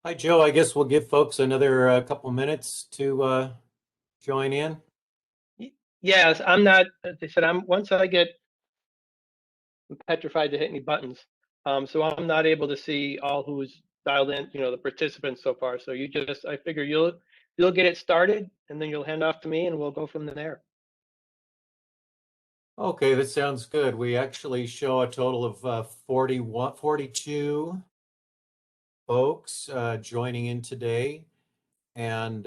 Hi, Joe. I guess we'll give folks another couple minutes to join in. Yes, I'm not, they said once I get petrified to hit any buttons. So I'm not able to see all who's dialed in, the participants so far. So I figure you'll get it started and then you'll hand off to me and we'll go from there. Okay, that sounds good. We actually show a total of 42 folks joining in today. And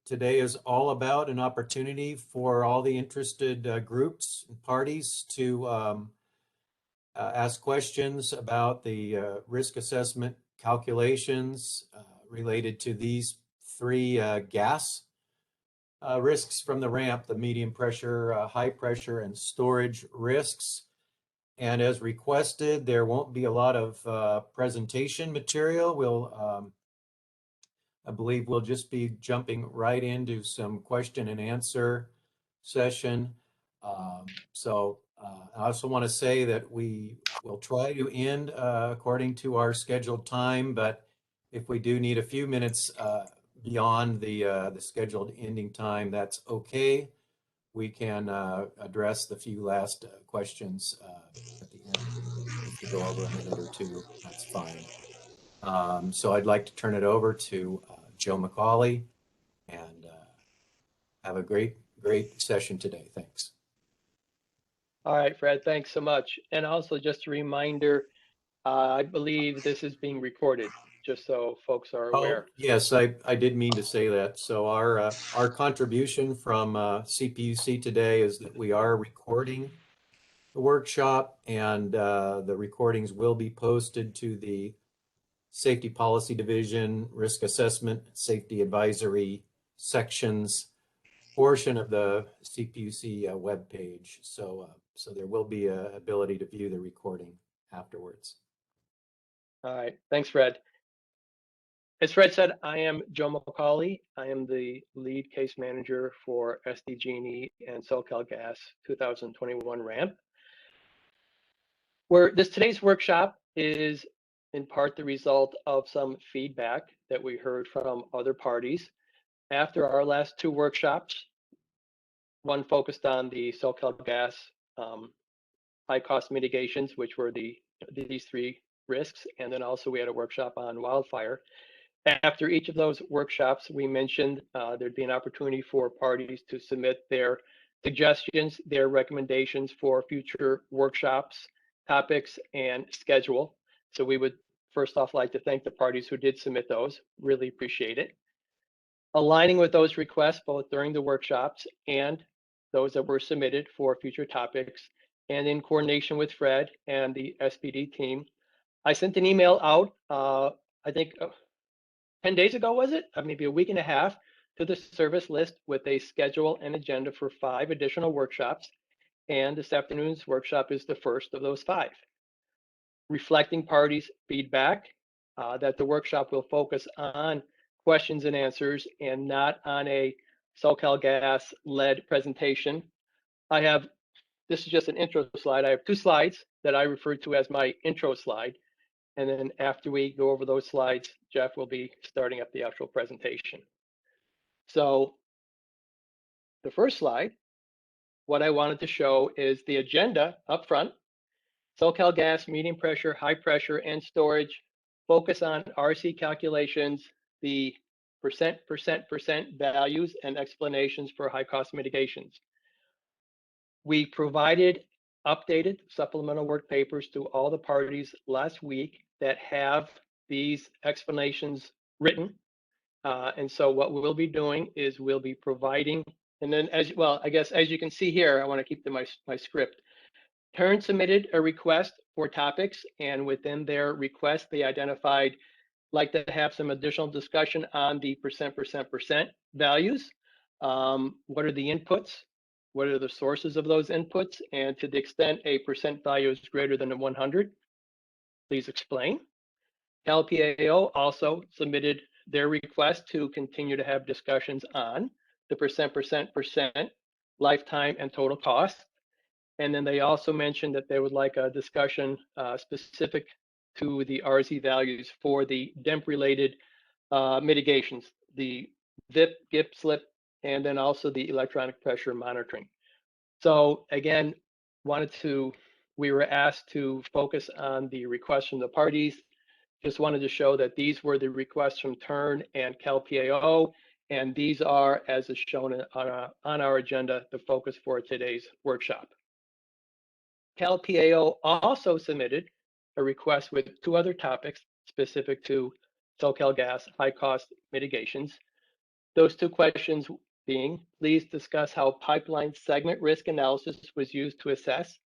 today is all about an opportunity for all the interested groups and parties to ask questions about the risk assessment calculations related to these three gas risks from the ramp: the medium pressure, high pressure, and storage risks. And as requested, there won't be a lot of presentation material. I believe we'll just be jumping right into some question and answer session. I also want to say that we will try to end according to our scheduled time, but if we do need a few minutes beyond the scheduled ending time, that's okay. We can address the few last questions at the end. If we go over a minute or two, that's fine. So I'd like to turn it over to Joe McCauley and have a great session today. Thanks. All right, Fred, thanks so much. And also just a reminder, I believe this is being recorded, just so folks are aware. Oh, yes, I did mean to say that. So our contribution from CPUC today is that we are recording the workshop, and the recordings will be posted to the Safety Policy Division, Risk Assessment, Safety Advisory sections portion of the CPUC webpage. So there will be a ability to view the recording afterwards. All right, thanks, Fred. As Fred said, I am Joe McCauley. I am the lead case manager for SDG&E and SoCalGas 2021 ramp. Today's workshop is in part the result of some feedback that we heard from other parties. After our last two workshops, one focused on the SoCalGas high cost mitigations, which were these three risks, and then also we had a workshop on wildfire. After each of those workshops, we mentioned there'd be an opportunity for parties to submit their suggestions, their recommendations for future workshops, topics, and schedule. So we would first off like to thank the parties who did submit those. Really appreciate it. Aligning with those requests both during the workshops and those that were submitted for future topics, and in coordination with Fred and the SPD team, I sent an email out, I think 10 days ago, was it? Maybe a week and a half, to the service list with a schedule and agenda for 5 additional workshops. And this afternoon's workshop is the first of those 5. Reflecting parties' feedback, that the workshop will focus on questions and answers and not on a SoCalGas-led presentation. This is just an intro slide. I have 2 slides that I refer to as my intro slide. And then after we go over those slides, Jeff will be starting up the actual presentation. So the first slide, what I wanted to show is the agenda up front. SoCalGas, medium pressure, high pressure, and storage focus on RC calculations, the percent values, and explanations for high cost mitigations. We provided updated supplemental work papers to all the parties last week that have these explanations written. And so what we'll be doing is we'll be providing, and then as you can see here, I want to keep my script. Turn submitted a request for topics, and within their request, they identified like to have some additional discussion on the percent values. What are the inputs? What are the sources of those inputs? And to the extent a percent value is greater than 100, please explain. LPAO also submitted their request to continue to have discussions on the percent, lifetime, and total cost. And then they also mentioned that they would like a discussion specific to the RZ values for the DEMP-related mitigations, the VIP, GIP, slip, and then also the electronic pressure monitoring. So again, we were asked to focus on the requests from the parties. Just wanted to show that these were the requests from TURN and CalPAO, and these are, as is shown on our agenda, the focus for today's workshop. CalPAO also submitted a request with 2 other topics specific to SoCalGas high-cost mitigations. Those 2 questions being, please discuss how pipeline segment risk analysis was used to assess,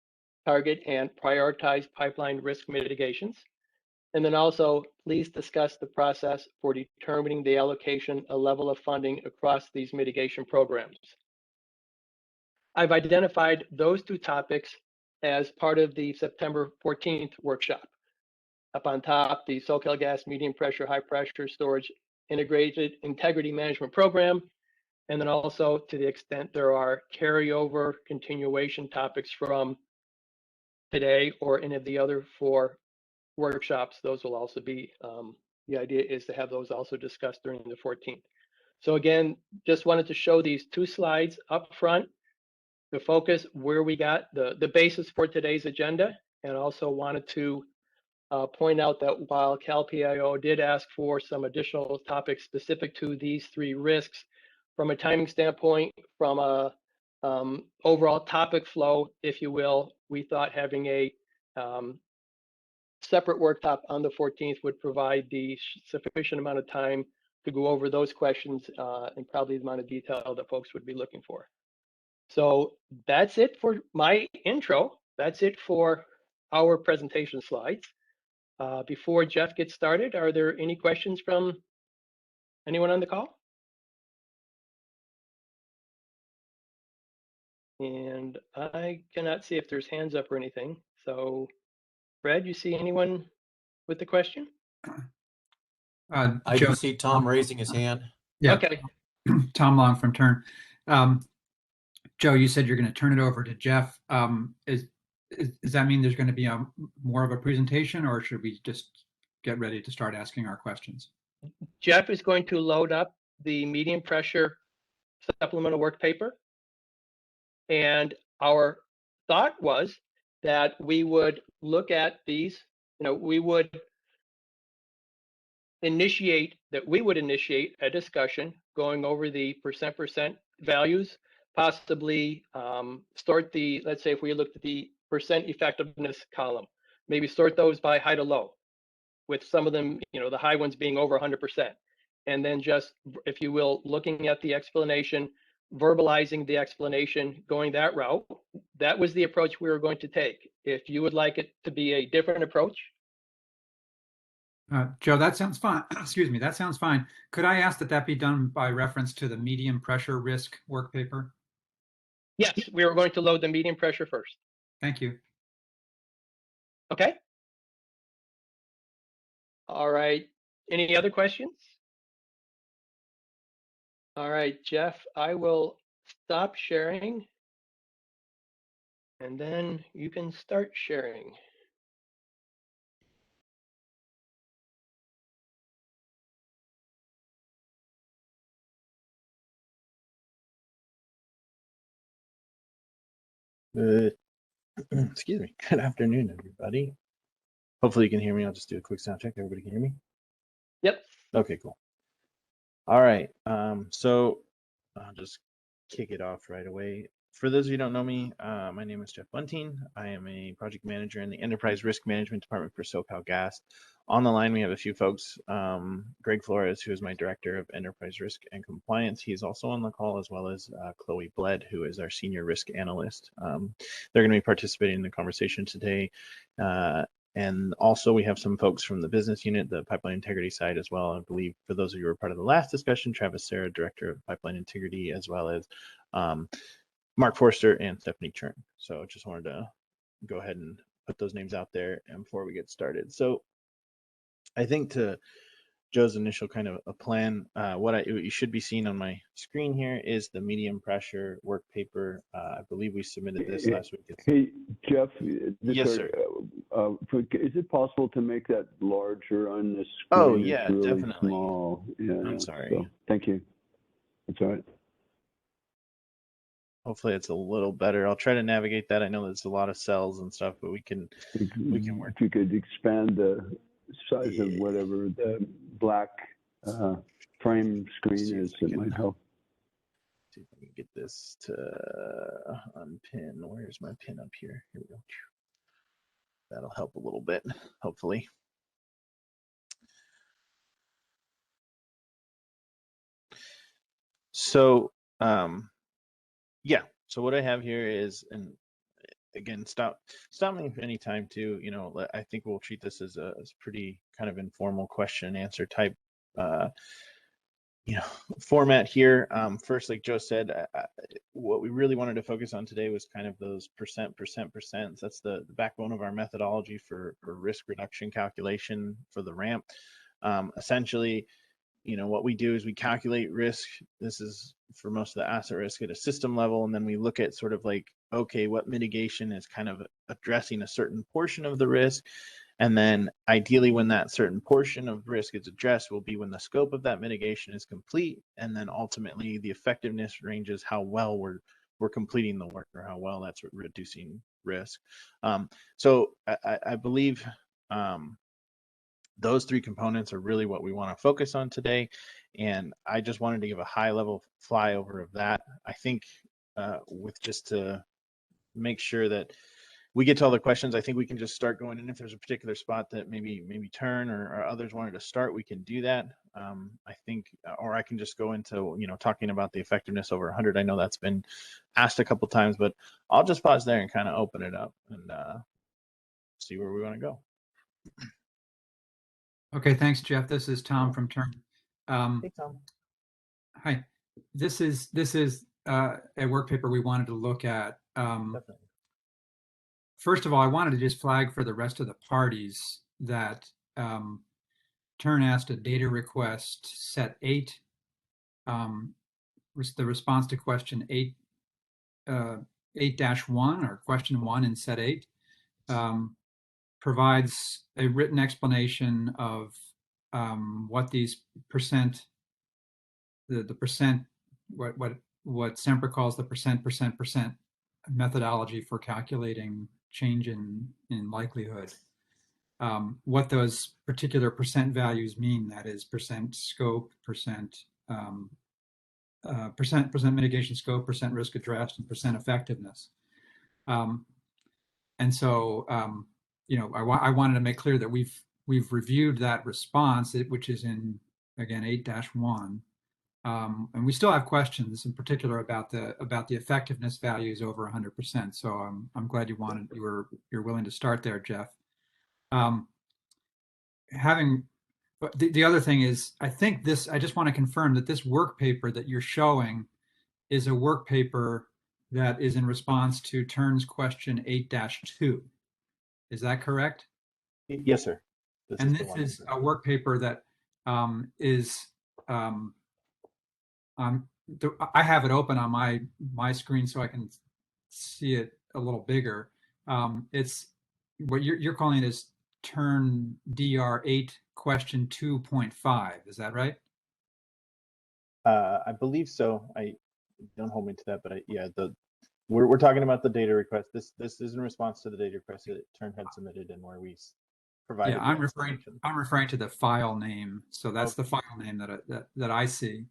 target, and prioritize pipeline risk mitigations. And then also, please discuss the process for determining the allocation, a level of funding across these mitigation programs. I've identified those 2 topics as part of the September 14th workshop. Up on top, the SoCalGas medium pressure, high pressure storage integrated integrity management program. And then also, to the extent there are carryover continuation topics from today or any of the other 4 workshops, those will also be, the idea is to have those also discussed during the 14th. So again, just wanted to show these 2 slides up front, the focus, where we got the basis for today's agenda, and also wanted to point out that while CalPAO did ask for some additional topics specific to these 3 risks, from a timing standpoint, from a overall topic flow, if you will, we thought having a separate workshop on the 14th would provide the sufficient amount of time to go over those questions and probably the amount of detail that folks would be looking for. So that's it for my intro. That's it for our presentation slides. Before Jeff gets started, are there any questions from anyone on the call? And I cannot see if there's hands up or anything. So Fred, you see anyone with the question? I do see Tom raising his hand. Yeah. Okay. Tom Long from Turn. Joe, you said you're going to turn it over to Jeff. Does that mean there's going to be more of a presentation, or should we just get ready to start asking our questions? Jeff is going to load up the medium pressure supplemental work paper. And our thought was that we would look at these, we would initiate a discussion going over the percent values, possibly let's say if we looked at the percent effectiveness column, maybe sort those by high to low, with some of them, the high ones being over 100%. And then just, if you will, looking at the explanation, verbalizing the explanation, going that route. That was the approach we were going to take. If you would like it to be a different approach. Joe, that sounds fine. Excuse me, that sounds fine. Could I ask that be done by reference to the medium pressure risk work paper? Yes, we were going to load the medium pressure first. Thank you. Okay. All right. Any other questions? All right, Jeff, I will stop sharing, and then you can start sharing. Excuse me. Good afternoon, everybody. Hopefully you can hear me. I'll just do a quick sound check. Everybody can hear me? Yep. Okay, cool. All right. So I'll just kick it off right away. For those of you who don't know me, my name is Jeff Bunting. I am a project manager in the Enterprise Risk Management Department for SoCalGas. On the line, we have a few folks. Greg Flores, who is my Director of Enterprise Risk and Compliance. He's also on the call, as well as Chloe Bled, who is our Senior Risk Analyst. They're going to be participating in the conversation today. And also we have some folks from the business unit, the pipeline integrity side as well. I believe for those of you who were part of the last discussion, Travis Serra, Director of Pipeline Integrity, as well as Mark Forster and Stephanie Chern. So just wanted to go ahead and put those names out there and before we get started. So I think to Joe's initial kind of a plan. What you should be seeing on my screen here is the medium pressure work paper. I believe we submitted this last week. Hey, Jeff. Yes, sir. Is it possible to make that larger on the screen? Oh, yeah, it's really definitely. small. Yeah, I'm sorry. So, thank you. That's all right. Hopefully it's a little better. I'll try to navigate that. I know there's a lot of cells and stuff, but we can work. If you could expand the size of whatever the black frame screen is, it might help. See if I can get this to unpin. Where's my pin up here? Here we go. That'll help a little bit, hopefully. So, yeah. So what I have here is, and again, stop me if any time too. You know, I think we'll treat this as a pretty kind of informal question and answer type, format here. First, like Joe said, what we really wanted to focus on today was kind of those percent. That's the backbone of our methodology for risk reduction calculation for the ramp. Essentially, what we do is we calculate risk. This is for most of the asset risk at a system level. And then we look at sort of like, okay, what mitigation is kind of addressing a certain portion of the risk. And then ideally when that certain portion of risk is addressed will be when the scope of that mitigation is complete. And then ultimately the effectiveness ranges how well we're completing the work or how well that's reducing risk. So I believe, those three components are really what we want to focus on today. And I just wanted to give a high level flyover of that. I think with just to make sure that we get to all the questions, I think we can just start going. And if there's a particular spot that maybe Turn or others wanted to start, we can do that. I think, or I can just go into, talking about the effectiveness over 100. I know that's been asked a couple times, but I'll just pause there and kind of open it up and see where we want to go. Okay, thanks, Jeff. This is Tom from Turn. Hey, Tom. Hi. This is a work paper we wanted to look at. Definitely. First of all, I wanted to just flag for the rest of the parties that Turn asked a data request set 8. The response to question 8-1 or question 1 in set 8 provides a written explanation of what these percent, the percent, what Semper calls the percent methodology for calculating change in likelihood. What those particular percent values mean, that is percent scope, percent mitigation scope, percent risk addressed, and percent effectiveness. And so, I wanted to make clear that we've reviewed that response, which is in, again, 8-1. And we still have questions in particular about the effectiveness values over 100%. So I'm glad you're willing to start there, Jeff. The other thing is, I just want to confirm that this work paper that you're showing is a work paper that is in response to Turn's question 8-2. Is that correct? Yes, sir. This is a work paper that is I have it open on my screen so I can see it a little bigger. It's what you're calling it is Turn DR8 question 2.5. Is that right? I believe so. I don't hold me to that, but we're talking about the data request. This is in response to the data request that Turn had submitted and where we provided. Yeah, I'm referring to the file name. So that's the file name that I see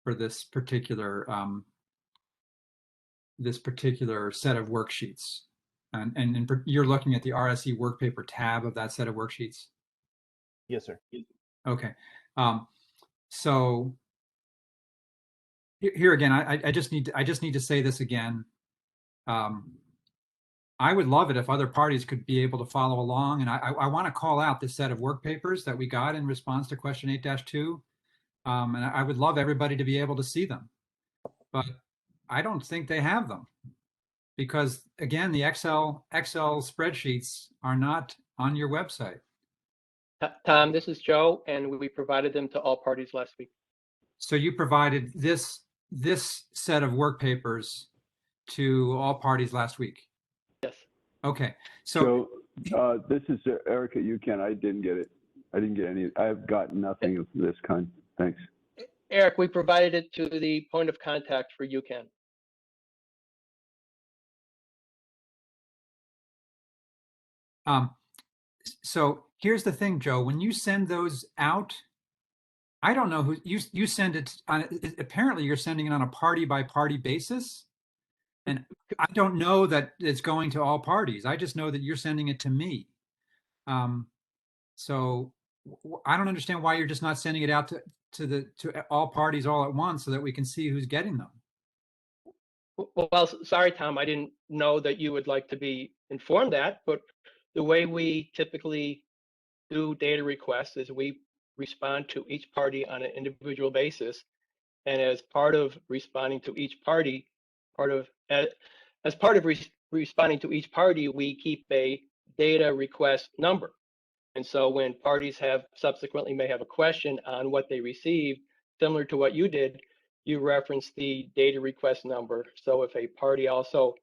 for this particular set of worksheets. And you're looking at the RSE work paper tab of that set of worksheets? Yes, sir. Okay. So here again, I just need to say this again. I would love it if other parties could be able to follow along, and I want to call out this set of work papers that we got in response to question 8-2, and I would love everybody to be able to see them, but I don't think they have them because, again, the Excel spreadsheets are not on your website. Tom, this is Joe, and we provided them to all parties last week. So you provided this set of work papers to all parties last week. Yes. Okay. So Joe, this is Eric at UCAN. I didn't get it. I didn't get any. I've got nothing of this kind. Thanks. Eric, we provided it to the point of contact for UCAN. so here's the thing, Joe. When you send those out, I don't know who you send it on. Apparently, you're sending it on a party by party basis, and I don't know that it's going to all parties. I just know that you're sending it to me. So I don't understand why you're just not sending it out to all parties all at once so that we can see who's getting them. Well, sorry, Tom, I didn't know that you would like to be informed that, but the way we typically do data requests is we respond to each party on an individual basis. And as part of responding to each party, responding to each party, we keep a data request number. And so when parties subsequently may have a question on what they received, similar to what you did, you reference the data request number. So if a party also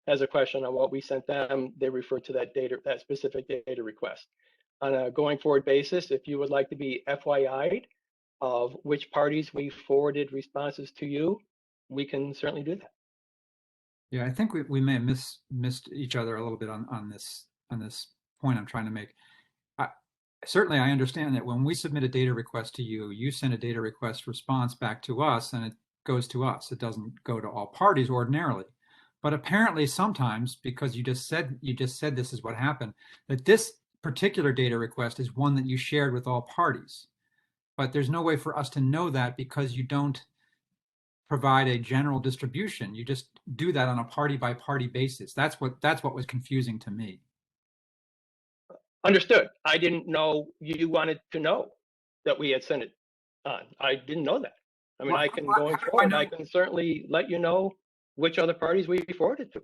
has a question on what we sent them, they refer to that specific data request. On a going forward basis, if you would like to be FYI'd of which parties we forwarded responses to you, we can certainly do that. Yeah, I think we may have missed each other a little bit on this point I'm trying to make. Certainly, I understand that when we submit a data request to you, you send a data request response back to us, and it goes to us. It doesn't go to all parties ordinarily. But apparently, sometimes, because you just said this is what happened, that this particular data request is one that you shared with all parties. But there's no way for us to know that because you don't provide a general distribution. You just do that on a party by party basis. That's what was confusing to me. Understood. I didn't know you wanted to know that we had sent it on. I didn't know that. I mean, Well, I can how going do I forward, know? I can certainly let you know which other parties we forwarded to.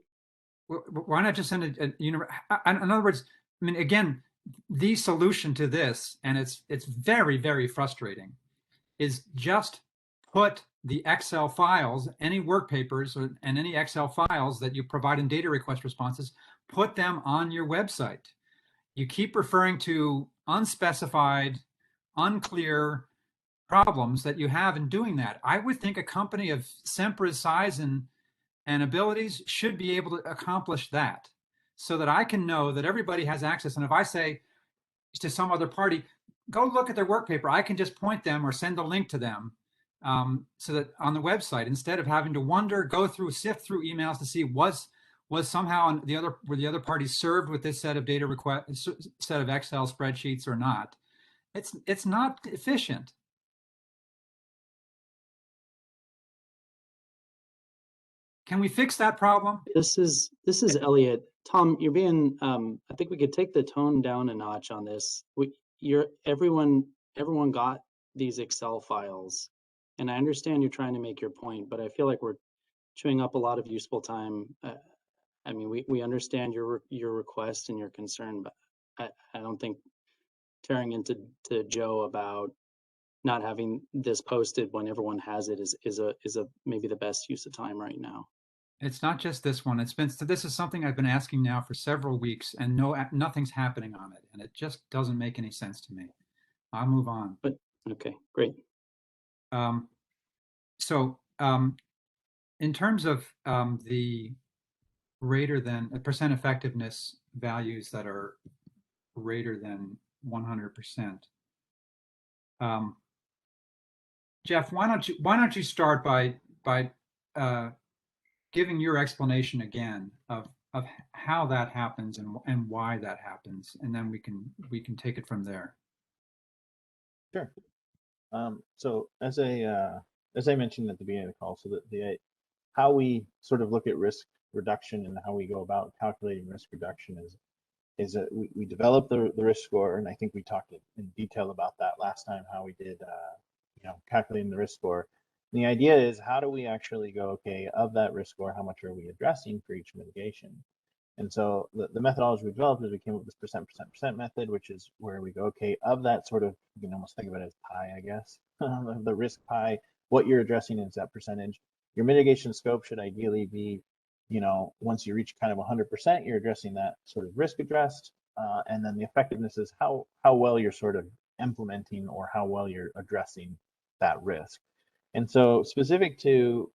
Why not just send in other words, I mean, again, the solution to this, and it's very, very frustrating, is just put the Excel files, any work papers and any Excel files that you provide in data request responses, put them on your website. You keep referring to unspecified, unclear problems that you have in doing that. I would think a company of Sempra's size and abilities should be able to accomplish that so that I can know that everybody has access. And if I say to some other party, go look at their work paper, I can just point them or send a link to them so that on the website, instead of having to sift through emails to see was somehow were the other parties served with this set of set of Excel spreadsheets or not. It's not efficient. Can we fix that problem? This is Elliot. Tom, you're being. I think we could take the tone down a notch on this. Everyone got these Excel files, and I understand you're trying to make your point, but I feel like we're chewing up a lot of useful time. I mean, we understand your request and your concern, but I don't think tearing into Joe about not having this posted when everyone has it is maybe the best use of time right now. It's not just this one. This is something I've been asking now for several weeks, and nothing's happening on it, and it just doesn't make any sense to me. I'll move on. But okay, great. So in terms of the greater than percent effectiveness values that are greater than 100%, Jeff, why don't you start by giving your explanation again of how that happens and why that happens, and then we can take it from there. Sure. So as I mentioned at the beginning of the call, so the how we sort of look at risk reduction and how we go about calculating risk reduction is that we develop the risk score, and I think we talked in detail about that last time, how we did calculating the risk score. And the idea is, how do we actually go, okay, of that risk score, how much are we addressing for each mitigation? And so the methodology we developed is we came up with this percent method, which is where we go, okay, of that sort of, you can almost think of it as pie, I guess, the risk pie, what you're addressing is that percentage. Your mitigation scope should ideally be, once you reach kind of 100%, you're addressing that sort of risk addressed. And then the effectiveness is how well you're sort of implementing or how well you're addressing that risk. And so specific to,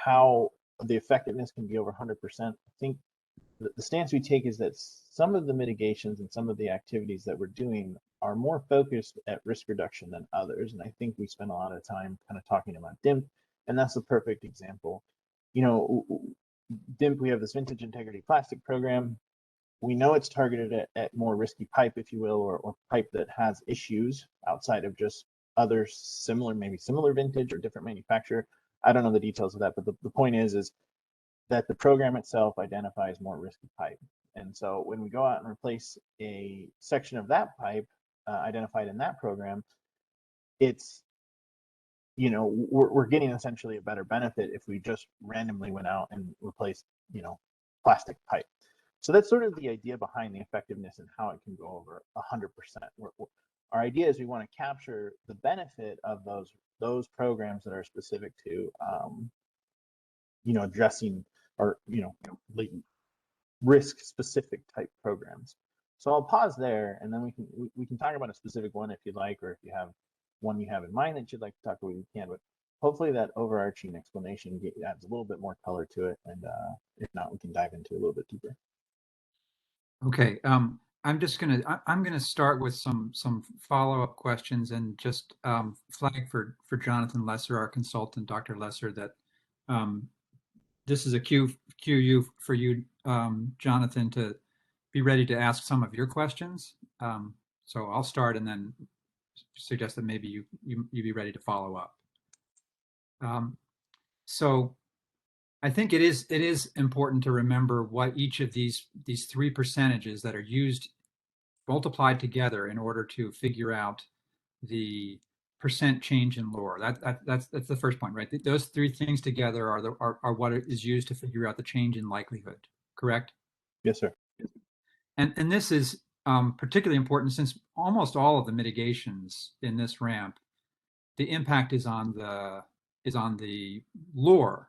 how the effectiveness can be over 100%, I think the stance we take is that some of the mitigations and some of the activities that we're doing are more focused at risk reduction than others. And I think we spend a lot of time kind of talking about DIMP, and that's the perfect example. DIMP, we have this vintage integrity plastic program. We know it's targeted at more risky pipe, if you will, or pipe that has issues outside of just other maybe similar vintage or different manufacturer. I don't know the details of that, but the point is that the program itself identifies more risky pipe. And so when we go out and replace a section of that pipe identified in that program, it's, we're getting essentially a better benefit if we just randomly went out and replaced, plastic pipe. So that's sort of the idea behind the effectiveness and how it can go over 100%. Our idea is we want to capture the benefit of those programs that are specific to, addressing or risk specific type programs. So I'll pause there, and then we can talk about a specific one if you'd like, or if you have one you have in mind that you'd like to talk about, we can. But hopefully that overarching explanation adds a little bit more color to it, and if not, we can dive into a little bit deeper. Okay, I'm gonna start with some follow-up questions and just flag for Jonathan Lesser, our consultant, Dr. Lesser, that this is a cue for you, Jonathan, to be ready to ask some of your questions. So I'll start and then suggest that maybe you be ready to follow up. So I think it is important to remember what each of these three percentages that are used multiplied together in order to figure out the percent change in lure. That's the first point, right? Those three things together are what is used to figure out the change in likelihood. Correct? Yes, sir. And this is particularly important since almost all of the mitigations in this ramp, the impact is on the lure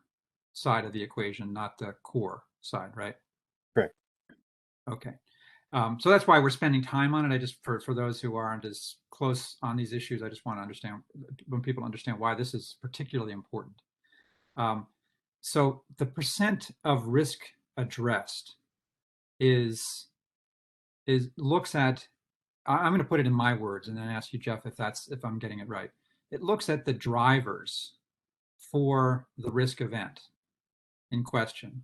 side of the equation, not the core side, right? Correct. Okay. So that's why we're spending time on it. I just, for those who aren't as close on these issues, I just want to understand, when people understand why this is particularly important. So the percent of risk addressed looks at, I'm going to put it in my words and then ask you, Jeff, if I'm getting it right. It looks at the drivers for the risk event in question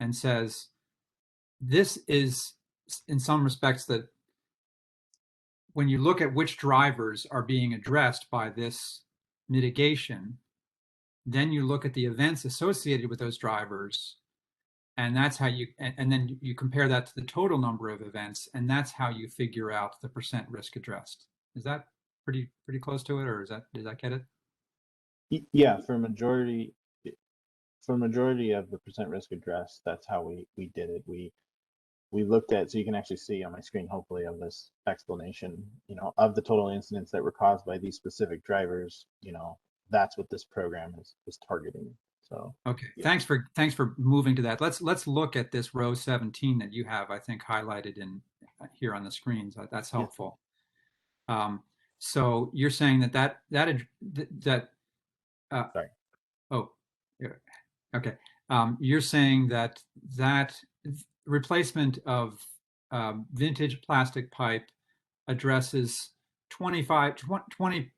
and says, this is, in some respects, that when you look at which drivers are being addressed by this mitigation, then you look at the events associated with those drivers, and that's how and then you compare that to the total number of events, and that's how you figure out the percent risk addressed. Is that pretty close to it, or does that get it? Yeah, for majority of the percent risk addressed, that's how we did it. We looked at, so you can actually see on my screen, hopefully, of this explanation, of the total incidents that were caused by these specific drivers, that's what this program is targeting. So okay, yeah. Thanks for moving to that. Let's look at this row 17 that you have, I think, highlighted in here on the screens. That's helpful. Yeah. So you're saying that Sorry. Oh, yeah. Okay. You're saying that replacement of vintage plastic pipe addresses 20%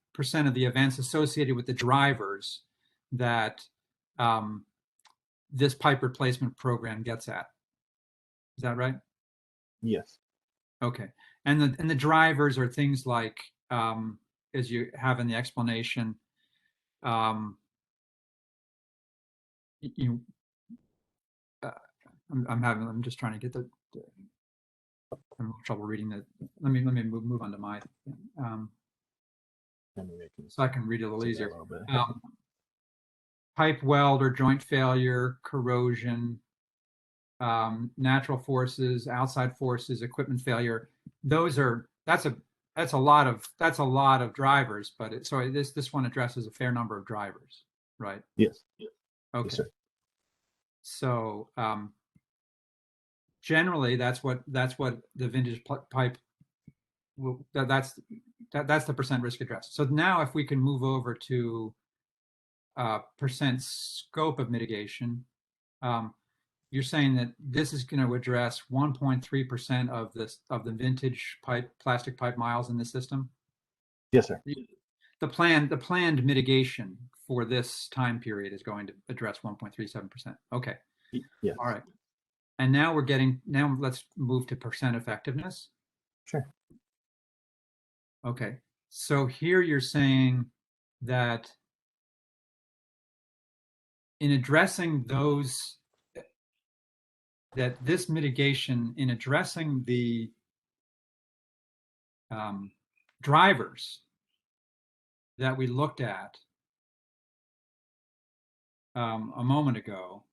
of the events associated with the drivers that this pipe replacement program gets at. Is that right? Yes. Okay. And the drivers are things like, as you have in the explanation, I'm just trying to get I'm having trouble reading that. Let me move on to my so I can read it a little easier. Pipe weld or joint failure, corrosion, natural forces, outside forces, equipment failure. That's a lot of drivers, but this one addresses a fair number of drivers, right? Yes. Okay. Yes, sir. So generally, that's what the vintage pipe that's the percent risk addressed. So now, if we can move over to percent scope of mitigation, you're saying that this is going to address 1.3% of the vintage plastic pipe miles in the system. Yes, sir. The planned mitigation for this time period is going to address 1.37%. Okay. Yes. All right. And now let's move to percent effectiveness. Sure. Okay. So here you're saying that in addressing this mitigation, in addressing the drivers that we looked at a moment ago,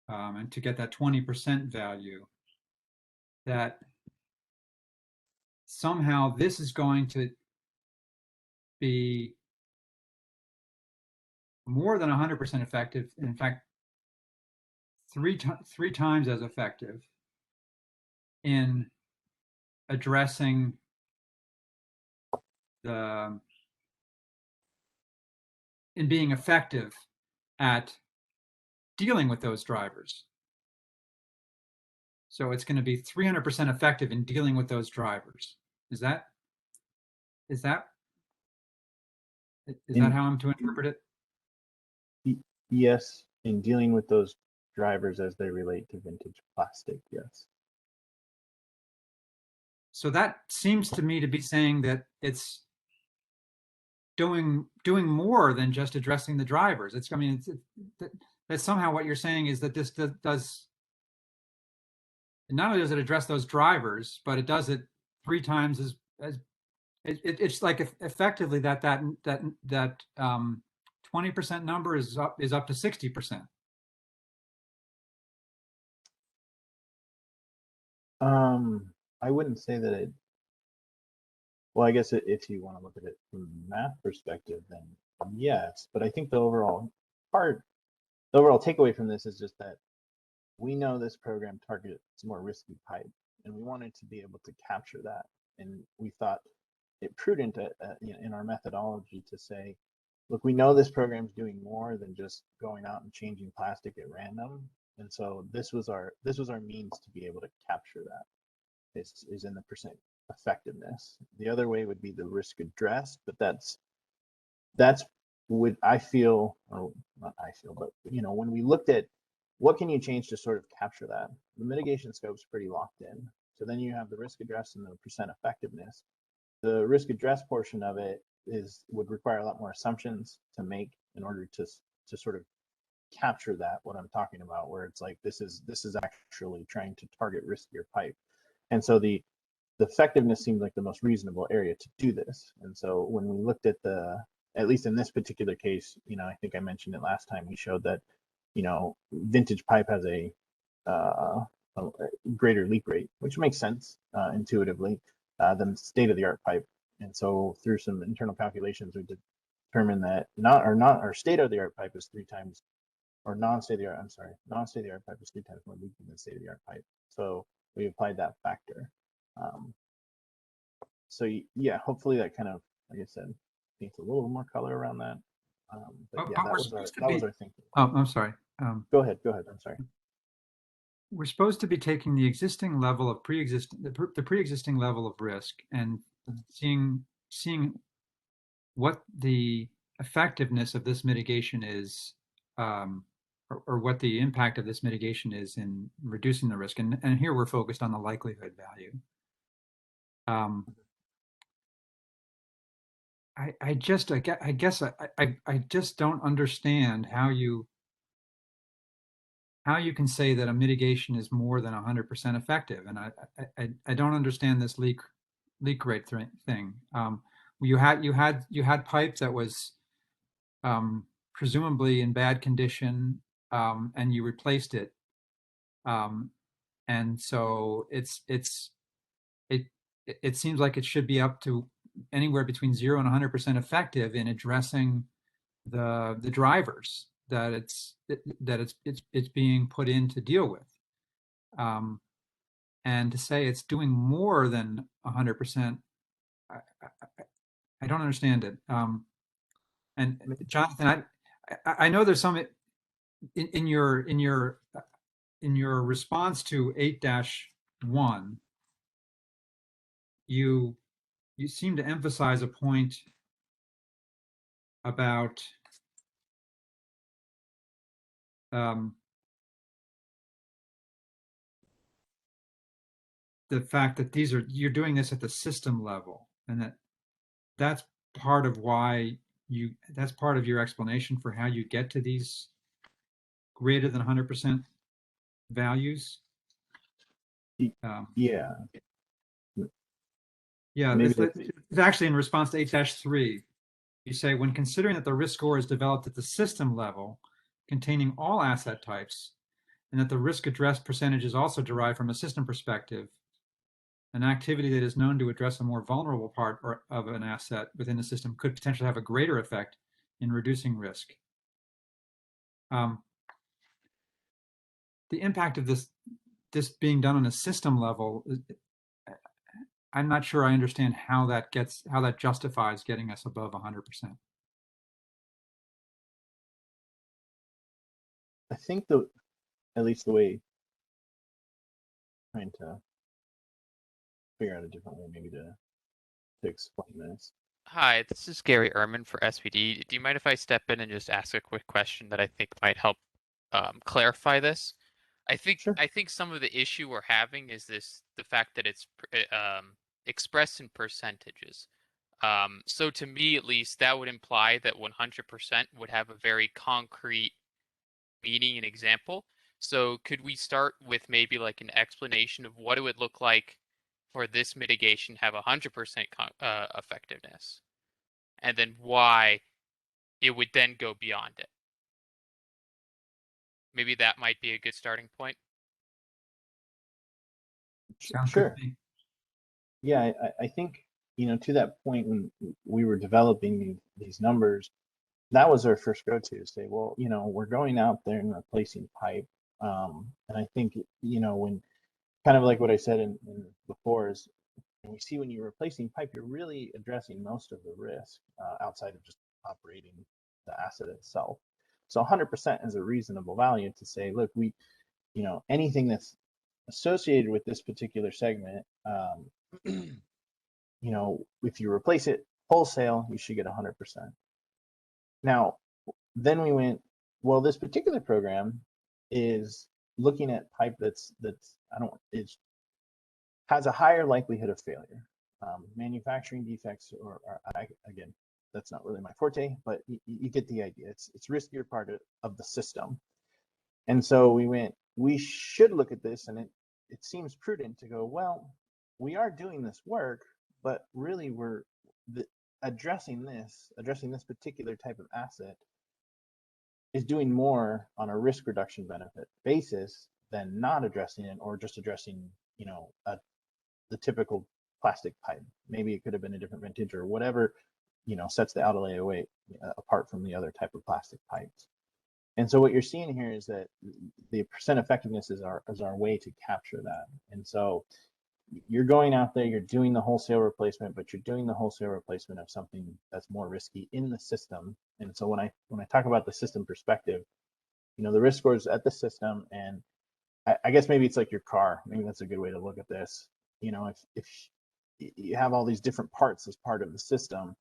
and to get that 20% value, that somehow this is going to be more than 100% effective. In fact, three times as effective in addressing in being effective at dealing with those drivers. So it's going to be 300% effective in dealing with those drivers. Is that how I'm to interpret it? Yes, in dealing with those drivers as they relate to vintage plastic, yes. So that seems to me to be saying that it's doing more than just addressing the drivers. That's somehow what you're saying is that this does not only does it address those drivers, but it does it 3 times as it's like effectively that 20% number is up to 60%. I wouldn't say that it. Well, I guess if you want to look at it from a math perspective, then yes. But I think the overall takeaway from this is just that we know this program targets more risky pipe, and we wanted to be able to capture that. And we thought it prudent in our methodology to say, look, we know this program's doing more than just going out and changing plastic at random. And so this was our means to be able to capture that. Is in the percent effectiveness. The other way would be the risk addressed, but that's what I feel, or not I feel, but when we looked at what can you change to sort of capture that, the mitigation scope's pretty locked in. So then you have the risk addressed and the percent effectiveness. The risk addressed portion of it would require a lot more assumptions to make in order to sort of capture that, what I'm talking about, where it's like this is actually trying to target riskier pipe. And so the effectiveness seemed like the most reasonable area to do this. And so when we looked at at least in this particular case, I think I mentioned it last time, we showed that, vintage pipe has a greater leak rate, which makes sense intuitively than state-of-the-art pipe. And so through some internal calculations, we determined that our state-of-the-art pipe is 3 times, or non-state-of-the-art pipe is 3 times more leaky than state-of-the-art pipe. So we applied that factor. So yeah, hopefully that kind of, like I said, paints a little more color around that. But yeah, that was our thinking. Oh, I'm sorry. Go ahead. I'm sorry. We're supposed to be taking the existing level of the pre-existing level of risk and seeing what the effectiveness of this mitigation is, or what the impact of this mitigation is in reducing the risk. And here we're focused on the likelihood value. I guess I just don't understand how you can say that a mitigation is more than 100% effective, and I don't understand this leak rate thing. You had pipe that was presumably in bad condition, and you replaced it. And so it seems like it should be up to anywhere between 0 and 100% effective in addressing the drivers that it's being put in to deal with. And to say it's doing more than 100%, I don't understand it. And Jonathan, I know there's some in your response to 8-1, you seem to emphasize a point about the fact that you're doing this at the system level, and that's part of why that's part of your explanation for how you get to these greater than 100% values. Yeah. Yeah, Maybe it's actually in response to 8-3. You say, when considering that the risk score is developed at the system level, containing all asset types, and that the risk addressed percentage is also derived from a system perspective, an activity that is known to address a more vulnerable part of an asset within the system could potentially have a greater effect in reducing risk. The impact of this being done on a system level, I'm not sure I understand how that justifies getting us above 100%. I think at least the way trying to figure out a different way maybe to explain this. Hi, this is Gary Ehrman for SVD. Do you mind if I step in and just ask a quick question that I think might help clarify this? Sure. I think some of the issue we're having is the fact that it's expressed in percentages. So to me, at least, that would imply that 100% would have a very concrete meaning and example. So could we start with maybe like an explanation of what it would look like for this mitigation have 100% effectiveness, and then why it would then go beyond it? Maybe that might be a good starting point. Sounds Sure. good to me. Yeah, I think, to that point when we were developing these numbers, that was our first go-to, say, well, we're going out there and replacing pipe. And I think, when kind of like what I said in before is, and we see when you're replacing pipe, you're really addressing most of the risk outside of just operating the asset itself. So 100% is a reasonable value to say, look, anything that's associated with this particular segment, if you replace it wholesale, you should get 100%. Now, then we went, well, this particular program is looking at pipe has a higher likelihood of failure. Manufacturing defects, or again, that's not really my forte, but you get the idea. It's riskier part of the system. And so we should look at this, and it seems prudent to go, well, we are doing this work, but really we're addressing this particular type of asset is doing more on a risk reduction benefit basis than not addressing it, or just addressing, the typical plastic pipe. Maybe it could have been a different vintage or whatever, sets the outlay away apart from the other type of plastic pipes. And so what you're seeing here is that the percent effectiveness is our way to capture that. And so you're going out there, you're doing the wholesale replacement, but you're doing the wholesale replacement of something that's more risky in the system. And so when I talk about the system perspective, the risk scores at the system, and I guess maybe it's like your car. Maybe that's a good way to look at this. If you have all these different parts as part of the system,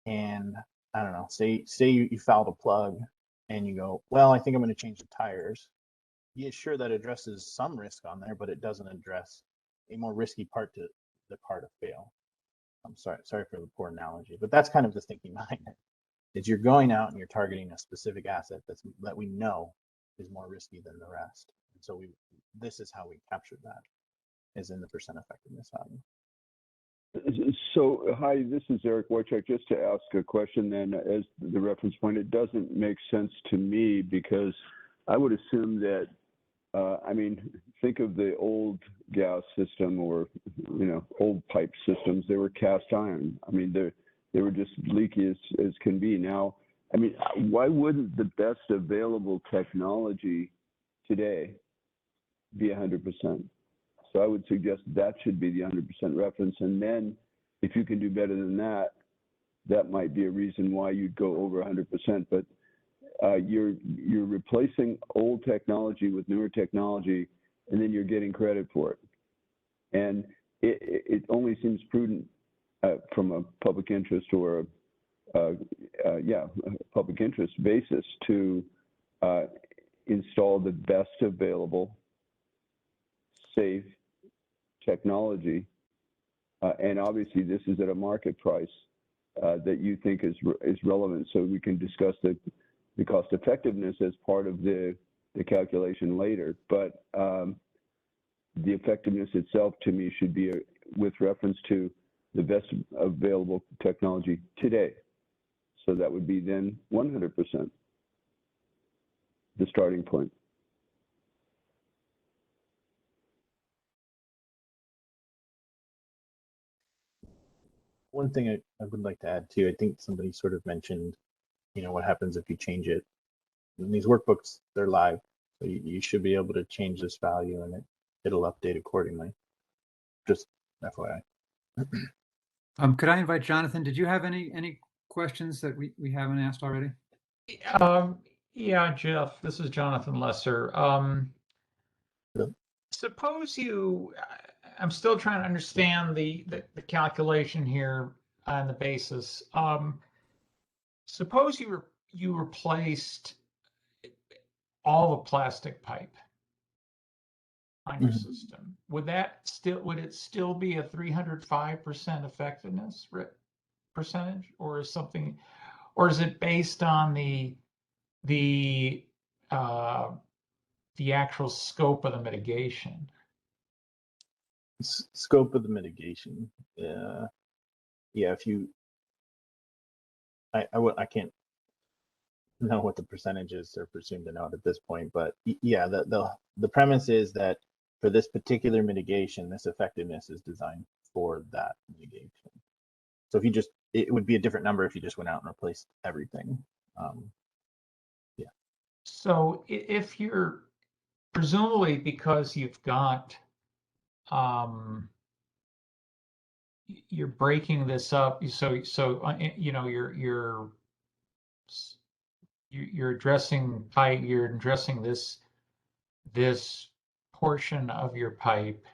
and I don't know, say you fouled a plug, and you go, well, I think I'm going to change the tires. Yeah, sure, that addresses some risk on there, but it doesn't address a more risky part to the car to fail. I'm sorry for the poor analogy, but that's kind of the thinking behind it. Is you're going out and you're targeting a specific asset that we know is more risky than the rest. And so this is how we captured that, is in the percent effectiveness value. So, hi, this is Eric Wojcik. Just to ask a question then, as the reference point, it doesn't make sense to me, because I would assume that, think of the old gas system or, old pipe systems. They were cast iron. I mean, they were just leaky as can be. Now, I mean, why wouldn't the best available technology today be 100%? So I would suggest that should be the 100% reference. And then if you can do better than that, that might be a reason why you'd go over 100%. But you're replacing old technology with newer technology, and then you're getting credit for it. And it only seems prudent from a public interest or public interest basis to install the best available safe technology. And obviously this is at a market price that you think is relevant, so we can discuss the cost effectiveness as part of the calculation later. But the effectiveness itself to me should be with reference to the best available technology today. So that would be then 100%, the starting point. One thing I would like to add too, I think somebody sort of mentioned, what happens if you change it. And these workbooks, they're live, so you should be able to change this value and it'll update accordingly. Just FYI. Could I invite Jonathan? Did you have any questions that we haven't asked already? Yeah, Jeff, this is Jonathan Lesser. Suppose I'm still trying to understand the calculation here on the basis. Suppose you replaced all the plastic pipe on your system. Would it still be a 305% effectiveness percentage, or is it based on the actual scope of the mitigation? Scope of the mitigation. If you, I can't know what the percentages are presumed to know at this point, but yeah, the premise is that for this particular mitigation, this effectiveness is designed for that mitigation. So if you it would be a different number if you just went out and replaced everything. Yeah. So if you're presumably, because you've got you're breaking this up, so you're addressing pipe, you're addressing this portion of your pipe.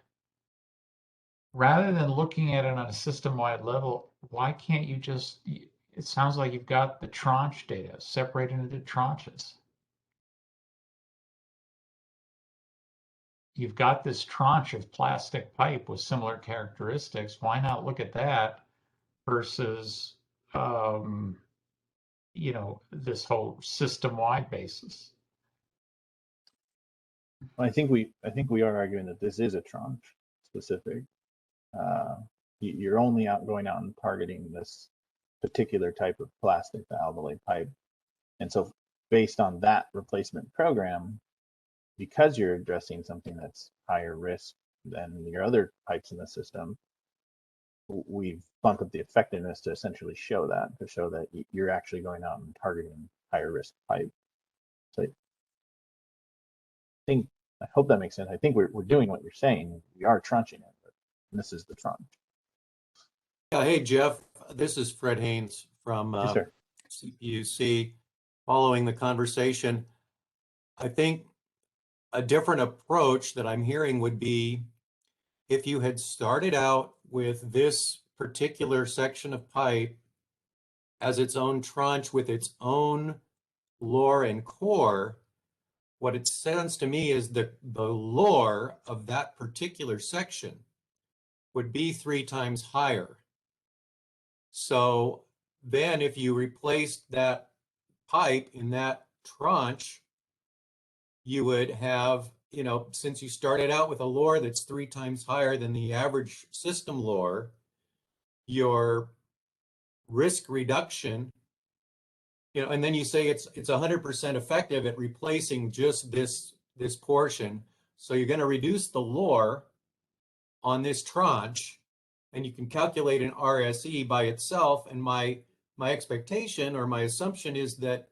Rather than looking at it on a system-wide level, why can't you just, it sounds like you've got the tranche data separated into tranches. You've got this tranche of plastic pipe with similar characteristics. Why not look at that versus, this whole system-wide basis? I think we are arguing that this is a tranche specific. You're only going out and targeting this particular type of plastic, the alveolate pipe. And so based on that replacement program, because you're addressing something that's higher risk than your other pipes in the system, we've bumped up the effectiveness to essentially show that you're actually going out and targeting higher risk pipe. So I hope that makes sense. I think we're doing what you're saying. We are tranching it, but this is the tranche. Yeah, hey, Jeff, this is Fred Haynes from Yes, sir. CPUC. Following the conversation, I think a different approach that I'm hearing would be if you had started out with this particular section of pipe as its own tranche with its own lore and core, what it sounds to me is the lore of that particular section would be 3 times higher. So then if you replaced that pipe in that tranche, you would have, since you started out with a lore that's 3 times higher than the average system lore, your risk reduction, and then you say it's 100% effective at replacing just this portion. So you're going to reduce the lore on this tranche, and you can calculate an RSE by itself. And my expectation or my assumption is that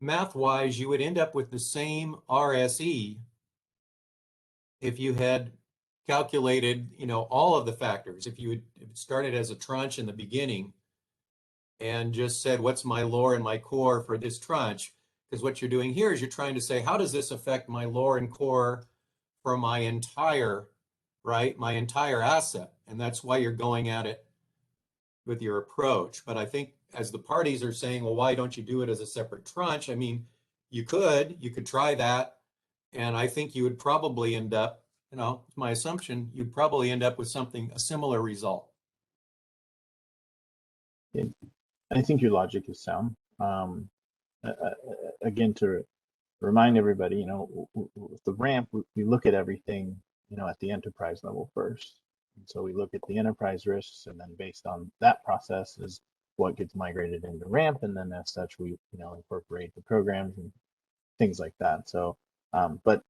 math-wise, you would end up with the same RSE if you had calculated, all of the factors. If you had started as a tranche in the beginning and just said, what's my lore and my core for this tranche? Because what you're doing here is you're trying to say, how does this affect my lore and core for my entire asset? And that's why you're going at it with your approach. But I think as the parties are saying, well, why don't you do it as a separate tranche? I mean, you could try that. And I think you would probably end up, my assumption, you'd probably end up with a similar result. I think your logic is sound. Again, to remind everybody, with the ramp, we look at everything, at the enterprise level first. And so we look at the enterprise risks, and then based on that process is what gets migrated into ramp. And then as such, we, incorporate the programs and things like that. So, but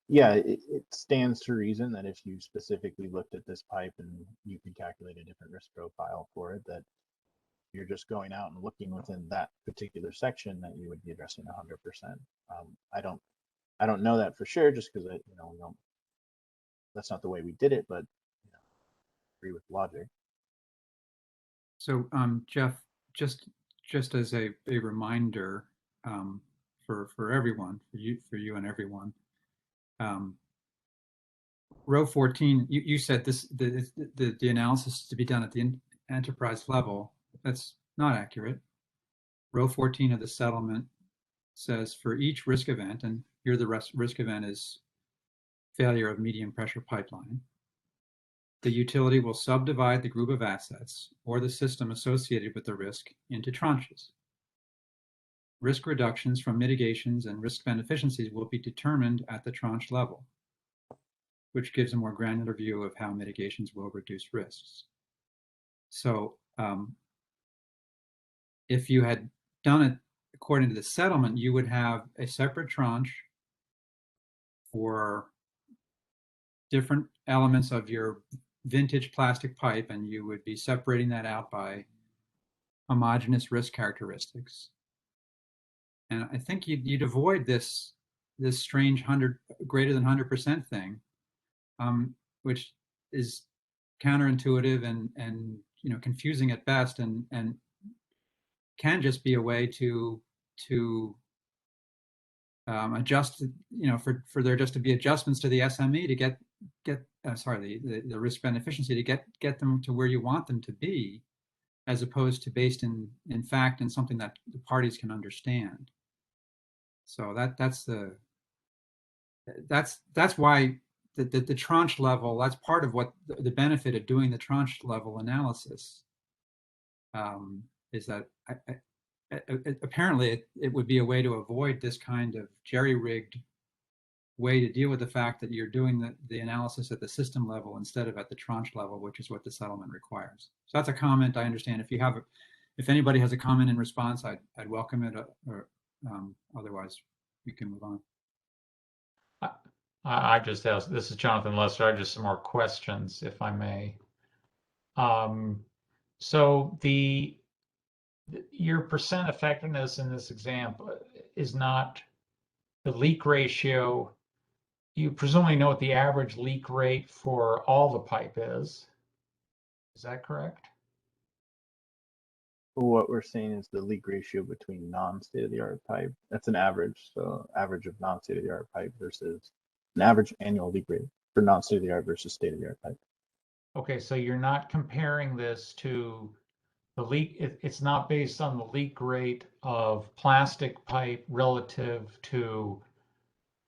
yeah, it stands to reason that if you specifically looked at this pipe and you could calculate a different risk profile for it, that you're just going out and looking within that particular section, that you would be addressing 100%. I don't know that for sure, just because we don't. That's not the way we did it, but agree with logic. So, Jeff, just as a reminder for everyone, for you and everyone, row 14, you said the analysis to be done at the enterprise level. That's not accurate. Row 14 of the settlement says for each risk event, and here the risk event is failure of medium pressure pipeline, the utility will subdivide the group of assets or the system associated with the risk into tranches. Risk reductions from mitigations and risk beneficiencies will be determined at the tranche level, which gives a more granular view of how mitigations will reduce risks. So if you had done it according to the settlement, you would have a separate tranche for different elements of your vintage plastic pipe, and you would be separating that out by homogeneous risk characteristics. And I think you'd avoid this strange greater than 100% thing, which is counterintuitive and confusing at best, and can just be a way to adjust, for there just to be adjustments to the SME to get the risk beneficiency to get them to where you want them to be, as opposed to based in fact and something that the parties can understand. So that's why the tranche level, that's part of what the benefit of doing the tranche level analysis is, that apparently it would be a way to avoid this kind of jerry-rigged way to deal with the fact that you're doing the analysis at the system level instead of at the tranche level, which is what the settlement requires. So that's a comment. I understand. If anybody has a comment in response, I'd welcome it, or otherwise we can move on. I just asked, this is Jonathan Lester, I have just some more questions, if I may. So your percent effectiveness in this example is not the leak ratio. You presumably know what the average leak rate for all the pipe is. Is that correct? What we're saying is the leak ratio between non-state-of-the-art pipe. That's an average. So average of non-state-of-the-art pipe versus an average annual leak rate for non-state-of-the-art versus state-of-the-art pipe. Okay, so you're not comparing this to the leak. It's not based on the leak rate of plastic pipe relative to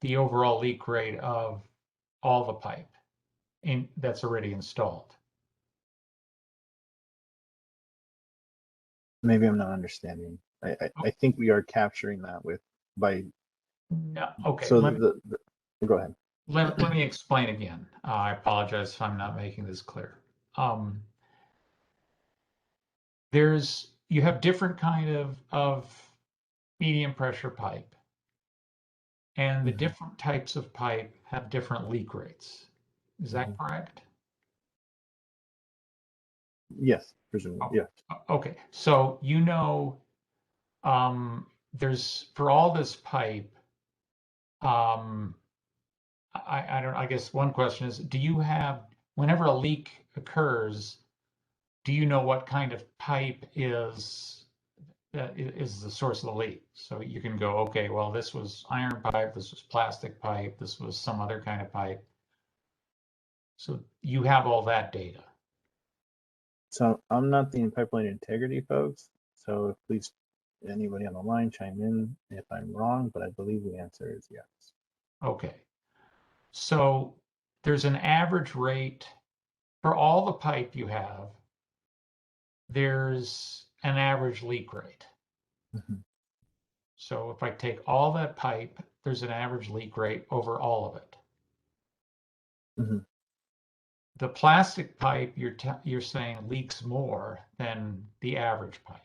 the overall leak rate of all the pipe that's already installed. Maybe I'm not understanding. I think we are capturing that by. No, okay. So go ahead. Let me explain again. I apologize if I'm not making this clear. You have different kind of medium pressure pipe, and the different types of pipe have different leak rates. Is that correct? Yes, presumably. Oh. Yes. Okay, so there's for all this pipe, I guess one question is, do you have, whenever a leak occurs, do you know what kind of pipe is the source of the leak? So you can go, okay, well, this was iron pipe, this was plastic pipe, this was some other kind of pipe. So you have all that data. So I'm not the pipeline integrity folks. So please, anybody on the line chime in if I'm wrong, but I believe the answer is yes. Okay. So there's an average rate for all the pipe you have. There's an average leak rate. Mhm. So if I take all that pipe, there's an average leak rate over all of it. Mhm. The plastic pipe you're saying leaks more than the average pipe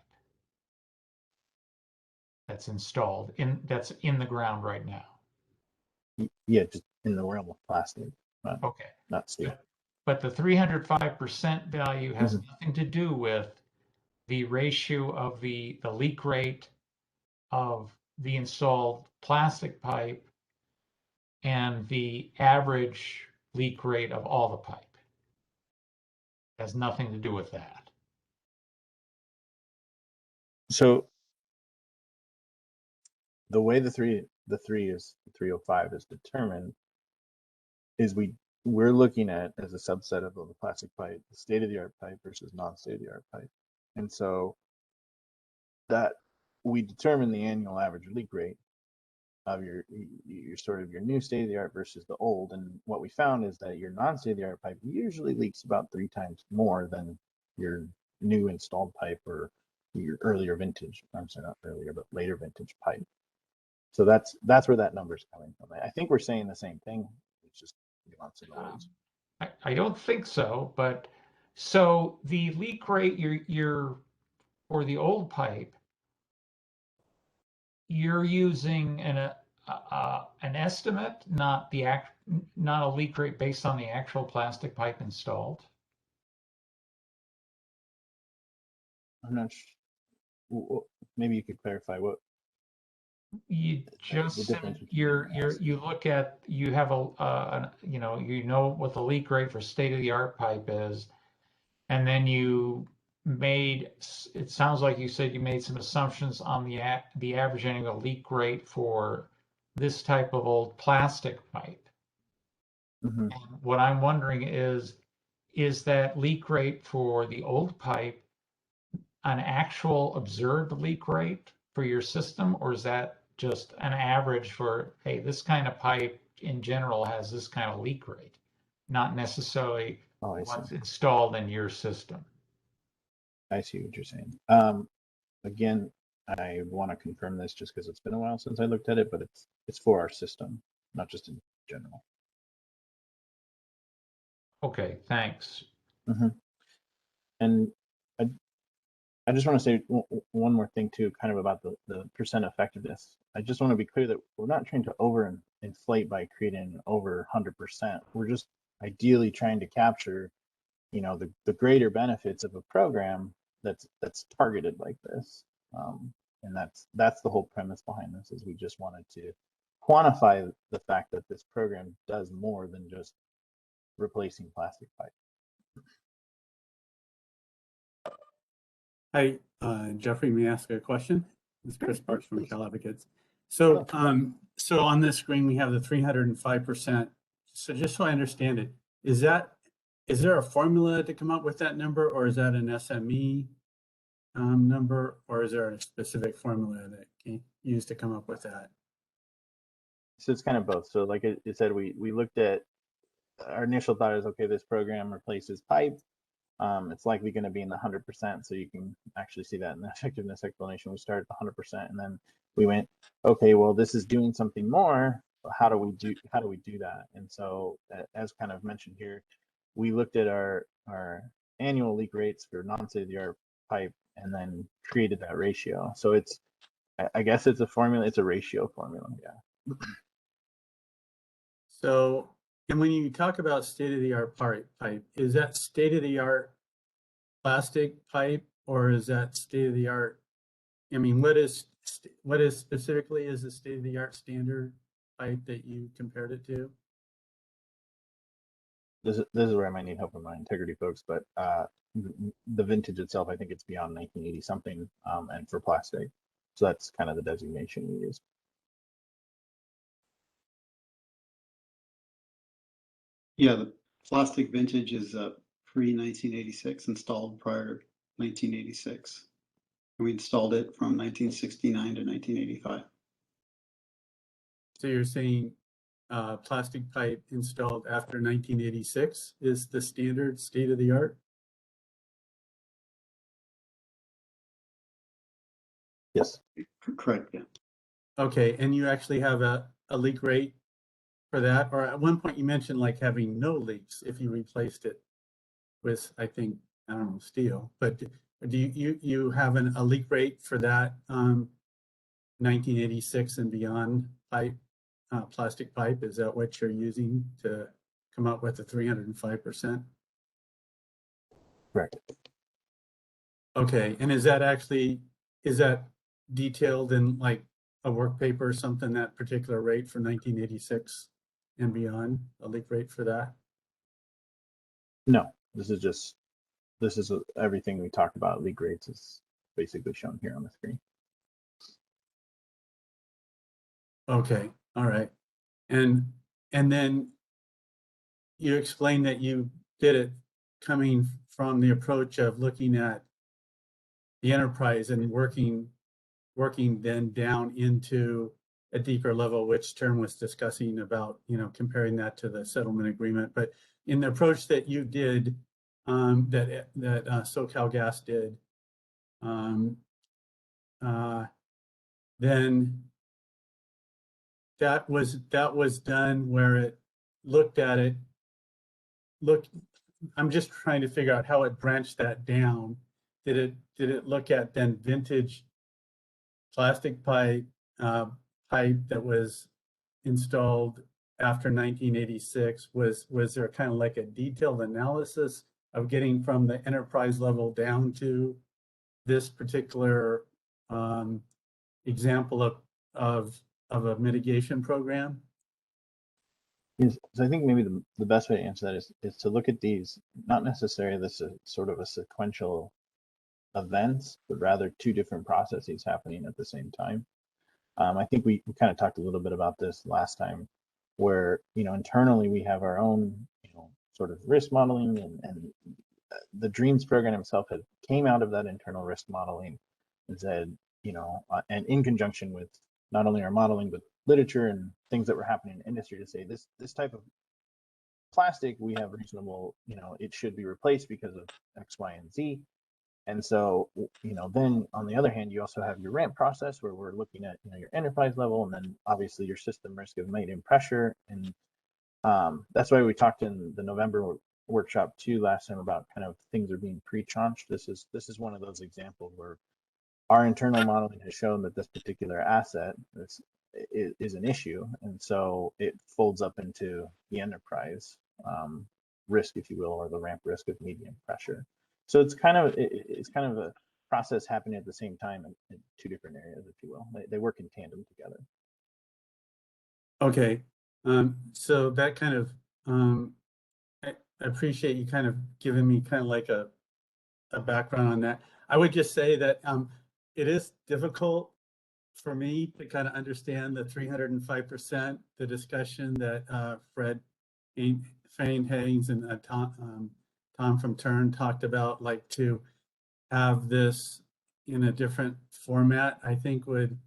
that's installed that's in the ground right now. Yeah, just in the realm of plastic, Okay. not steel. But the 305% value has Mhm. nothing to do with the ratio of the leak rate of the installed plastic pipe and the average leak rate of all the pipe. It has nothing to do with that. So the way the 305 is determined is we're looking at as a subset of the plastic pipe, the state-of-the-art pipe versus non-state-of-the-art pipe. And so that we determine the annual average leak rate of your sort of your new state-of-the-art versus the old. And what we found is that your non-state-of-the-art pipe usually leaks about 3 times more than your new installed pipe or your earlier vintage, I'm sorry, not earlier, but later vintage pipe. So that's where that number's coming from. I think we're saying the same thing. It's just nuance in the words. I don't think so, but so the leak rate you're for the old pipe, you're using an estimate, not a leak rate based on the actual plastic pipe installed. I'm not sure. Maybe you could clarify what You the difference between you look at, you have you know what the leak rate for state-of-the-art pipe is, and then it sounds like you said you made some assumptions on the average annual leak rate for this type of old plastic pipe. Mhm. And what I'm wondering is that leak rate for the old pipe an actual observed leak rate for your system, or is that just an average for, hey, this kind of pipe in general has this kind of leak rate, not necessarily what's installed in your system? I see what you're saying. Again, I want to confirm this just because it's been a while since I looked at it, but it's for our system, not just in general. Okay, thanks. Mm-hmm. And I just want to say one more thing too, kind of about the percent effectiveness. I just want to be clear that we're not trying to over inflate by creating over 100%. We're just ideally trying to capture, the greater benefits of a program that's targeted like this. And that's the whole premise behind this, is we just wanted to quantify the fact that this program does more than just replacing plastic pipe. Hi, Jeffrey, may I ask a question? This is Chris Parks from Cal Advocates. So, so on this screen, we have the 305%. So just so I understand it, is there a formula to come up with that number, or is that an SME number, or is there a specific formula that you use to come up with that? So it's kind of both. So like it said, we looked at, our initial thought is, okay, this program replaces pipe. It's likely going to be in the 100%. So you can actually see that in the effectiveness explanation. We started at 100%, and then we went, okay, well, this is doing something more. How do we do that? And so, as kind of mentioned here, we looked at our annual leak rates for non-state-of-the-art pipe, and then created that ratio. So I guess it's a formula. It's a ratio formula. Yeah. So, and when you talk about state-of-the-art pipe, is that state-of-the-art plastic pipe, or is that state-of-the-art? I mean, what is specifically is the state-of-the-art standard pipe that you compared it to? This is where I might need help from my integrity folks, but the vintage itself, I think it's beyond 1980 something, and for plastic, so that's kind of the designation we use. Yeah, the plastic vintage is pre-1986, installed prior to 1986. We installed it from 1969 to 1985. So you're saying plastic pipe installed after 1986 is the standard state-of-the-art? Yes. Correct, yeah. Okay, and you actually have a leak rate for that? Or at one point you mentioned like having no leaks if you replaced it with, I think, I don't know, steel, but do you have a leak rate for that 1986 and beyond pipe, plastic pipe? Is that what you're using to come up with the 305%? Correct. Okay, and is that detailed in like a work paper or something, that particular rate for 1986 and beyond, a leak rate for that? No, this is everything we talked about. Leak rates is basically shown here on the screen. Okay, all right. And then you explained that you did it coming from the approach of looking at the enterprise and working then down into a deeper level, which Term was discussing about, comparing that to the settlement agreement. But in the approach that you did, that SoCalGas did, then that was done where it looked at it. I'm just trying to figure out how it branched that down. Did it look at then vintage plastic pipe that was installed after 1986? Was there kind of like a detailed analysis of getting from the enterprise level down to this particular example of a mitigation program? So I think maybe the best way to answer that is to look at these, not necessarily this sort of a sequential events, but rather two different processes happening at the same time. I think we kind of talked a little bit about this last time, where internally we have our own sort of risk modeling, and the Dreams program itself came out of that internal risk modeling and said, and in conjunction with not only our modeling but literature and things that were happening in industry, to say this type of plastic we have reasonable, it should be replaced because of X, Y, and Z. And so, then on the other hand, you also have your ramp process where we're looking at, your enterprise level, and then obviously your system risk of maintenance pressure. And that's why we talked in the November workshop too last time about kind of things are being pre-tranched. This is one of those examples where our internal modeling has shown that this particular asset is an issue, and so it folds up into the enterprise risk, if you will, or the ramp risk of medium pressure. So it's kind of a process happening at the same time in two different areas, if you will. They work in tandem together. Okay, so that kind of I appreciate you kind of giving me kind of like a background on that. I would just say that it is difficult for me to kind of understand the 305%, the discussion that Fred Fane Haynes and Tom from Turn talked about, like to have this in a different format, I think would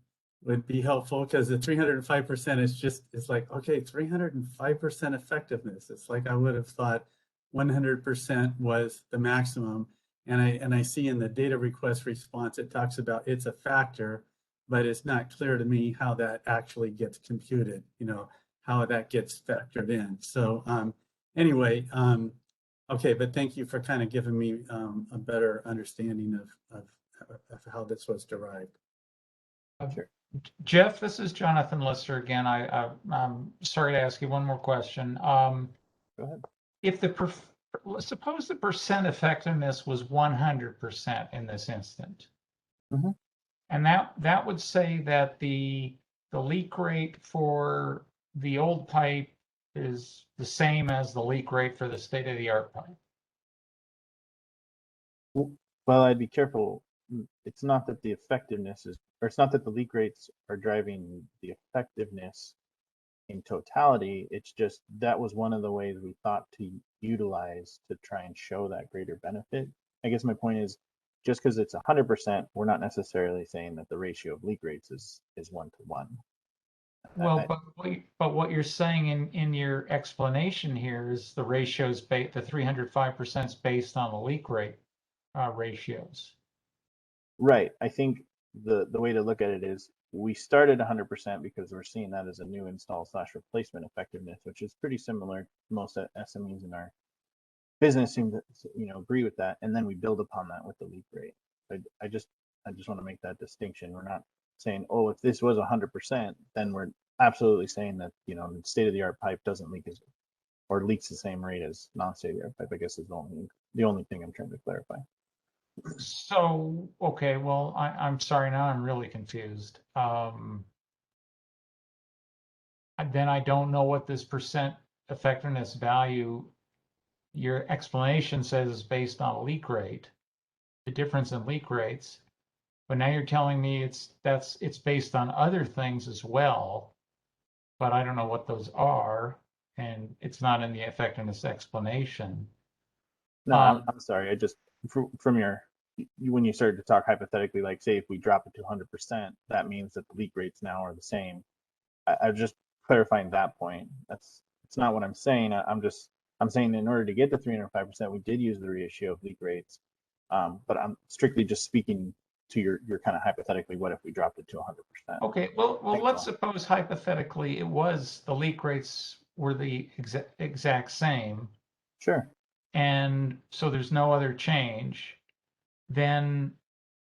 be helpful, because the 305% is like, okay, 305% effectiveness. It's like I would have thought 100% was the maximum. And I see in the data request response, it talks about it's a factor, but it's not clear to me how that actually gets computed, how that gets factored in. So anyway, okay, but thank you for kind of giving me a better understanding of how this was derived. Sure. Jeff, this is Jonathan Lister again. I'm sorry to ask you one more question. Go ahead. If suppose the percent effectiveness was 100% in this instant, Mhm. and that would say that the leak rate for the old pipe is the same as the leak rate for the state-of-the-art pipe. Well, I'd be careful. It's not that the effectiveness is, or it's not that the leak rates are driving the effectiveness in totality. It's just that was one of the ways we thought to utilize to try and show that greater benefit. I guess my point is, just because it's 100%, we're not necessarily saying that the ratio of leak rates is 1-to-1. Well, but what you're saying in your explanation here is the ratios the 305% is based on the leak rate ratios. Right. I think the way to look at it is we started 100% because we're seeing that as a new install / replacement effectiveness, which is pretty similar. Most SMEs in our business seem to agree with that, and then we build upon that with the leak rate. I just want to make that distinction. We're not saying, oh, if this was 100%, then we're absolutely saying that the state-of-the-art pipe doesn't leak or leaks the same rate as non-state-of-the-art pipe. I guess is the only thing I'm trying to clarify. So, okay, well, I'm sorry, now I'm really confused. Then I don't know what this percent effectiveness value, your explanation says is based on a leak rate, the difference in leak rates. But now you're telling me it's based on other things as well, but I don't know what those are, and it's not in the effectiveness explanation. No, I'm sorry. I just from when you started to talk hypothetically, like say if we drop it to 100%, that means that the leak rates now are the same. I was just clarifying that point. It's not what I'm saying. I'm saying in order to get to 305%, we did use the ratio of leak rates. But I'm strictly just speaking to your kind of hypothetically, what if we dropped it to 100%? Okay, well, let's suppose hypothetically the leak rates were the exact same. Sure. And so there's no other change. Then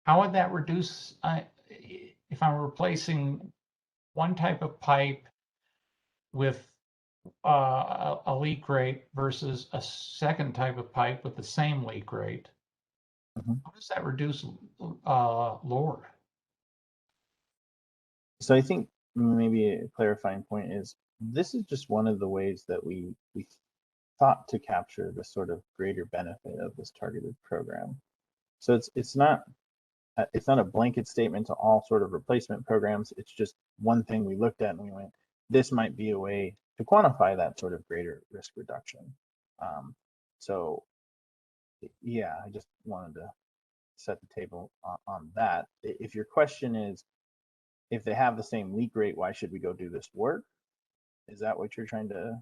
how would that reduce, if I'm replacing one type of pipe with a leak rate versus a second type of pipe with the same leak rate? How does that reduce lower? So I think maybe a clarifying point is this is just one of the ways that we thought to capture the sort of greater benefit of this targeted program. So it's not a blanket statement to all sort of replacement programs. It's just one thing we looked at and we went, this might be a way to quantify that sort of greater risk reduction. So yeah, I just wanted to set the table on that. If your question is, if they have the same leak rate, why should we go do this work? Is that what you're trying to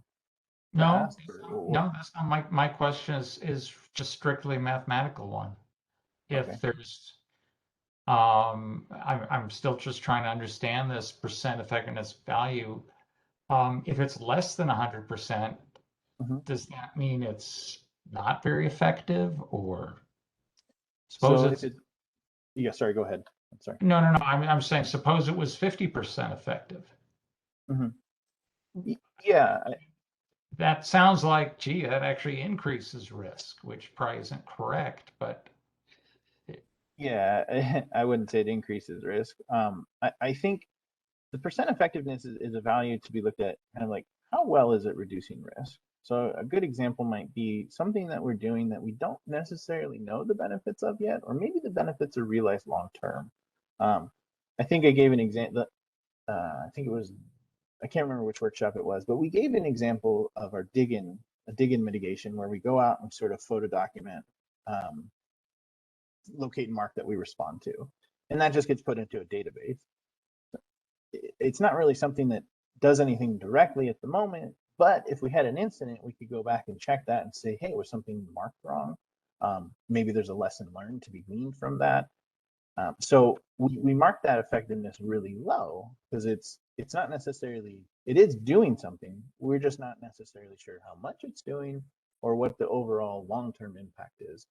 ask? No, that's not my question is just strictly a mathematical one. If Okay. there's I'm still just trying to understand this percent effectiveness value. If it's less than 100%, does that mean it's not very effective, or suppose So it's? Yeah, sorry, go ahead. I'm sorry. No. I'm saying suppose it was 50% effective. Yeah. That sounds like, gee, that actually increases risk, which probably isn't correct, but. Yeah, I wouldn't say it increases risk. I think the percent effectiveness is a value to be looked at kind of like how well is it reducing risk? So a good example might be something that we're doing that we don't necessarily know the benefits of yet, or maybe the benefits are realized long term. I think I gave an example. I think it was, I can't remember which workshop it was, but we gave an example of our dig-in mitigation where we go out and sort of photo document, locate and mark that we respond to, and that just gets put into a database. It's not really something that does anything directly at the moment, but if we had an incident, we could go back and check that and say, hey, was something marked wrong? Maybe there's a lesson learned to be gleaned from that. So we mark that effectiveness really low because it's not necessarily, it is doing something. We're just not necessarily sure how much it's doing or what the overall long-term impact is.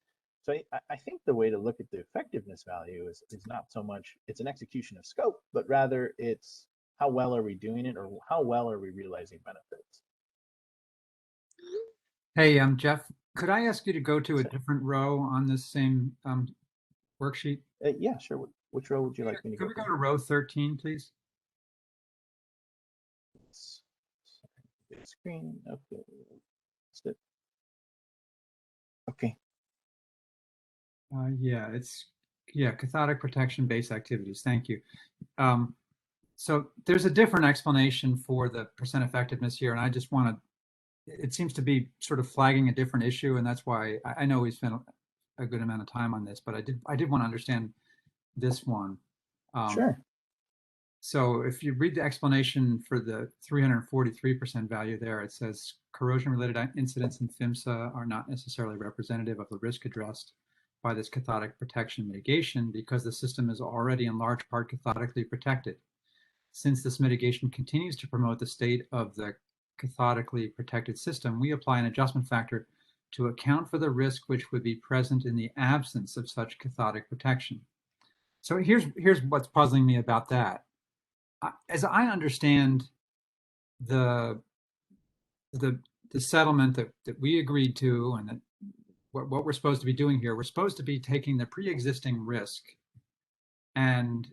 So I think the way to look at the effectiveness value is not so much it's an execution of scope, but rather it's how well are we doing it, or how well are we realizing benefits. Hey, Jeff, could I ask you to go to a different row on this same worksheet? Yeah, sure. Which row would you like me to Could go we go to? to row 13, please? Big screen. Okay. Okay. Yeah, it's cathodic protection based activities. Thank you. So there's a different explanation for the percent effectiveness here, and I just want to. It seems to be sort of flagging a different issue, and that's why I know we spent a good amount of time on this, but I did want to understand this one. Sure. So if you read the explanation for the 343% value there, it says corrosion-related incidents in PHMSA are not necessarily representative of the risk addressed by this cathodic protection mitigation because the system is already in large part cathodically protected. Since this mitigation continues to promote the state of the cathodically protected system, we apply an adjustment factor to account for the risk which would be present in the absence of such cathodic protection. So here's what's puzzling me about that. As I understand the settlement that we agreed to, and that what we're supposed to be doing here, we're supposed to be taking the pre-existing risk and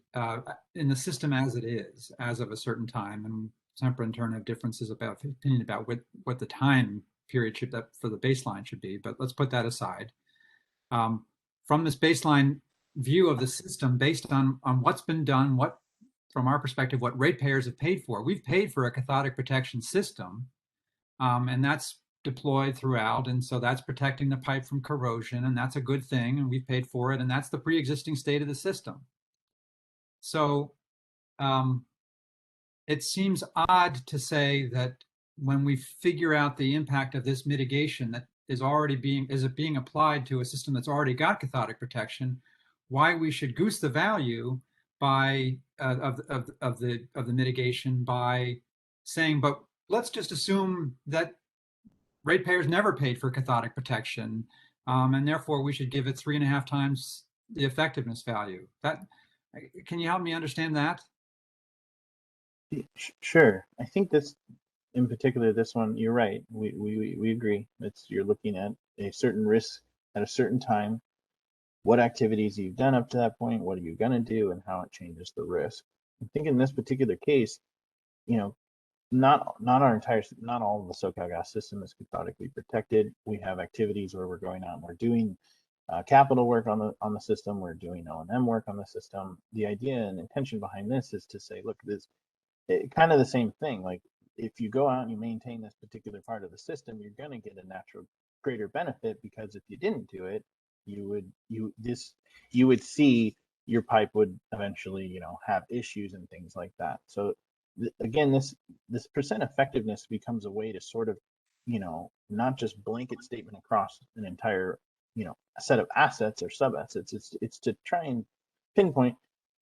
in the system as it is, as of a certain time, and Sempra in turn have differences about opinion about what the time period should that for the baseline should be. But let's put that aside. From this baseline view of the system, based on what's been done, what from our perspective, what ratepayers have paid for. We've paid for a cathodic protection system, and that's deployed throughout. And so that's protecting the pipe from corrosion, and that's a good thing, and we've paid for it, and that's the pre-existing state of the system. So it seems odd to say that when we figure out the impact of this mitigation that is already being applied to a system that's already got cathodic protection, why we should goose the value by of the mitigation by saying, but let's just assume that ratepayers never paid for cathodic protection, and therefore we should give it 3.5 times the effectiveness value. Can you help me understand that? Sure. I think this, in particular, this one, you're right. We agree. You're looking at a certain risk at a certain time, what activities you've done up to that point, what are you going to do, and how it changes the risk. I think in this particular case, not all of the SoCalGas system is cathodically protected. We have activities where we're going out and we're doing capital work on the system. We're doing O&M work on the system. The idea and intention behind this is to say, look, kind of the same thing. Like if you go out and you maintain this particular part of the system, you're going to get a natural greater benefit, because if you didn't do it, you would see your pipe would eventually, have issues and things like that. So again, this percent effectiveness becomes a way to sort of, not just blanket statement across an entire, set of assets or sub assets. It's to try and pinpoint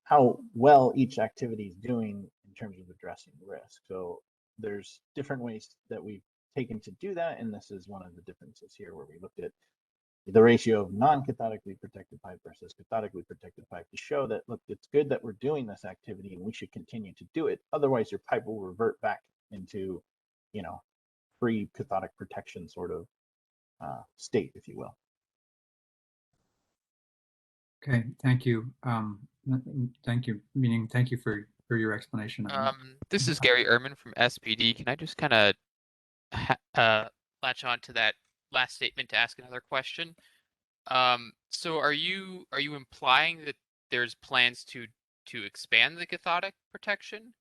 how well each activity is doing in terms of addressing risk. So there's different ways that we've taken to do that, and this is one of the differences here, where we looked at the ratio of non-cathodically protected pipe versus cathodically protected pipe to show that, look, it's good that we're doing this activity and we should continue to do it. Otherwise, your pipe will revert back into, pre-cathodic protection sort of state, if you will. Okay, thank you. Thank you. Meaning, thank you for your explanation. This is Gary Ehrman from SPD. Can I just kind of latch on to that last statement to ask another question? So are you implying that there's plans to expand the cathodic protection?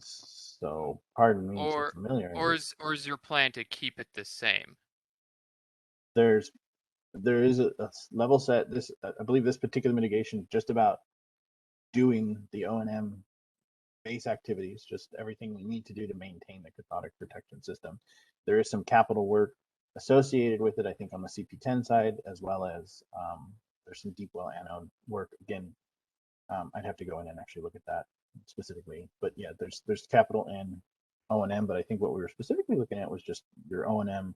So pardon me for familiar. Or is your plan to keep it the same? There is a level set. I believe this particular mitigation is just about doing the O&M base activities, just everything we need to do to maintain the cathodic protection system. There is some capital work associated with it, I think, on the CP10 side, as well as there's some deep well anode work. Again, I'd have to go in and actually look at that specifically. But yeah, there's capital and O&M, but I think what we were specifically looking at was just your O&M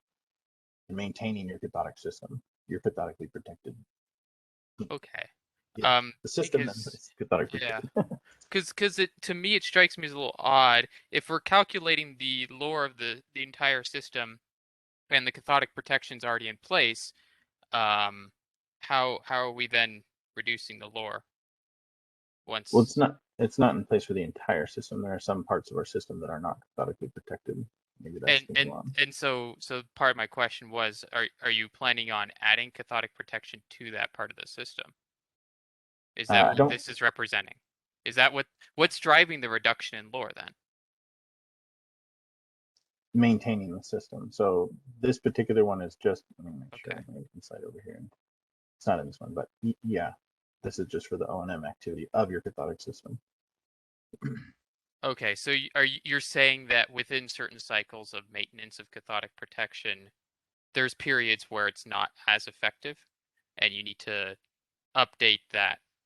and maintaining your cathodic system. You're cathodically protected. Okay. Yeah, the system Because is cathodic yeah, protected. because it to me it strikes me as a little odd if we're calculating the lore of the entire system and the cathodic protection's already in place. How are we then reducing the lore once? Well, it's not in place for the entire system. There are some parts of our system that are not cathodically protected. Maybe that's the one. And so part of my question was, are you planning on adding cathodic protection to that part of the system? Is that what this is representing? Is that what's driving the reduction in lore then? Maintaining the system. So this particular one is just, let me make sure Okay. I can slide over here. It's not in this one, but yeah, this is just for the O&M activity of your cathodic system. Okay, so you're saying that within certain cycles of maintenance of cathodic protection, there's periods where it's not as effective, and you need to update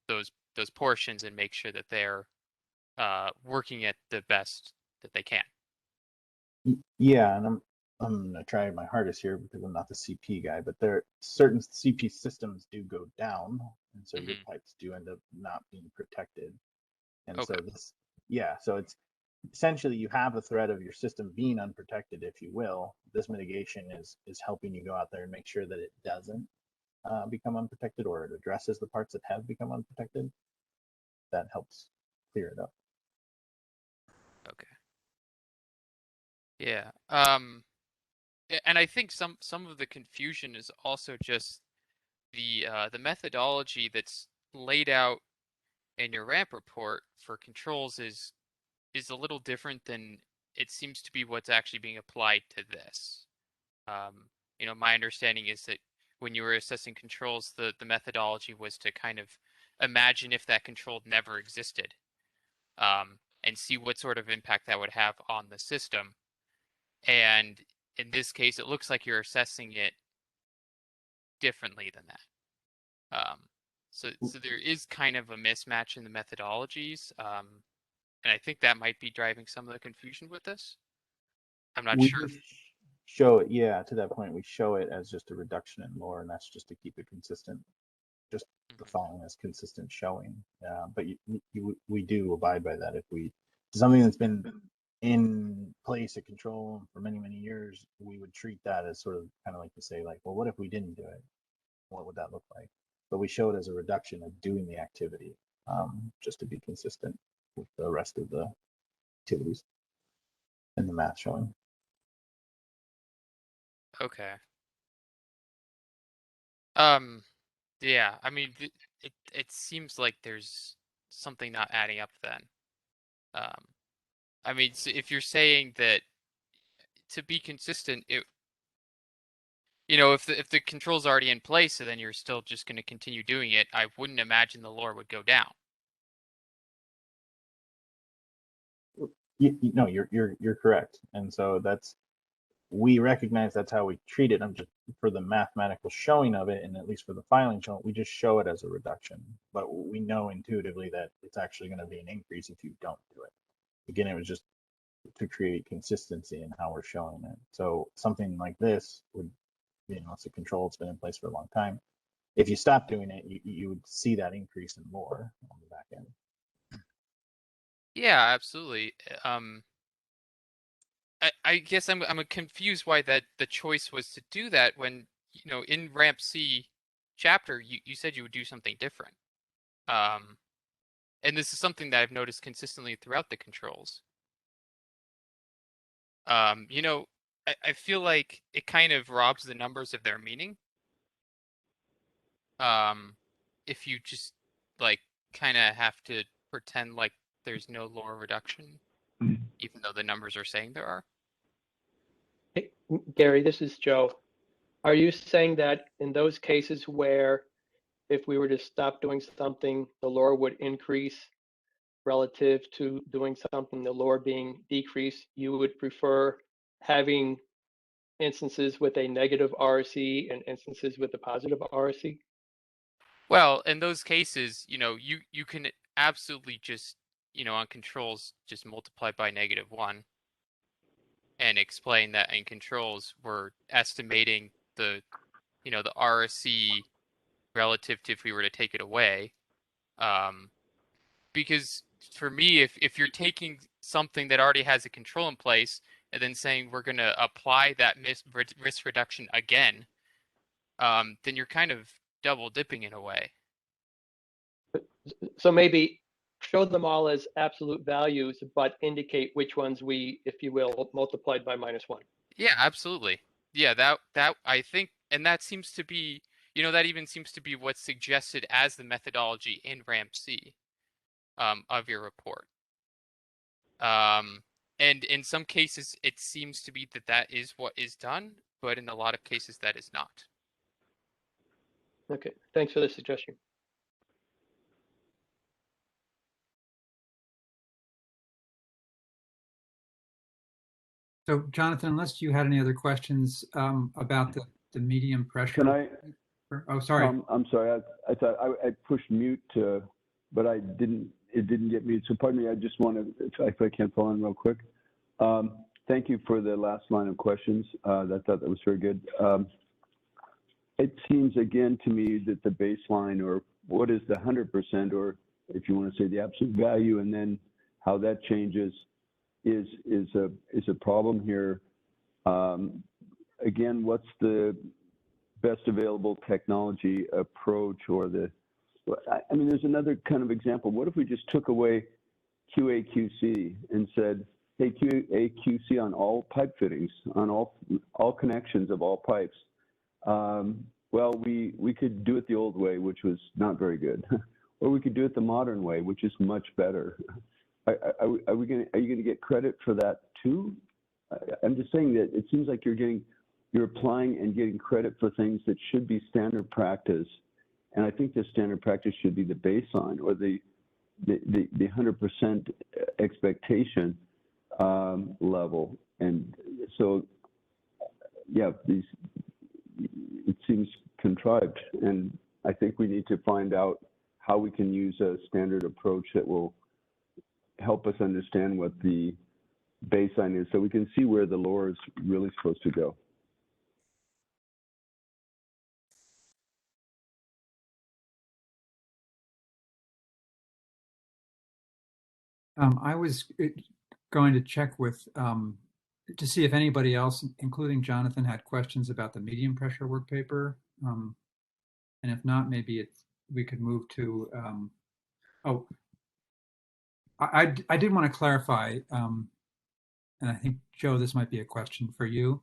those portions and make sure that they're working at the best that they can. Yeah, and I'm gonna try my hardest here because I'm not the CP guy, but there certain CP systems do go down, and so your pipes do end up not being protected. And so this, yeah, so it's essentially you have a threat of your system being unprotected, if you will. This mitigation is helping you go out there and make sure that it doesn't become unprotected, or it addresses the parts that have become unprotected. That helps clear it up. Okay. Yeah. And I think some of the confusion is also just the methodology that's laid out in your ramp report for controls is a little different than it seems to be what's actually being applied to this. My understanding is that when you were assessing controls, the methodology was to kind of imagine if that control never existed, and see what sort of impact that would have on the system. And in this case, it looks like you're assessing it differently than that. So there is kind of a mismatch in the methodologies, and I think that might be driving some of the confusion with this. I'm not sure. Show it, yeah, to that point, we show it as just a reduction in lore, and that's just to keep it consistent, just the following as consistent showing. But we do abide by that. If we something that's been in place at control for many years, we would treat that as sort of kind of like to say, like, well, what if we didn't do it? What would that look like? But we show it as a reduction of doing the activity, just to be consistent with the rest of the activities and the math showing. Okay. Yeah, I mean, it seems like there's something not adding up then. I mean, so if you're saying that to be consistent, if the control's already in place, and then you're still just going to continue doing it, I wouldn't imagine the lore would go down. No, you're correct, and so we recognize that's how we treat it. I'm just for the mathematical showing of it, and at least for the filing showing, we just show it as a reduction. But we know intuitively that it's actually going to be an increase if you don't do it. Again, it was just to create consistency in how we're showing it. So something like this would, it's a control that's been in place for a long time. If you stop doing it, you would see that increase in lore on the back end. Yeah, absolutely. I guess I'm confused why that the choice was to do that when in Ramp C chapter you said you would do something different. And this is something that I've noticed consistently throughout the controls. I feel like it kind of robs the numbers of their meaning. If you just like kind of have to pretend like there's no lore reduction, even though the numbers are saying there are. Hey, Gary, this is Joe. Are you saying that in those cases where if we were to stop doing something, the lore would increase relative to doing something, the lore being decreased, you would prefer having instances with a negative RC and instances with a positive RC? Well, in those cases, you can absolutely just, on controls, just multiply by -1 and explain that in controls, we're estimating the, the RSC relative to if we were to take it away. Because for me, if you're taking something that already has a control in place and then saying we're going to apply that risk reduction again, then you're kind of double dipping in a way. So maybe show them all as absolute values, but indicate which ones we, if you will, multiplied by -1. Yeah, absolutely. Yeah, that I think, and that seems to be, that even seems to be what's suggested as the methodology in RAMP-C of your report. And in some cases, it seems to be that is what is done, but in a lot of cases, that is not. Okay, thanks for the suggestion. So Jonathan, unless you had any other questions about the medium pressure. Can I? Oh, sorry. I'm sorry. I thought I pushed mute, but I didn't. It didn't get mute. So pardon me. I just want to, if I can follow in real quick. Thank you for the last line of questions. I thought that was very good. It seems again to me that the baseline, or what is the 100%, or if you want to say the absolute value, and then how that changes, is a problem here. Again, what's the best available technology approach, or I mean, there's another kind of example. What if we just took away QA/QC and said, hey, QA/QC on all pipe fittings, on all connections of all pipes? Well, we could do it the old way, which was not very good, or we could do it the modern way, which is much better. Are you going to get credit for that too? I'm just saying that it seems like you're applying and getting credit for things that should be standard practice, and I think the standard practice should be the baseline, or the 100% expectation level. And so, yeah, it seems contrived, and I think we need to find out how we can use a standard approach that will help us understand what the baseline is, so we can see where the lower is really supposed to go. I was going to check with to see if anybody else, including Jonathan, had questions about the medium pressure work paper. And if not, maybe we could move to. I did want to clarify, and I think Joe, this might be a question for you.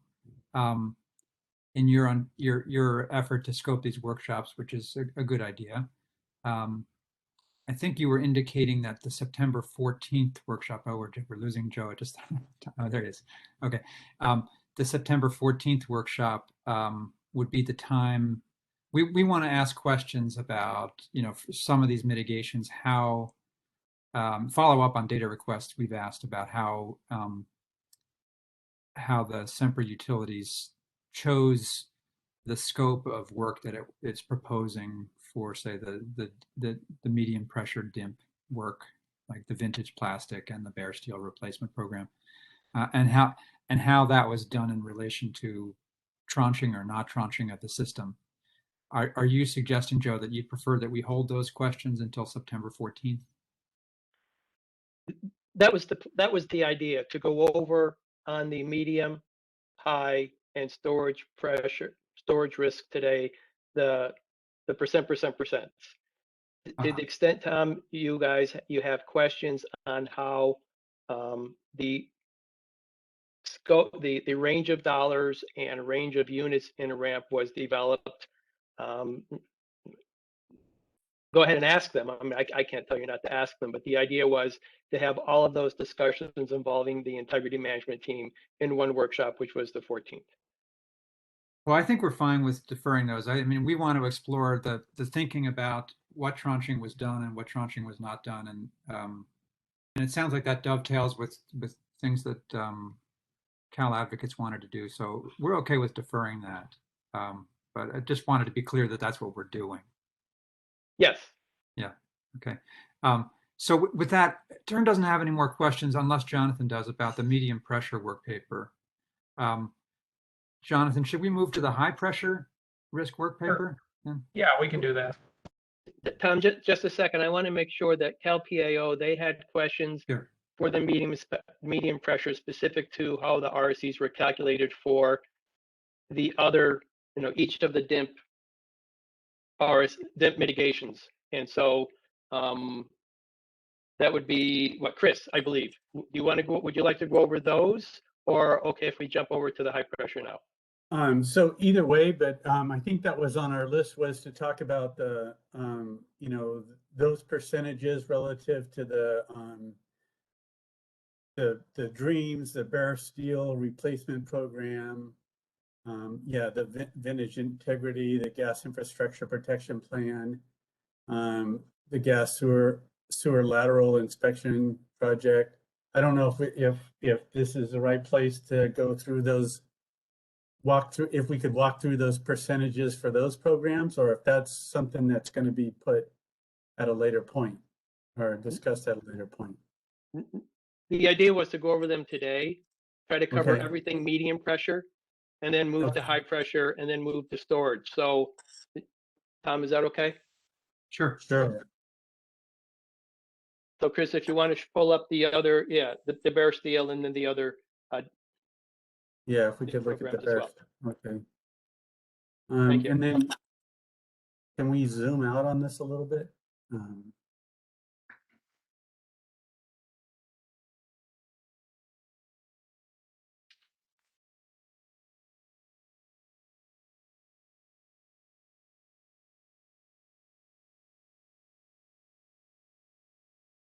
In your effort to scope these workshops, which is a good idea. I think you were indicating that the September 14th workshop, we're losing Joe. Oh, there it is. Okay. The September 14th workshop would be the time we want to ask questions about, some of these mitigations, how follow up on data requests we've asked about how the Semper utilities chose the scope of work that it's proposing for, say, the medium pressure DIMP work, like the vintage plastic and the bare steel replacement program, and how that was done in relation to tranching or not tranching of the system. Are you suggesting, Joe, that you prefer that we hold those questions until September 14th? That was the idea, to go over on the medium, high, and storage risk today, the percents. To the extent, Tom, you have questions on how the scope, the range of dollars and range of units in a ramp was developed, go ahead and ask them. I mean, I can't tell you not to ask them, but the idea was to have all of those discussions involving the integrity management team in one workshop, which was the 14th. Well, I think we're fine with deferring those. I mean, we want to explore the thinking about what tranching was done and what tranching was not done, and it sounds like that dovetails with things that Cal advocates wanted to do. So we're okay with deferring that, but I just wanted to be clear that that's what we're doing. Yes. Yeah. Okay. So with that, Turn doesn't have any more questions unless Jonathan does about the medium pressure work paper. Jonathan, should we move to the high pressure risk work paper? Yeah, we can do that. Tom, just a second. I want to make sure that CalPAO, they had questions Sure. for the medium pressure specific to how the RSCs were calculated for the other, each of the DIMP mitigations. And so that would be what, Chris, I believe. Do you want to go, would you like to go over those? Or okay, if we jump over to the high pressure now? So either way, but I think that was on our list, was to talk about the those percentages relative to the dreams, the bare steel replacement program, the vintage integrity, the gas infrastructure protection plan, the gas sewer lateral inspection project. I don't know if this is the right place to go through those. If we could walk through those percentages for those programs, or if that's something that's going to be put at a later point or discussed at a later point. The idea was to go over them today, try to cover Okay. everything medium pressure, and then move to high pressure, and then move to storage. So, Tom, is that okay? Sure. Sure. So, Chris, if you want to pull up the other, the bare steel, and then the other. Yeah, if we could look at the programs as bare. Okay. Thank you. And then can we zoom out on this a little bit?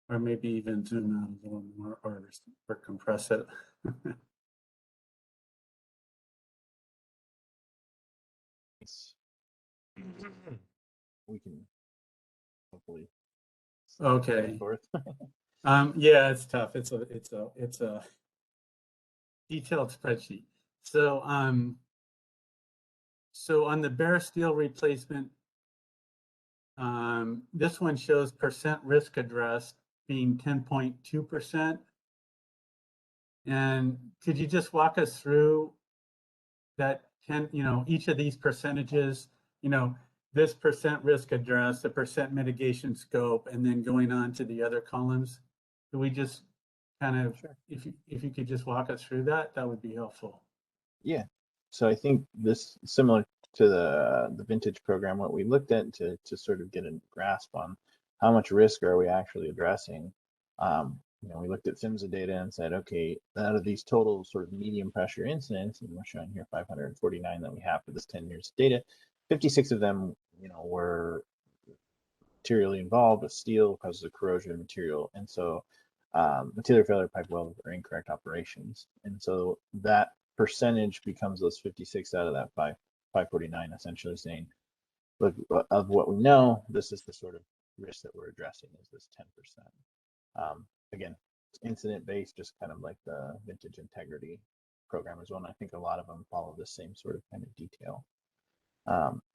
Or maybe even zoom out a little more, or compress it. We can hopefully. Okay. Forth. Yeah, it's tough. It's a detailed spreadsheet. So so on the bare steel replacement, this one shows percent risk addressed being 10.2%. And could you just walk us through that each of these percentages, this percent risk address, the percent mitigation scope, and then going on to the other columns? Could we just kind of, sure. if you could just walk us through that, that would be helpful. Yeah. So I think this, similar to the vintage program, what we looked at to sort of get a grasp on how much risk are we actually addressing. We looked at PHMSA data and said, okay, out of these total sort of medium pressure incidents, and we're showing here 549 that we have for this 10 years of data, 56 of them, were materially involved with steel because of corrosion of material. And so material failure, pipe welds, or incorrect operations. And so that percentage becomes those 56 out of that 549, essentially saying, look, of what we know, this is the sort of risk that we're addressing, is this 10%. Again, it's incident based, just kind of like the vintage integrity program as well. And I think a lot of them follow the same sort of kind of detail.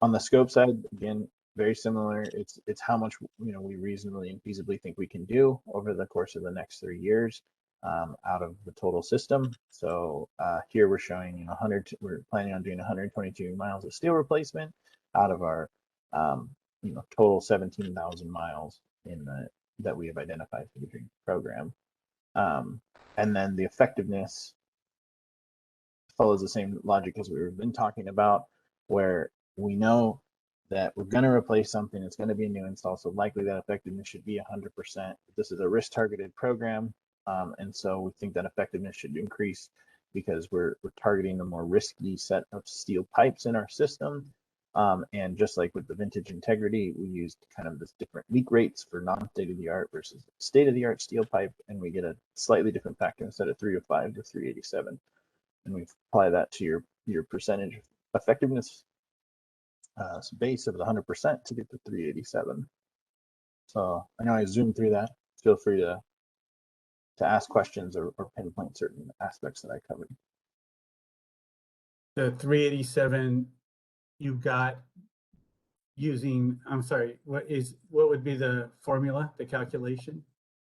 On the scope side, again, very similar. It's how much we reasonably and feasibly think we can do over the course of the next 3 years out of the total system. So here we're showing we're planning on doing 122 miles of steel replacement out of our total 17,000 miles that we have identified for the DREAM program. And then the effectiveness follows the same logic as we've been talking about, where we know that we're going to replace something, it's going to be a new install, so likely that effectiveness should be 100%. This is a risk targeted program, and so we think that effectiveness should increase because we're targeting the more risky set of steel pipes in our system. And just like with the vintage integrity, we used kind of this different leak rates for non-state-of-the-art versus state-of-the-art steel pipe, and we get a slightly different factor. Instead of 305 to 387, and we apply that to your percentage effectiveness base of the 100% to get to 387. So I know I zoomed through that. Feel free to ask questions or pinpoint certain aspects that I covered. The 387 you got using, I'm sorry, what would be the formula, the calculation?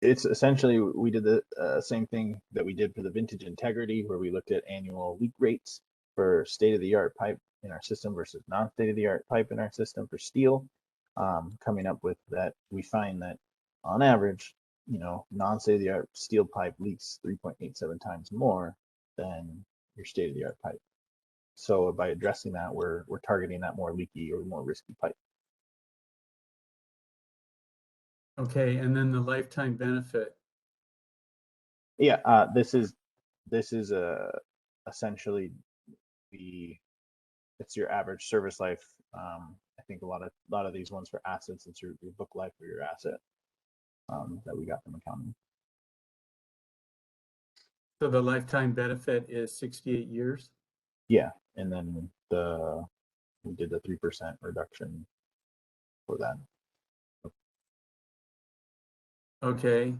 It's essentially, we did the same thing that we did for the vintage integrity, where we looked at annual leak rates for state-of-the-art pipe in our system versus non-state-of-the-art pipe in our system for steel, coming up with that, we find that on average, non-state-of-the-art steel pipe leaks 3.87 times more than your state-of-the-art pipe. So by addressing that, we're targeting that more leaky or more risky pipe. Okay, and then the lifetime benefit. Yeah, this is essentially it's your average service life. I think a lot of these ones for assets, it's your book life or your asset that we got from accounting. So the lifetime benefit is 68 years? Yeah, and then we did the 3% reduction for that. Okay,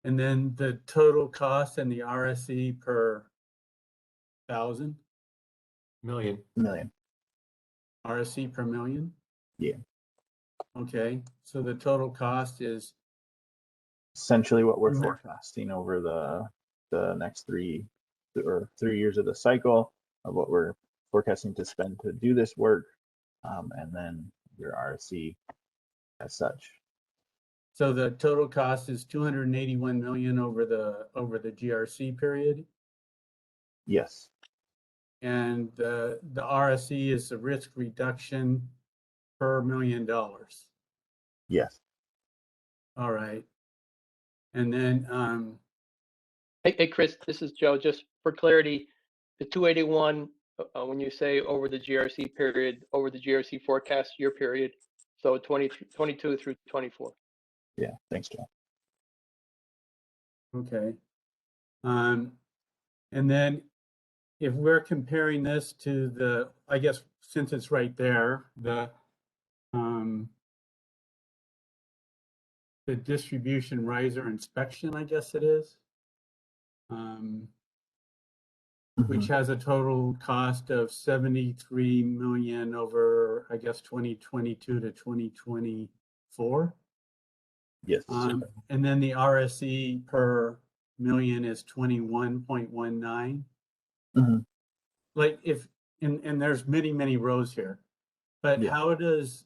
and then the total cost and the RSE per thousand, Million. Million. RSE per million? Yeah. Okay, so the total cost is, Essentially what we're Mhm. forecasting over the next 3 years of the cycle of what we're forecasting to spend to do this work, and then your RSC as such. so the total cost is 281 million over the GRC period, Yes. and the RSE is the risk reduction per $1 million. Yes. All right, and then Hey, Chris, this is Joe. Just for clarity, the 281, when you say over the GRC period, over the GRC forecast year period, so 22 through 24. Yeah. Thanks, Joe. okay, and then if we're comparing this to the, I guess since it's right there, the distribution riser inspection, I guess it is, which has a total cost of 73 million over, I guess, 2022 to 2024. Yes. And then the RSE per million is 21.19. Mhm. Like if, and there's many rows here, but Yeah. how does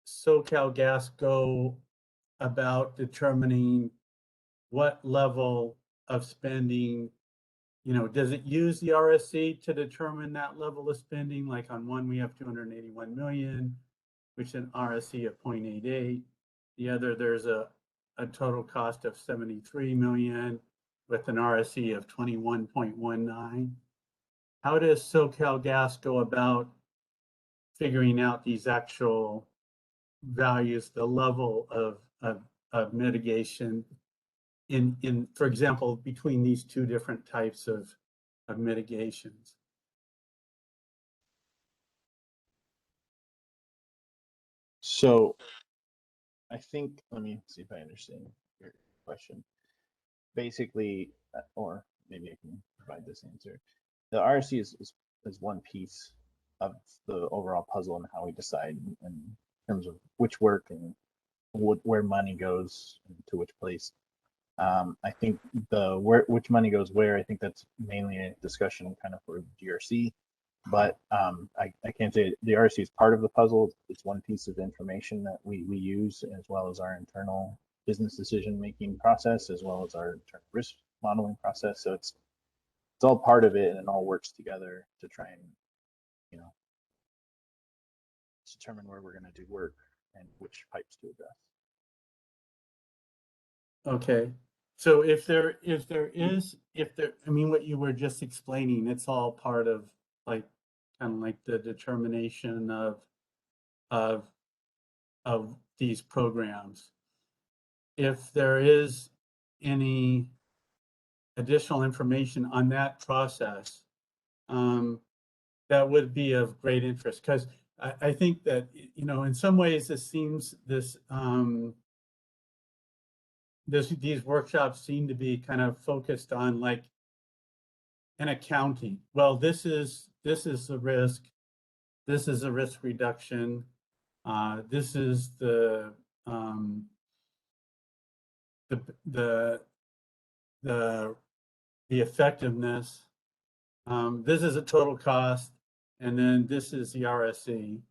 SoCalGas go about determining what level of spending, does it use the RSC to determine that level of spending? Like on one, we have 281 million, which is an RSC of 0.88. The other, there's a total cost of 73 million with an RSC of 21.19. How does SoCalGas go about figuring out these actual values, the level of mitigation in, for example, between these two different types of mitigations? So I think, let me see if I understand your question. Basically, or maybe I can provide this answer. The RSC is one piece of the overall puzzle and how we decide in terms of which work and where money goes to which place. I think which money goes where, I think that's mainly a discussion kind of for GRC, but I can't say the RSC is part of the puzzle. It's one piece of information that we use, as well as our internal business decision-making process, as well as our internal risk modeling process. So it's all part of it, and it all works together to try and, determine where we're going to do work and which pipes to address. Okay, so if there, I mean, what you were just explaining, it's all part of like, kind of like the determination of these programs. If there is any additional information on that process, that would be of great interest, because I think that, in some ways this seems, these workshops seem to be kind of focused on like an accounting. Well, this is the risk. This is a risk reduction. This is the the effectiveness. This is a total cost, and then this is the RSE.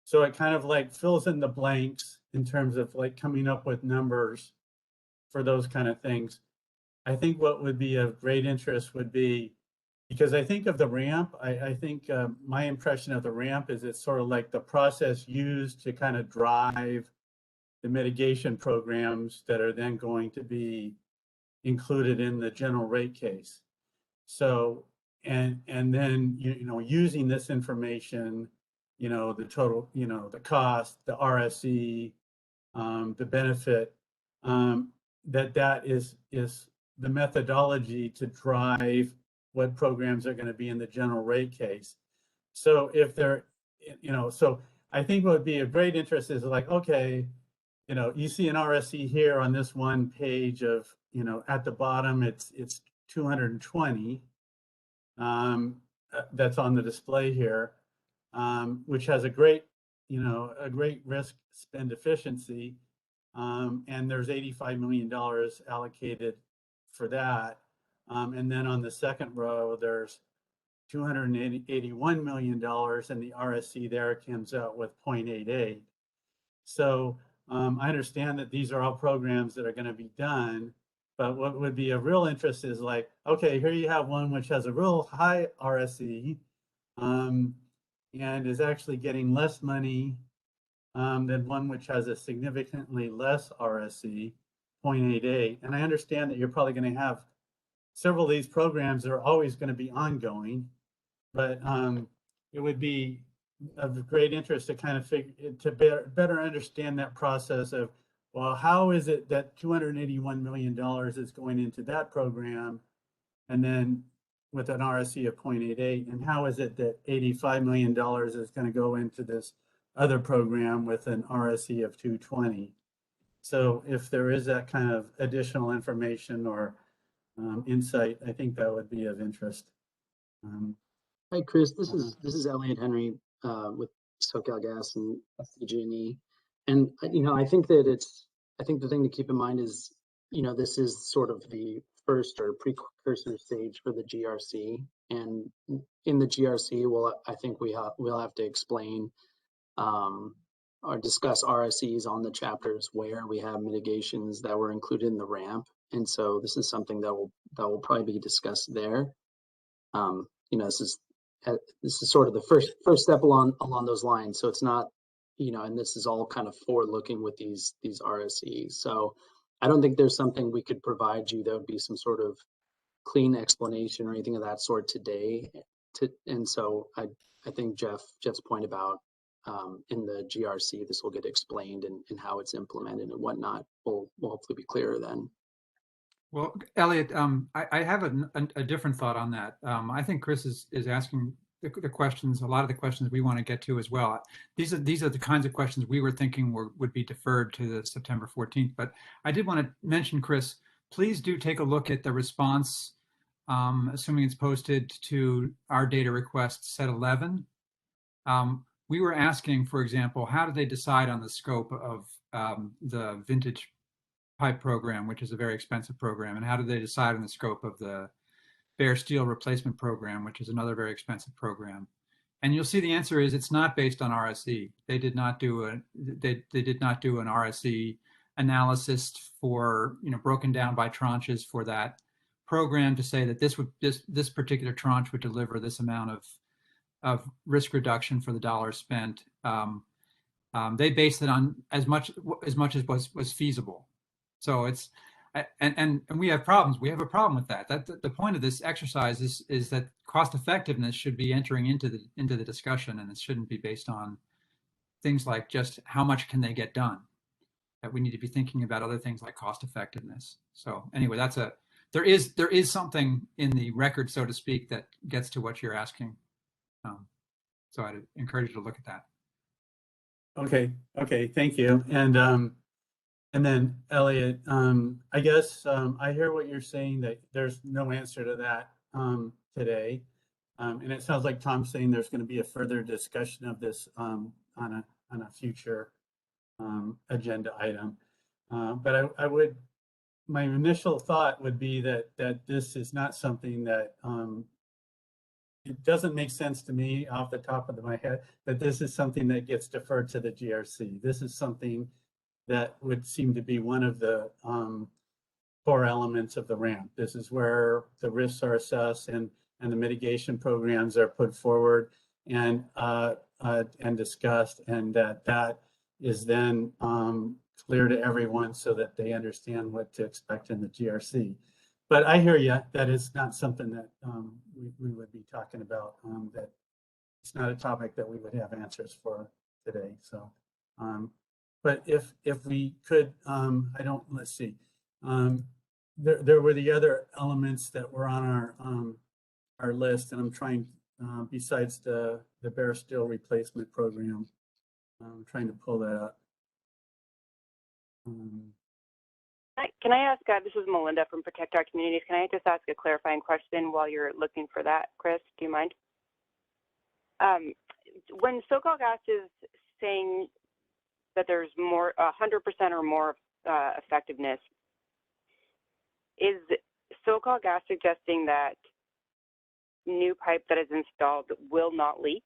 So it kind of like fills in the blanks in terms of like coming up with numbers for those kind of things. I think what would be of great interest would be, because I think of the ramp, I think my impression of the ramp is it's sort of like the process used to kind of drive the mitigation programs that are then going to be included in the general rate case. So, and then, you know, using this information, you know, the total, you know, the cost, the RSE, the benefit, that is the methodology to drive what programs are going to be in the general rate case. So if they're, you know, so I think what would be of great interest is like, okay, you know, you see an RSE here on this one page of, you know, at the bottom, it's 220. That's on the display here, which has a great, you know, a great risk spend efficiency. And there's $85 million allocated for that. And then on the second row, there's $281 million, and the RSC there comes out with 0.88. So I understand that these are all programs that are going to be done, but what would be of real interest is like, okay, here you have one which has a real high RSE and is actually getting less money than one which has a significantly less RSE, 0.88. And I understand that you're probably going to have several of these programs that are always going to be ongoing, but it would be of great interest to kind of figure to better understand that process of, well, how is it that $281 million is going into that program, and then with an RSE of 0.88, and how is it that $85 million is going to go into this other program with an RSE of 220? So if there is that kind of additional information or insight, I think that would be of interest. Hi, Chris. This is Elliot Henry with SoCalGas and PG&E, and you know, I think the thing to keep in mind is, you know, this is sort of the first or precursor stage for the GRC, and in the GRC, we'll have to explain or discuss RSEs on the chapters where we have mitigations that were included in the ramp, and so this is something that will probably be discussed there. You know, this is sort of the first step along those lines. So it's not, you know, and this is all kind of forward looking with these RSEs. So I don't think there's something we could provide you that would be some sort of clean explanation or anything of that sort today. And so I think Jeff's point about in the GRC, this will get explained and how it's implemented and whatnot will hopefully be clearer then. Well, Elliot, I have a different thought on that. I think Chris is asking the questions, a lot of the questions we want to get to as well. These are the kinds of questions we were thinking would be deferred to the September 14th. But I did want to mention, Chris, please do take a look at the response, assuming it's posted, to our data request set 11. We were asking, for example, how did they decide on the scope of the vintage pipe program, which is a very expensive program, and how did they decide on the scope of the bare steel replacement program, which is another very expensive program? And you'll see the answer is it's not based on RSE. They did not do an RSE analysis for, you know, broken down by tranches for that program to say that this particular tranche would deliver this amount of risk reduction for the dollars spent. They based it on as much as was feasible. So it's, and we have problems. We have a problem with that. The point of this exercise is that cost effectiveness should be entering into the discussion, and it shouldn't be based on things like just how much can they get done. That we need to be thinking about other things like cost effectiveness. So anyway, there is something in the record, so to speak, that gets to what you're asking. So I'd encourage you to look at that. Okay, thank you. And then Elliot, I guess I hear what you're saying, that there's no answer to that today. And it sounds like Tom's saying there's going to be a further discussion of this on a future agenda item. But I would my initial thought would be that this is not something that it doesn't make sense to me off the top of my head that this is something that gets deferred to the GRC. This is something that would seem to be one of the core elements of the ramp. This is where the risks are assessed and the mitigation programs are put forward and discussed, and that is then clear to everyone so that they understand what to expect in the GRC. But I hear you that it's not something that we would be talking about. That it's not a topic that we would have answers for today. So, but if we could, let's see. There were the other elements that were on our list, and I'm trying, besides the bare steel replacement program, I'm trying to pull that up. Can I ask, this is Melinda from Protect Our Communities. Can I just ask a clarifying question while you're looking for that, Chris? Do you mind? When SoCalGas is saying that there's more, 100% or more effectiveness, is SoCalGas suggesting that new pipe that is installed will not leak?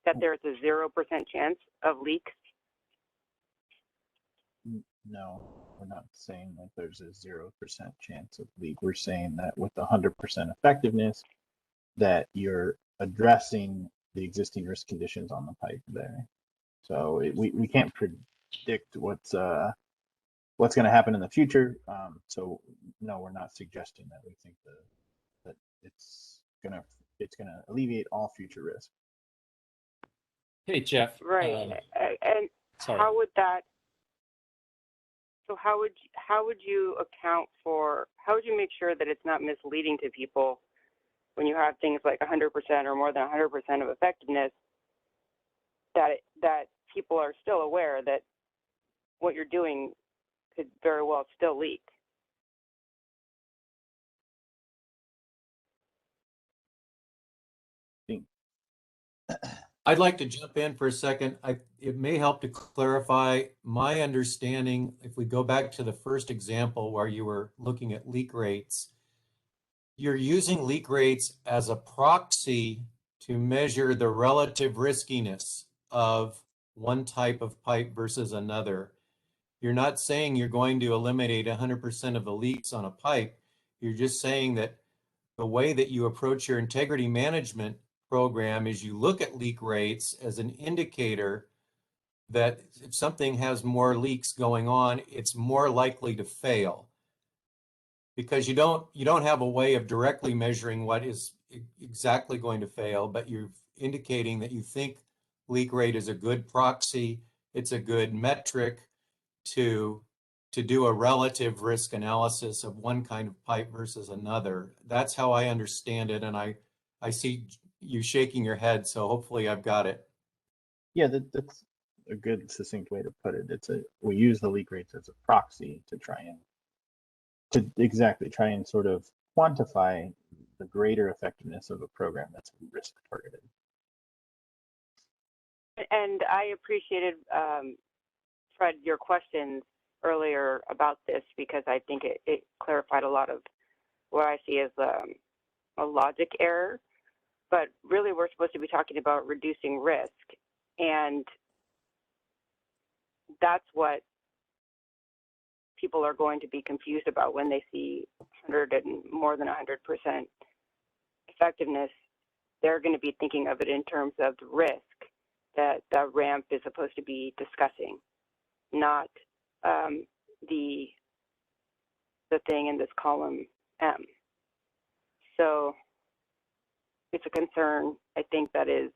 That there's a 0% chance of leaks? No, we're not saying that there's a 0% chance of leak. We're saying that with 100% effectiveness, that you're addressing the existing risk conditions on the pipe there. So we can't predict what's going to happen in the future. So no, we're not suggesting that we think that it's gonna alleviate all future risk. Hey, Jeff. Right. And Sorry. how would that? So how would you account for? How would you make sure that it's not misleading to people when you have things like 100% or more than 100% of effectiveness? That people are still aware that what you're doing could very well still leak. I'd like to jump in for a second. It may help to clarify my understanding. If we go back to the first example where you were looking at leak rates, you're using leak rates as a proxy to measure the relative riskiness of one type of pipe versus another. You're not saying you're going to eliminate 100% of the leaks on a pipe. You're just saying that the way that you approach your integrity management program is you look at leak rates as an indicator that if something has more leaks going on, it's more likely to fail. Because you don't have a way of directly measuring what is exactly going to fail, but you're indicating that you think leak rate is a good proxy, it's a good metric to do a relative risk analysis of one kind of pipe versus another. That's how I understand it, and I see you shaking your head, so hopefully I've got it. Yeah, that's a good succinct way to put it. We use the leak rates as a proxy to try and sort of quantify the greater effectiveness of a program that's risk targeted. And I appreciated, Fred, your questions earlier about this, because I think it clarified a lot of what I see as a logic error. But really, we're supposed to be talking about reducing risk, and that's what people are going to be confused about when they see 100 and more than 100% effectiveness. They're going to be thinking of it in terms of the risk that the ramp is supposed to be discussing, not the thing in this column M. So it's a concern. I think that is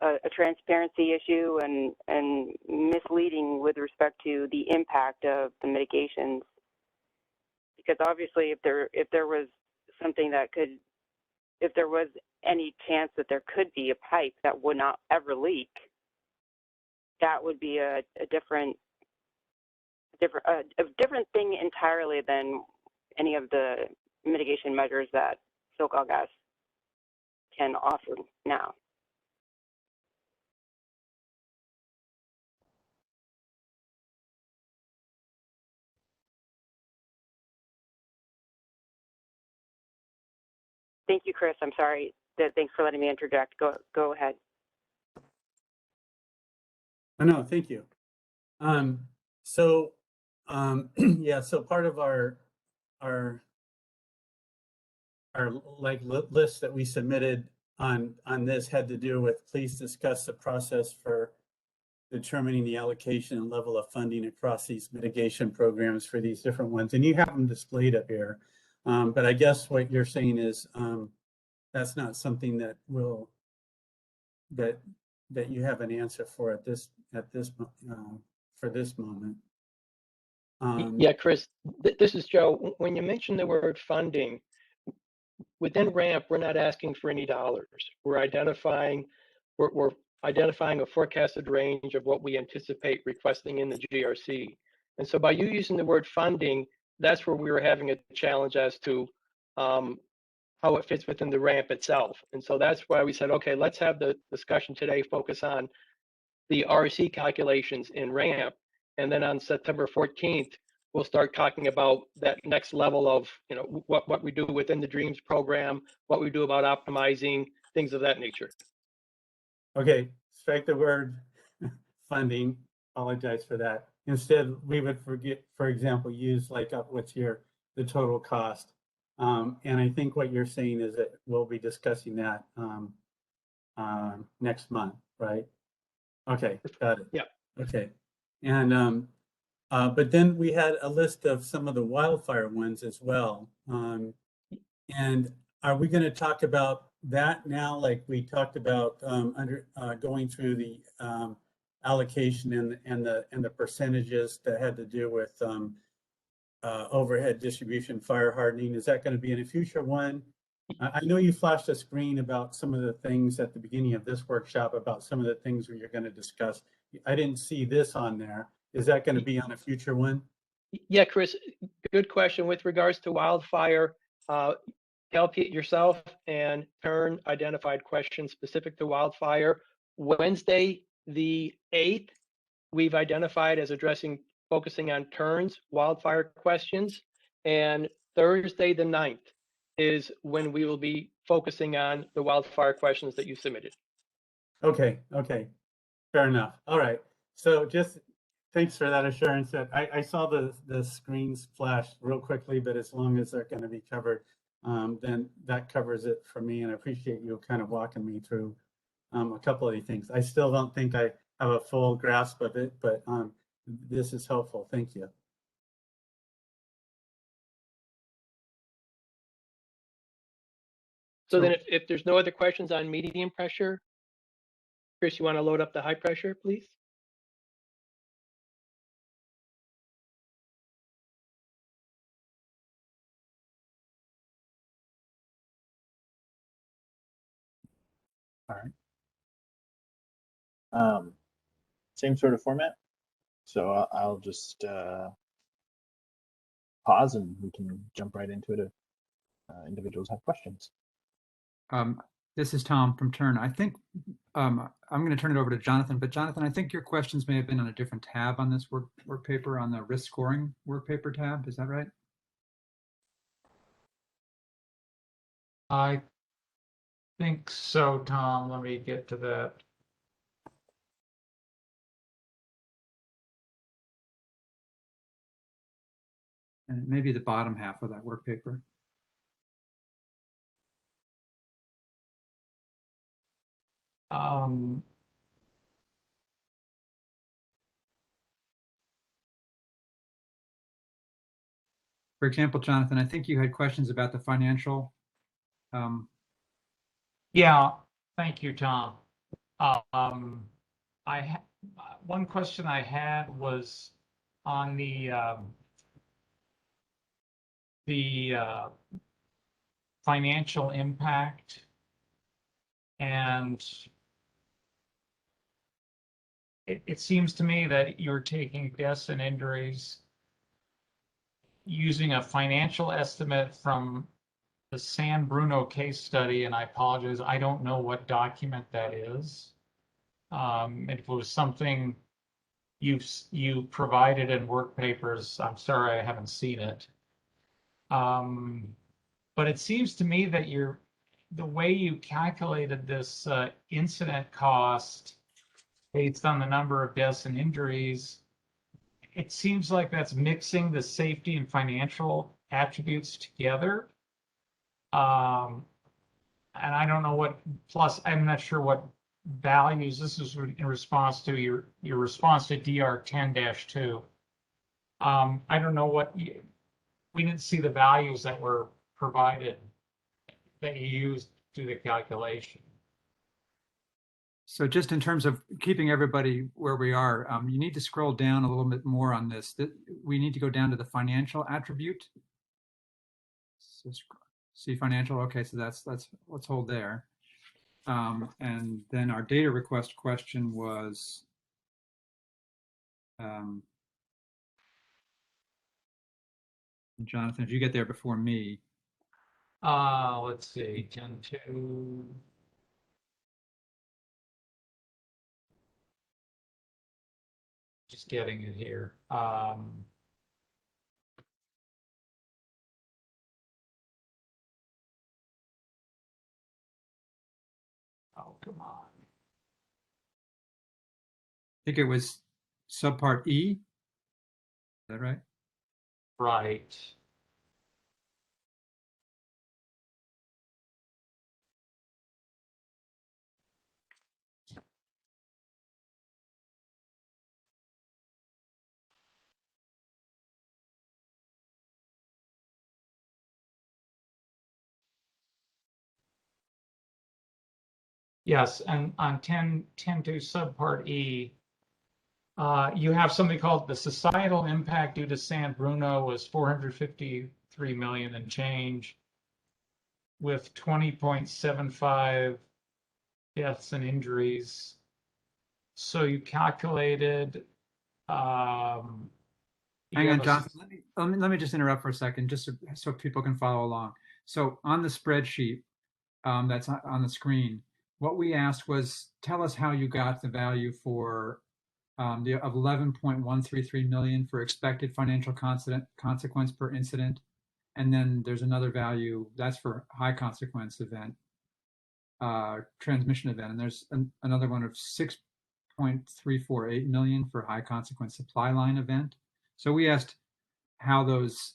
a transparency issue and misleading with respect to the impact of the mitigations. Because obviously, if there was something that could, if there was any chance that there could be a pipe that would not ever leak, that would be a different thing entirely than any of the mitigation measures that SoCalGas can offer now. Thank you, Chris. I'm sorry. Thanks for letting me interject. Go ahead. Oh, no, thank you. So, yeah, so part of our like list that we submitted on this had to do with, please discuss the process for determining the allocation and level of funding across these mitigation programs for these different ones. And you have them displayed up here. But I guess what you're saying is that's not something that will, that you have an answer for at this for this moment. Yeah, Chris, this is Joe. When you mention the word funding, within RAMP, we're not asking for any dollars. We're identifying a forecasted range of what we anticipate requesting in the GRC. And so by you using the word funding, that's where we were having a challenge as to how it fits within the RAMP itself. And so that's why we said, okay, let's have the discussion today focus on the RC calculations in RAMP. And then on September 14th, we'll start talking about that next level of, you know, what we do within the DREAMS program, what we do about optimizing, things of that nature. Okay, strike the word funding. Apologize for that. Instead, we would for example, use like what's here, the total cost. And I think what you're saying is that we'll be discussing that next month, right? Okay, got it. Yeah. Okay. And but then we had a list of some of the wildfire ones as well. And are we going to talk about that now? Like we talked about going through the allocation and the percentages that had to do with overhead distribution, fire hardening. Is that going to be in a future one? I know you flashed a screen about some of the things at the beginning of this workshop about some of the things where you're going to discuss. I didn't see this on there. Is that going to be on a future one? Yeah, Chris, good question. With regards to wildfire, LP yourself and Turn identified questions specific to wildfire. Wednesday, the 8th, we've identified as focusing on Turn's wildfire questions. And Thursday, the 9th, is when we will be focusing on the wildfire questions that you submitted. Okay, fair enough. All right. So just thanks for that assurance. That I saw the screens flash real quickly, but as long as they're going to be covered, then that covers it for me. And I appreciate you kind of walking me through a couple of these things. I still don't think I have a full grasp of it, but this is helpful. Thank you. So then if there's no other questions on medium pressure, Chris, you want to load up the high pressure, please? All right. Same sort of format. So I'll just pause and we can jump right into it if individuals have questions. This is Tom from Turn. I think I'm going to turn it over to Jonathan, but Jonathan, I think your questions may have been on a different tab on this work paper, on the risk scoring work paper tab. Is that right? I think so, Tom. Let me get to that. And maybe the bottom half of that work paper. For example, Jonathan, I think you had questions about the financial. Yeah, thank you, Tom. One question I had was on the financial impact, and it seems to me that you're taking deaths and injuries using a financial estimate from the San Bruno case study, and I apologize, I don't know what document that is. If it was something you provided in work papers, I'm sorry I haven't seen it. But it seems to me that you're the way you calculated this incident cost based on the number of deaths and injuries, it seems like that's mixing the safety and financial attributes together. And I don't know what, plus I'm not sure what values, this is in response to your response to DR 10-2. I don't know what, we didn't see the values that were provided that you used to the calculation. So just in terms of keeping everybody where we are, you need to scroll down a little bit more on this. We need to go down to the financial attribute. So see financial. Okay, so let's hold there. And then our data request question was, Jonathan, if you get there before me. Let's see, 10-2. Just getting it here. Oh, come on. I think it was subpart E. Is that right? Right. Yes, and on 10-2 subpart E, you have something called the societal impact due to San Bruno was 453 million and change, with 20.75 deaths and injuries. So you calculated. Hang on, Jonathan. Let me just interrupt for a second, just so people can follow along. So on the spreadsheet that's on the screen, what we asked was, tell us how you got the value for of 11.133 million for expected financial consequence per incident, and then there's another value that's for high consequence event, transmission event, and there's another one of 6.348 million for high consequence supply line event. So we asked how those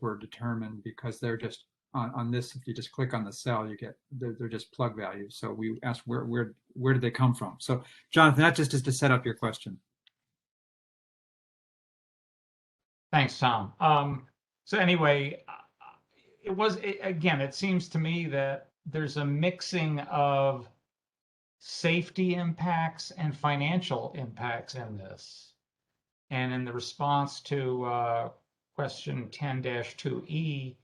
were determined, because they're just on this, if you just click on the cell, you get they're just plug values. So we asked where did they come from? So Jonathan, that just is to set up your question. Thanks, Tom. So anyway, again, it seems to me that there's a mixing of safety impacts and financial impacts in this. And in the response to question 10-2E,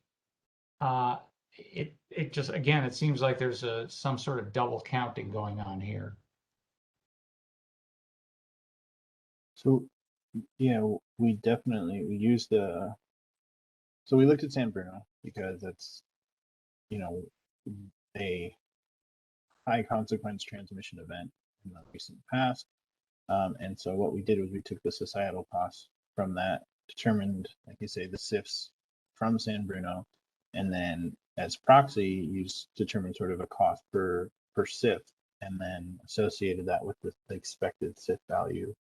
it just, again, it seems like there's some sort of double counting going on here. So yeah, we used so we looked at San Bruno because it's, a high consequence transmission event in the recent past. And so what we did was we took the societal costs from that, determined, like you say, the SIFs from San Bruno, and then as proxy determined sort of a cost per SIF, and then associated that with the expected SIF value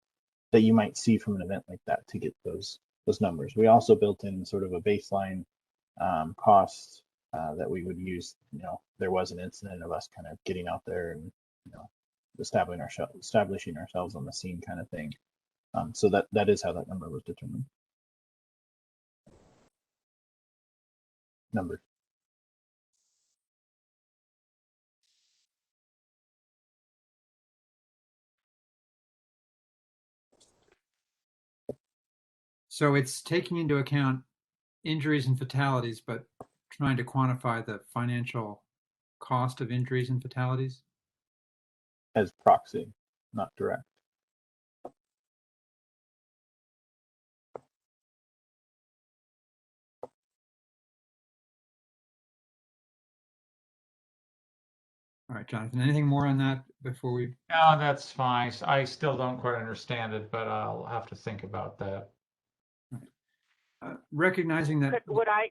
that you might see from an event like that to get those numbers. We also built in sort of a baseline cost that we would use. There was an incident of us kind of getting out there and establishing ourselves on the scene, kind of thing. So that is how that number was determined. Number. So it's taking into account injuries and fatalities, but trying to quantify the financial cost of injuries and fatalities? As proxy, not direct. All right, Jonathan, anything more on that before we? No, that's fine. I still don't quite understand it, but I'll have to think about that. Recognizing that. Could I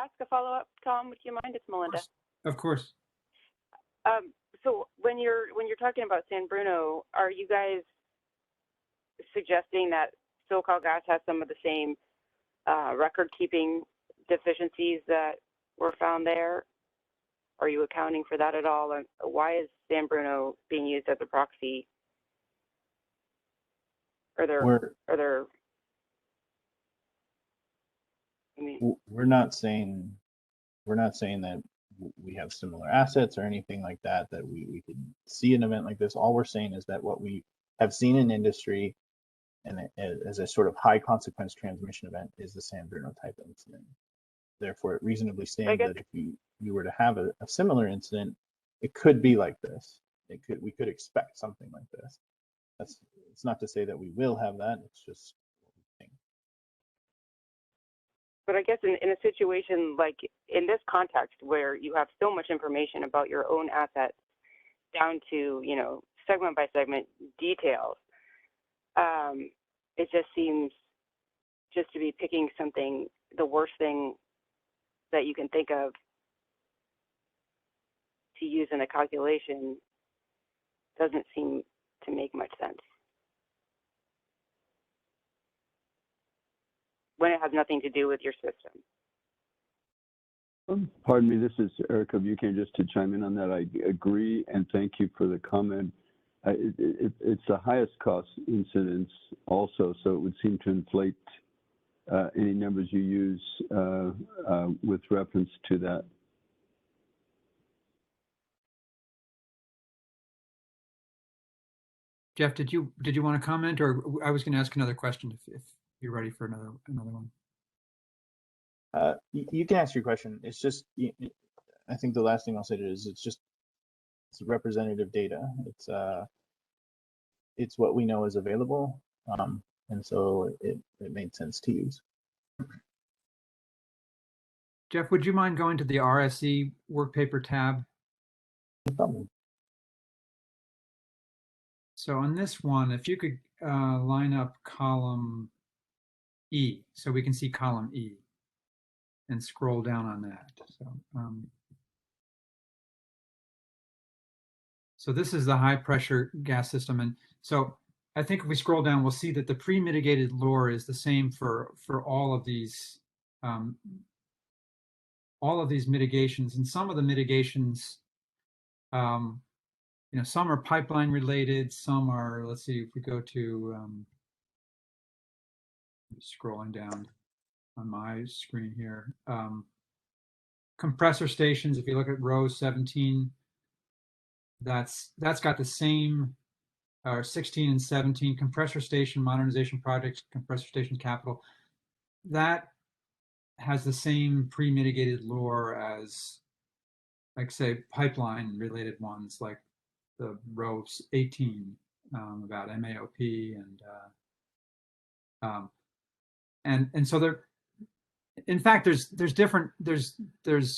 ask a follow-up, Tom? Would you mind? It's Melinda. Of course. So when you're talking about San Bruno, are you guys suggesting that SoCalGas has some of the same record keeping deficiencies that were found there? Are you accounting for that at all? And why is San Bruno being used as a proxy? Are there I mean, we're not saying that we have similar assets or anything like that we could see an event like this. All we're saying is that what we have seen in industry and as a sort of high consequence transmission event is the San Bruno type incident. Therefore, it reasonably stands that if you were to have a similar incident, it could be like this. We could expect something like this. It's not to say that we will have that. It's just what we think. but I guess in a situation like in this context where you have so much information about your own assets down to, you know, segment by segment details, it just seems just to be picking something, the worst thing that you can think of to use in a calculation doesn't seem to make much sense when it has nothing to do with your system. Pardon me, this is Erica Buchanan. Just to chime in on that, I agree and thank you for the comment. It's the highest cost incidence also, so it would seem to inflate any numbers you use with reference to that. Jeff, did you want to comment, or I was going to ask another question if you're ready for another one? You can ask your question. It's just, I think the last thing I'll say to it is it's representative data. It's what we know is available, and so it made sense to use. Jeff, would you mind going to the RSE work paper tab? No problem. So on this one, if you could line up column E, so we can see column E, and scroll down on that. So this is the high pressure gas system, and so I think if we scroll down, we'll see that the pre-mitigated lure is the same for all of these mitigations, and some of the mitigations, you know, some are pipeline related, some are, let's see, if we go to, scrolling down on my screen here, compressor stations, if you look at row 17, that's got the same, 16 and 17, compressor station modernization projects, compressor station capital, that has the same pre-mitigated lure as, like, say, pipeline related ones, like the row 18 about MAOP and so there, in fact, there's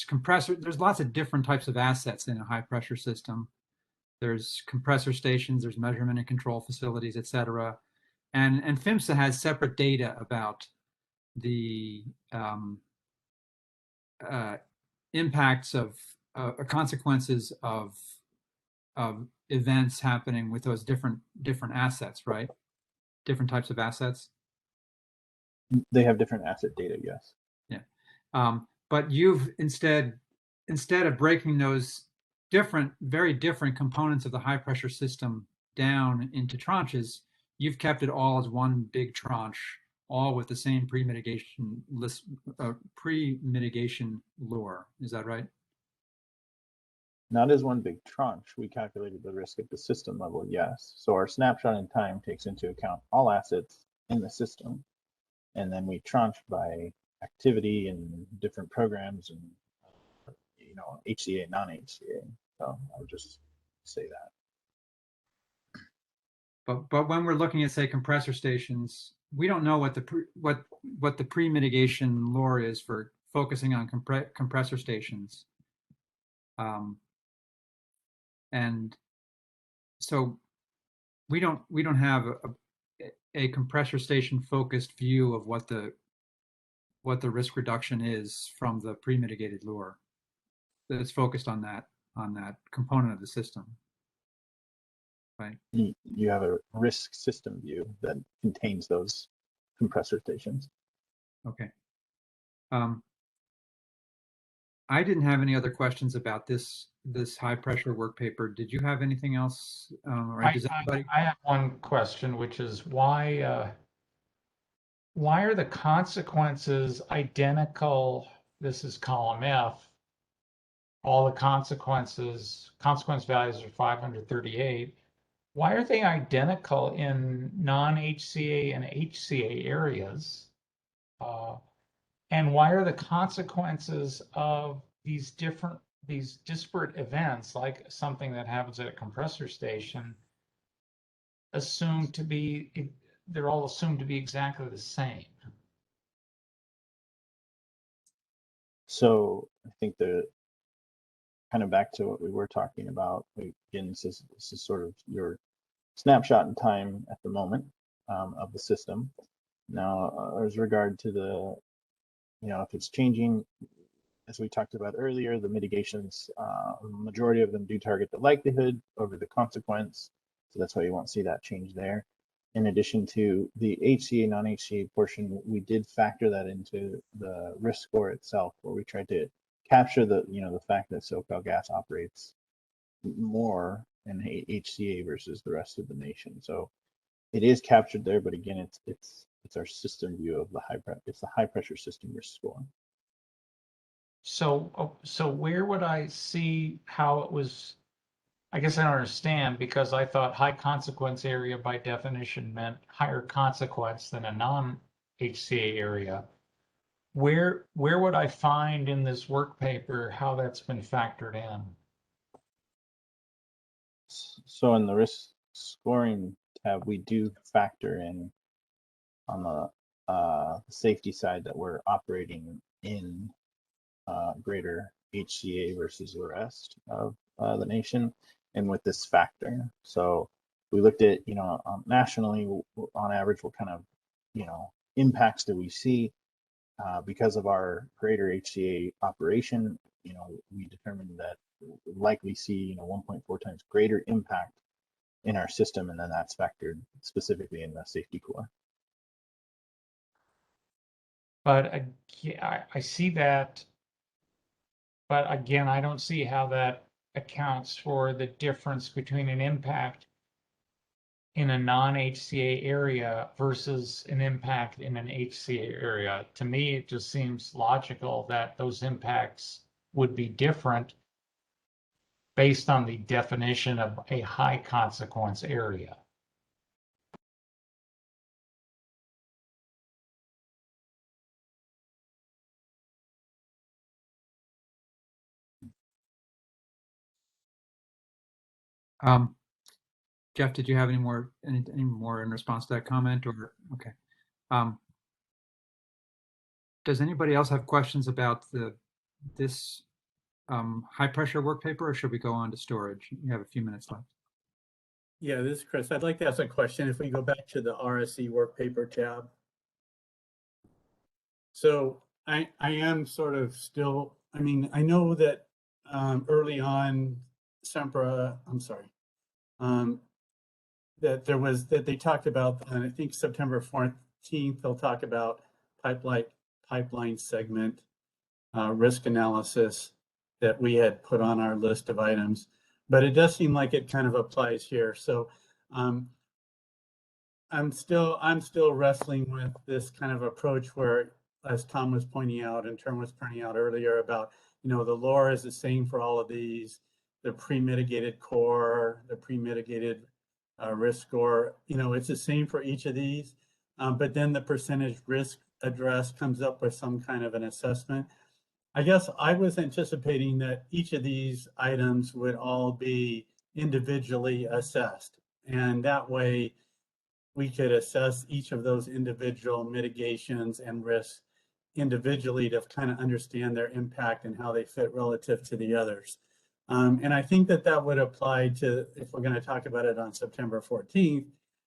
compressor, there's lots of different types of assets in a high pressure system. There's compressor stations, there's measurement and control facilities, et cetera. And PHMSA has separate data about the impacts of consequences of events happening with those different assets, right? Different types of assets. They have different asset data, yes. Yeah, but you've instead of breaking those very different components of the high pressure system down into tranches, you've kept it all as one big tranche, all with the same pre-mitigation lure. Is that right? Not as one big tranche. We calculated the risk at the system level, yes. So our snapshot in time takes into account all assets in the system, and then we tranche by activity and different programs and, you know, HCA, non-HCA. So I would just say that. But when we're looking at, say, compressor stations, we don't know what the pre-mitigation lure is for focusing on compressor stations. And so we don't have a compressor station focused view of what the risk reduction is from the pre-mitigated lure that's focused on that. on that component of the system. Right. You have a risk system view that contains those compressor stations. Okay. I didn't have any other questions about this high pressure work paper. Did you have anything else? Or does anybody? I have one question, which is why are the consequences identical? This is column F. All the consequence values are 538. Why are they identical in non-HCA and HCA areas? And why are the consequences of these disparate events, like something that happens at a compressor station, they're all assumed to be exactly the same? So I think the kind of back to what we were talking about, again, this is sort of your snapshot in time at the moment of the system. Now, as regard to the, if it's changing, as we talked about earlier, the mitigations, majority of them do target the likelihood over the consequence. So that's why you won't see that change there. In addition to the HCA, non-HCA portion, we did factor that into the risk score itself, where we tried to capture the, the fact that SoCalGas operates more in HCA versus the rest of the nation. So it is captured there, but again, it's our system view of the it's the high pressure system risk score. So where would I see how it was? I guess I don't understand, because I thought high consequence area by definition meant higher consequence than a non-HCA area. Where would I find in this work paper how that's been factored in? So in the risk scoring tab, we do factor in on the safety side that we're operating in greater HCA versus the rest of the nation, and with this factor. So we looked at, nationally, on average, what kind of, impacts do we see because of our greater HCA operation? We determined that likely see, 1.4 times greater impact in our system, and then that's factored specifically in the safety core. But I see that, but again, I don't see how that accounts for the difference between an impact in a non-HCA area versus an impact in an HCA area. To me, it just seems logical that those impacts would be different based on the definition of a high consequence area. Jeff, did you have any more in response to that comment, or okay? Does anybody else have questions about this high pressure work paper, or should we go on to storage? You have a few minutes left. Yeah, this is Chris. I'd like to ask a question. If we go back to the RSE work paper tab. So I am sort of still, I know that early on, that they talked about, and I think September 14th, they'll talk about pipeline segment risk analysis that we had put on our list of items, but it does seem like it kind of applies here. So I'm still wrestling with this kind of approach where, as Tom was pointing out and Turn was pointing out earlier about, the lore is the same for all of these, the pre-mitigated core, the pre-mitigated risk score, it's the same for each of these, but then the percentage risk address comes up with some kind of an assessment. I guess I was anticipating that each of these items would all be individually assessed, and that way we could assess each of those individual mitigations and risks individually to kind of understand their impact and how they fit relative to the others. And I think that would apply to, if we're going to talk about it on September 14th,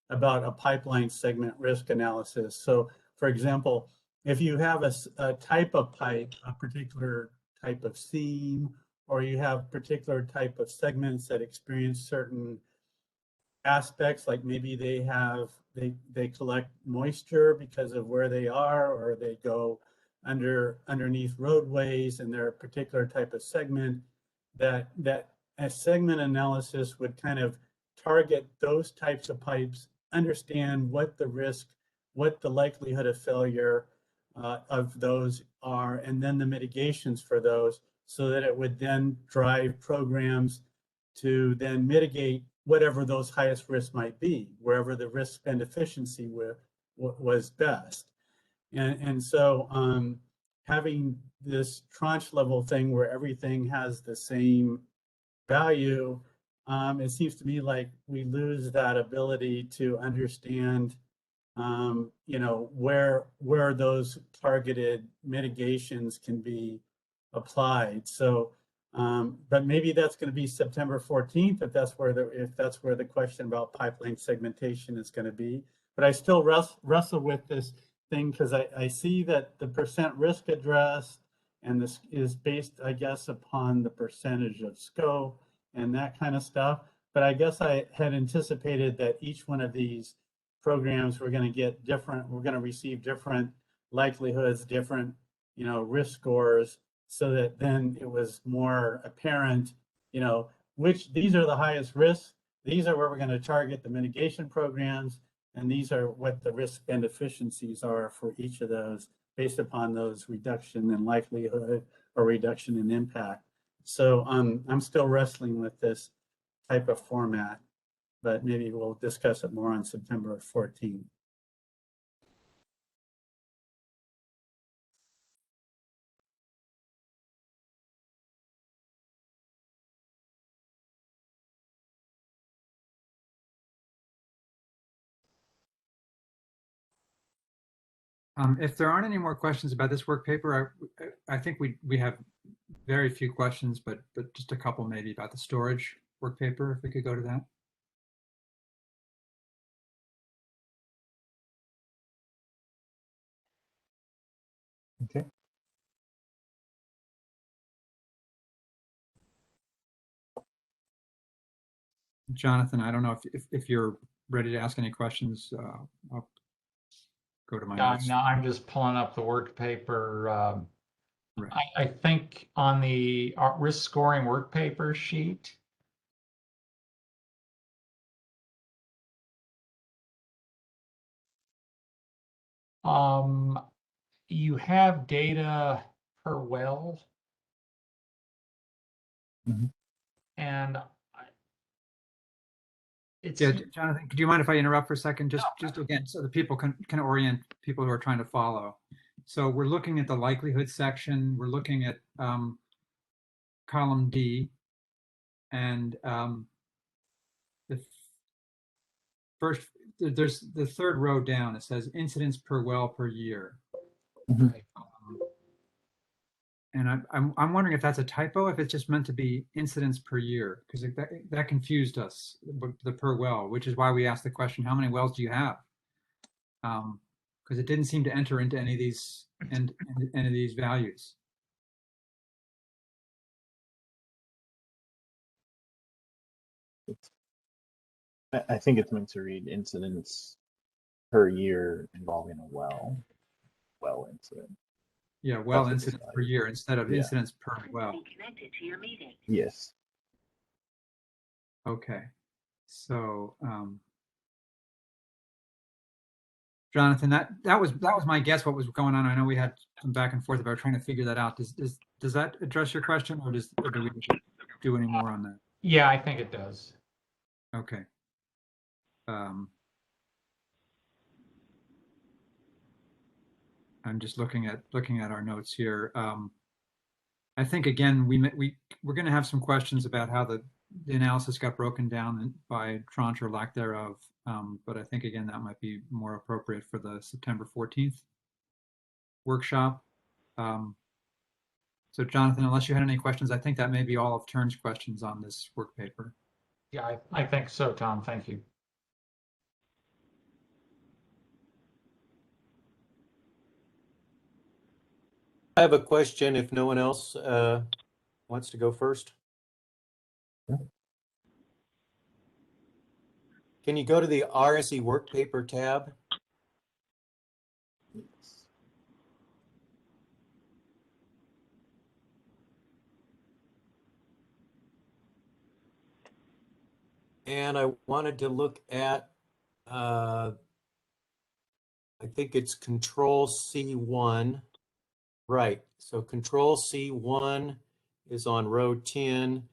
about a pipeline segment risk analysis. So for example, if you have a type of pipe, a particular type of seam or you have particular type of segments that experience certain aspects, like maybe they collect moisture because of where they are, or they go underneath roadways, and they're a particular type of segment that a segment analysis would kind of target those types of pipes, understand what the risk, what the likelihood of failure of those are, and then the mitigations for those, so that it would then drive programs to then mitigate whatever those highest risks might be, wherever the risk spend efficiency was best. And so having this tranche level thing where everything has the same value, it seems to me like we lose that ability to understand where those targeted mitigations can be applied. So, but maybe that's going to be September 14th, if that's where the question about pipeline segmentation is going to be. But I still wrestle with this thing, because I see that the percent risk addressed, and this is based, I guess, upon the percentage of scope and that kind of stuff. But I guess I had anticipated that each one of these programs we're going to receive different likelihoods, different risk scores, so that then it was more apparent which these are the highest risks, these are where we're going to target the mitigation programs, and these are what the risk and efficiencies are for each of those, based upon those reduction in likelihood or reduction in impact. So I'm still wrestling with this type of format, but maybe we'll discuss it more on September 14th. If there aren't any more questions about this work paper, I think we have very few questions, but just a couple maybe about the storage work paper, if we could go to that. Okay. Jonathan, I don't know if you're ready to ask any questions. I'll go to my notes. No, I'm just pulling up the work paper. Right. I think on the risk scoring work paper sheet, you have data per well. Mhm. And it's Yeah, Jonathan, do you mind if I interrupt for a second? Just again, so the people can orient people who are trying to follow. So we're looking at the likelihood section. We're looking at column D, and there's the third row down. It says incidents per well per year. right. And I'm wondering if that's a typo, if it's just meant to be incidents per year, because that confused us, the per well, which is why we asked the question, how many wells do you have? Because it didn't seem to enter into any of these values. I think it's meant to read incidents per year involving a well incident. Yeah, well That's incidents per year instead of incidents per well. Yes. Okay, so Jonathan, that was my guess what was going on. I know we had some back and forth about trying to figure that out. Does that address your question, or do we do any more on that? Yeah, I think it does. Okay. I'm just looking at our notes here. I think again we're going to have some questions about how the analysis got broken down by tranche or lack thereof. But I think again that might be more appropriate for the September 14th workshop. So Jonathan, unless you had any questions, I think that may be all of Turn's questions on this work paper. Yeah, I think so, Tom. Thank you. I have a question if no one else wants to go first? Yeah. Can you go to the RSE work paper tab? Yes. And I wanted to look at, I think it's Control C1. Right. So Control C1 is on row 10.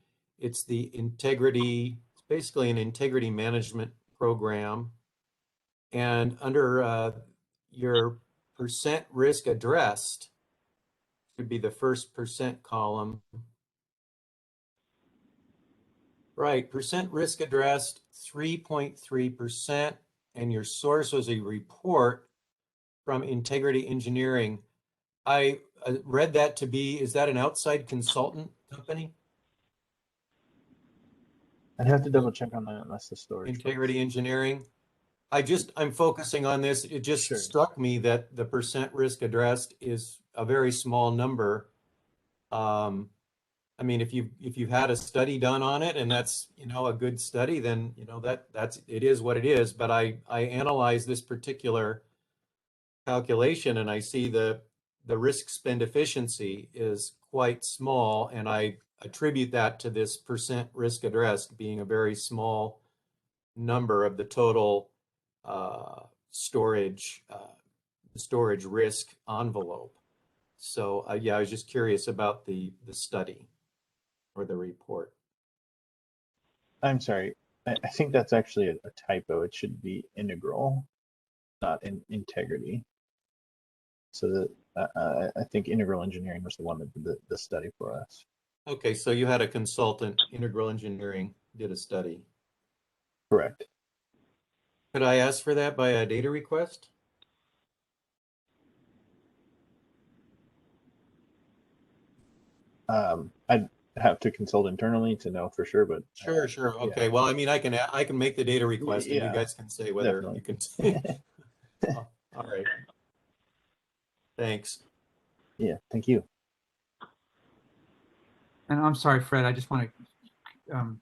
It's the integrity, it's basically an integrity management program. And under your percent risk addressed should be the first percent column. Right, percent risk addressed 3.3%, and your source was a report from Integrity Engineering. I read that to be, is that an outside consultant company? I'd have to double check on that unless the storage. Integrity Engineering. I'm focusing on this. It just Sure. struck me that the percent risk addressed is a very small number. I mean, if you've had a study done on it and that's, a good study, then, it is what it is. But I analyze this particular calculation and I see the risk spend efficiency is quite small, and I attribute that to this percent risk addressed being a very small number of the total storage risk envelope. So yeah, I was just curious about the study or the report. I'm sorry. I think that's actually a typo. It should be integral, not in integrity. So I think Integral Engineering was the one that did the study for us. Okay, so you had a consultant, Integral Engineering, did a study. Correct. Could I ask for that by a data request? I'd have to consult internally to know for sure, but Sure. Okay. Yeah. Well, I mean, I can make the data request, and you guys can say whether definitely. you can say. Oh, all right. Thanks. Yeah. Thank you. And I'm sorry, Fred, I just want to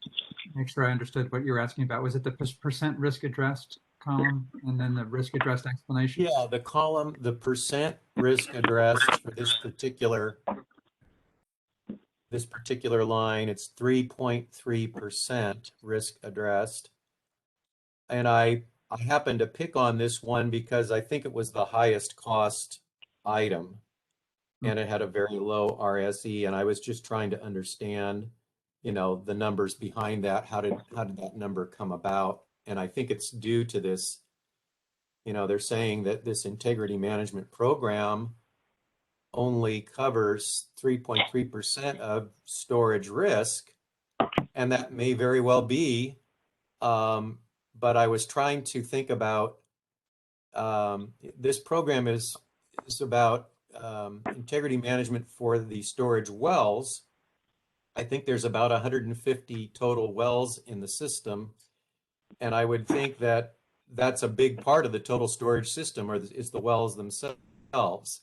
make sure I understood what you were asking about. Was it the percent risk addressed column and then the risk addressed explanation? Yeah, the column, the percent risk addressed for this particular line, it's 3.3% risk addressed. And I happened to pick on this one because I think it was the highest cost item, and it had a very low RSE, and I was just trying to understand, the numbers behind that. How did that number come about? And I think it's due to this, they're saying that this integrity management program only covers 3.3% of storage risk, and that may very well be. But I was trying to think about this program is about integrity management for the storage wells. I think there's about 150 total wells in the system, and I would think that that's a big part of the total storage system, or is the wells themselves.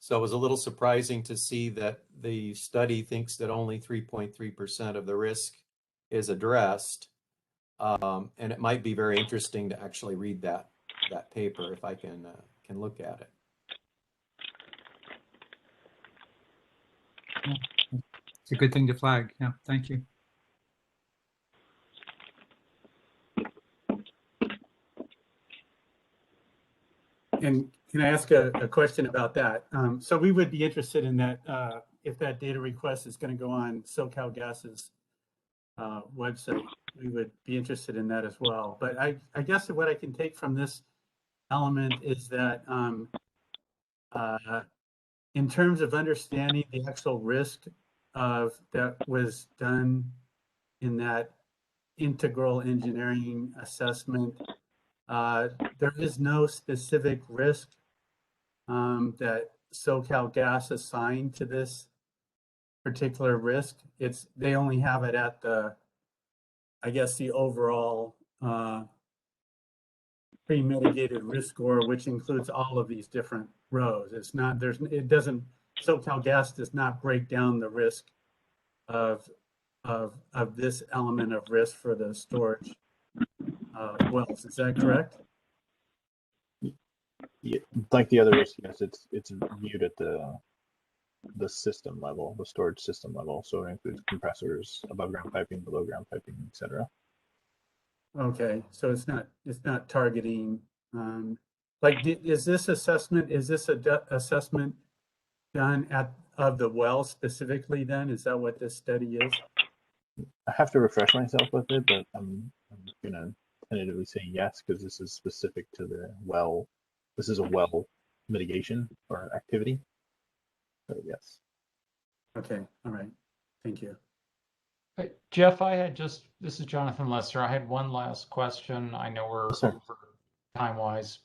So it was a little surprising to see that the study thinks that only 3.3% of the risk is addressed. And it might be very interesting to actually read that paper if I can look at it. It's a good thing to flag. Yeah, thank you. And can I ask a question about that? So we would be interested in that if that data request is going to go on SoCalGas's website, we would be interested in that as well. But I guess what I can take from this element is that in terms of understanding the actual risk that was done in that integral engineering assessment, there is no specific risk that SoCalGas assigned to this particular risk. They only have it at the overall pre-mitigated risk score, which includes all of these different rows. SoCalGas does not break down the risk of this element of risk for the storage wells. Is that correct? Yeah, like the other risk, yes, it's viewed at the system level, the storage system level. So it includes compressors, above ground piping, below ground piping, etc. Okay, so it's not targeting. Like, is this assessment? Is this assessment done of the well specifically? Then is that what this study is? I have to refresh myself with it, but I'm gonna tentatively say yes because this is specific to the well. This is a well mitigation or activity. So yes. Okay, all right, thank you. Jeff, this is Jonathan Lester. I had one last question. I know we're Sure. over time-wise.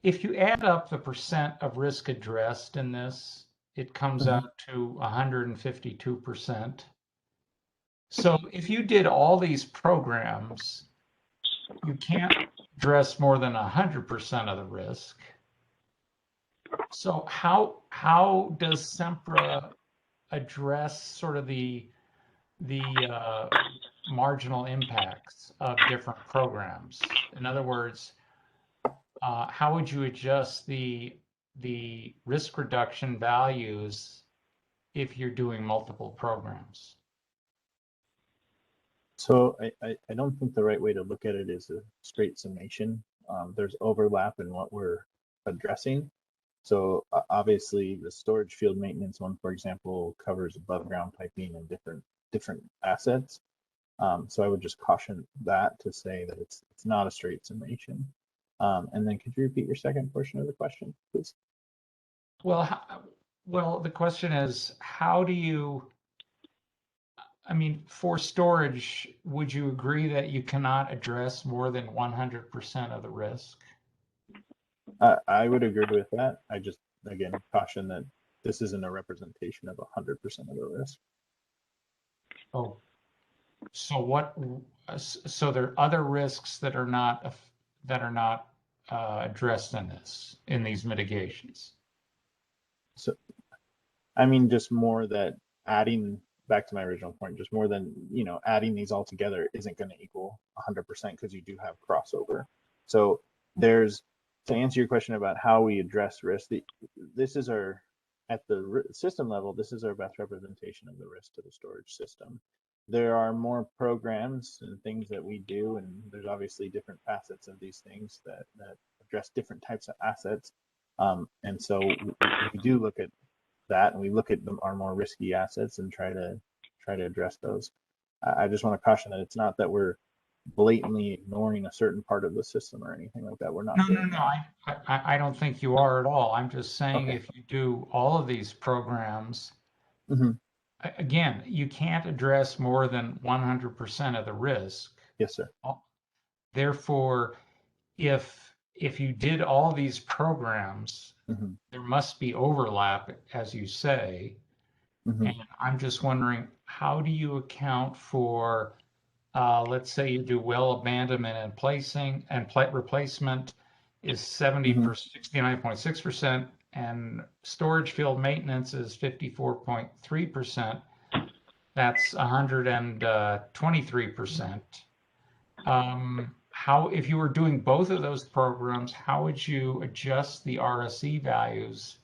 If you add up the percent of risk addressed in this, it comes out to 152%. So if you did all these programs, you can't address more than 100% of the risk. So how does SEMPRA address sort of the marginal impacts of different programs? In other words, how would you adjust the risk reduction values if you're doing multiple programs? So I don't think the right way to look at it is a straight summation. There's overlap in what we're addressing. So obviously the storage field maintenance one, for example, covers above ground piping and different assets. So I would just caution that to say that it's not a straight summation. And then could you repeat your second portion of the question, please? Well, the question is, how do you, I mean, for storage, would you agree that you cannot address more than 100% of the risk? I would agree with that. I just, again, caution that this isn't a representation of 100% of the risk. Oh, so there are other risks that are not addressed in these mitigations. So, I mean, just more that adding back to my original point, just more than, adding these all together isn't going to equal 100% because you do have crossover. So to answer your question about how we address risk, this is at the system level, this is our best representation of the risk to the storage system. There are more programs and things that we do, and there's obviously different facets of these things that address different types of assets. And so we do look at that, and we look at our more risky assets and try to address those. I just want to caution that it's not that we're blatantly ignoring a certain part of the system or anything like that. We're not. No. I don't think you are at all. I'm just saying, Okay. if you do all of these programs, Mm-hmm. Again, you can't address more than 100% of the risk. Yes, sir. Therefore, if you did all these programs, Mm-hmm. there must be overlap, as you say. Mm-hmm. And I'm just wondering, how do you account for, let's say you do well abandonment and placing, and replacement is 69.6%, and storage field maintenance is 54.3%. That's 123%. If you were doing both of those programs, how would you adjust the RSE values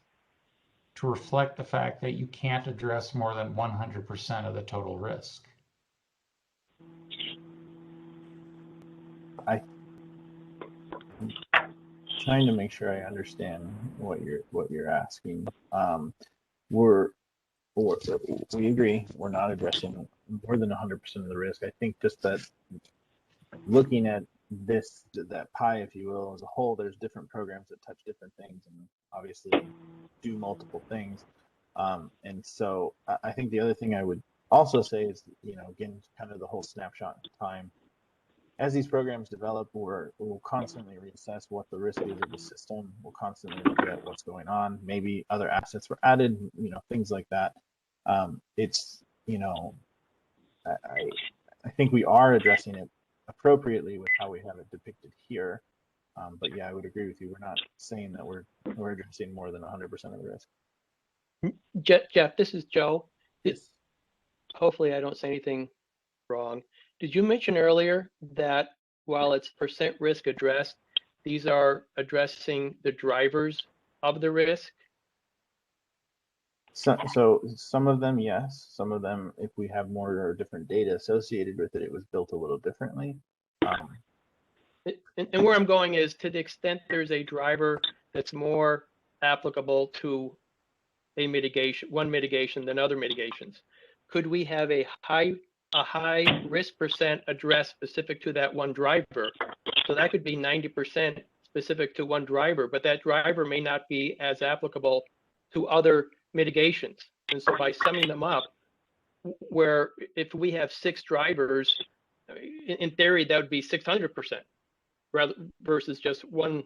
to reflect the fact that you can't address more than 100% of the total risk? I'm trying to make sure I understand what you're asking. We agree we're not addressing more than 100% of the risk. I think just that looking at that pie, if you will, as a whole, there's different programs that touch different things and obviously do multiple things. And so I think the other thing I would also say is, again, kind of the whole snapshot in time. As these programs develop, we'll constantly reassess what the risk is of the system. We'll constantly look at what's going on. Maybe other assets were added, things like that. It's, I think we are addressing it appropriately with how we have it depicted here. But yeah, I would agree with you. We're not saying that we're addressing more than 100% of the risk. Jeff, this is Joe. Yes. hopefully I don't say anything wrong. Did you mention earlier that while it's percent risk addressed, these are addressing the drivers of the risk? So some of them, yes. Some of them, if we have more or different data associated with it, it was built a little differently. And where I'm going is, to the extent there's a driver that's more applicable to one mitigation than other mitigations, could we have a high risk percent addressed specific to that one driver? So that could be 90% specific to one driver, but that driver may not be as applicable to other mitigations. And so by summing them up, where if we have 6 drivers, in theory, that would be 600% rather versus just 100%.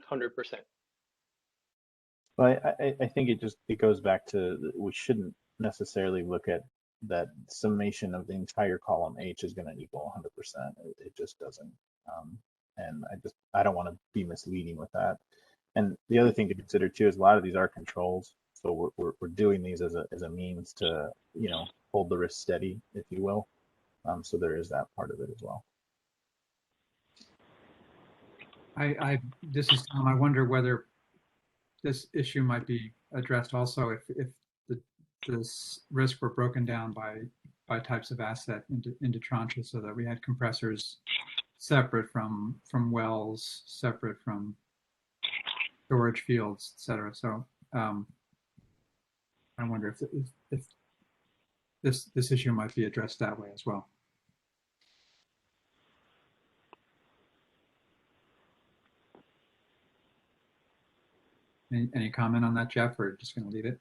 But I think it goes back to, we shouldn't necessarily look at that summation of the entire column H is going to equal 100%. It just doesn't. And I don't want to be misleading with that. And the other thing to consider too is a lot of these are controls. So we're doing these as a means to, you know, hold the risk steady, if you will. So there is that part of it as well. This is Tom. I wonder whether this issue might be addressed also if this risk were broken down by types of asset into tranches, so that we had compressors separate from wells, separate from storage fields, et cetera. So I wonder if this issue might be addressed that way as well. Any comment on that, Jeff, or just going to leave it?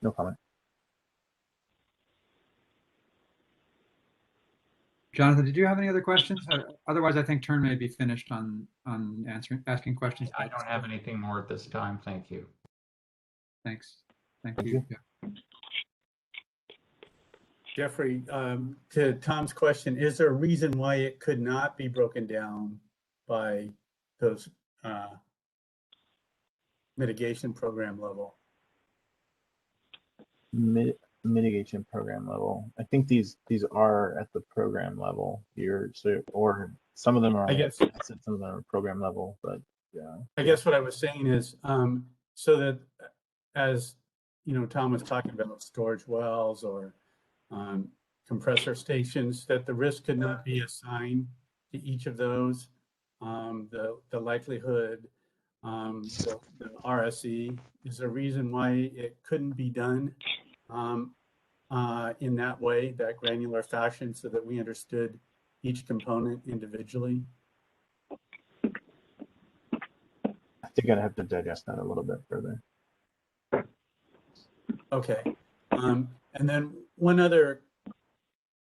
No comment. Jonathan, did you have any other questions? Otherwise, I think Turn may be finished on asking questions. I don't have anything more at this time. Thank you. Thanks. Thank you. Jeffrey, to Tom's question, is there a reason why it could not be broken down by those mitigation program level? Mitigation program level. I think these are at the program level here. So, or some of them are. I guess some of them are program level, but yeah. I guess what I was saying is, so that as you know, Tom was talking about storage wells or compressor stations, that the risk could not be assigned to each of those. The likelihood, the RSE is a reason why it couldn't be done in that way, that granular fashion, so that we understood each component individually. I think I'd have to digest that a little bit further. Okay. And then one other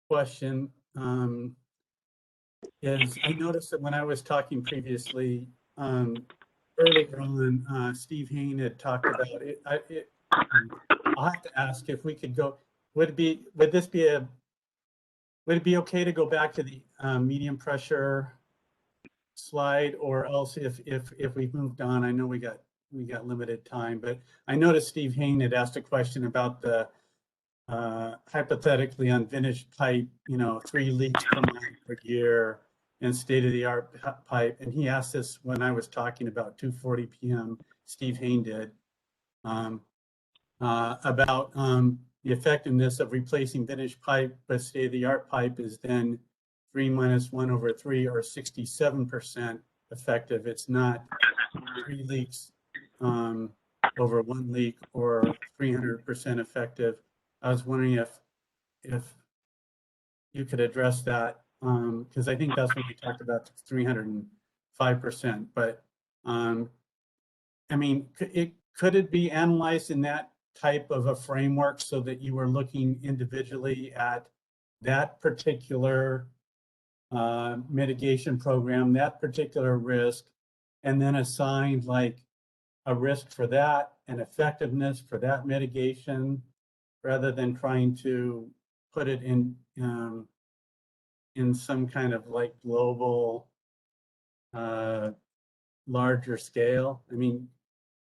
question is, I noticed that when I was talking previously, earlier on, Steve Hain had talked about it. I'll have to ask if we could go, would it be okay to go back to the medium pressure slide, or else if we've moved on? I know we got limited time, but I noticed Steve Hain had asked a question about the hypothetically on vintage pipe, 3 leaks per month per year and state-of-the-art pipe. And he asked this when I was talking about 2:40 p.m. Steve Hain did about the effectiveness of replacing vintage pipe with state-of-the-art pipe is then 3 minus 1 over 3, or 67% effective. It's not 3 leaks over 1 leak, or 300% effective. I was wondering if you could address that, because I think that's when we talked about 305%. But I mean, could it be analyzed in that type of a framework, so that you were looking individually at that particular mitigation program, that particular risk, and then assigned like a risk for that and effectiveness for that mitigation, rather than trying to put it in some kind of like global, larger scale? I mean,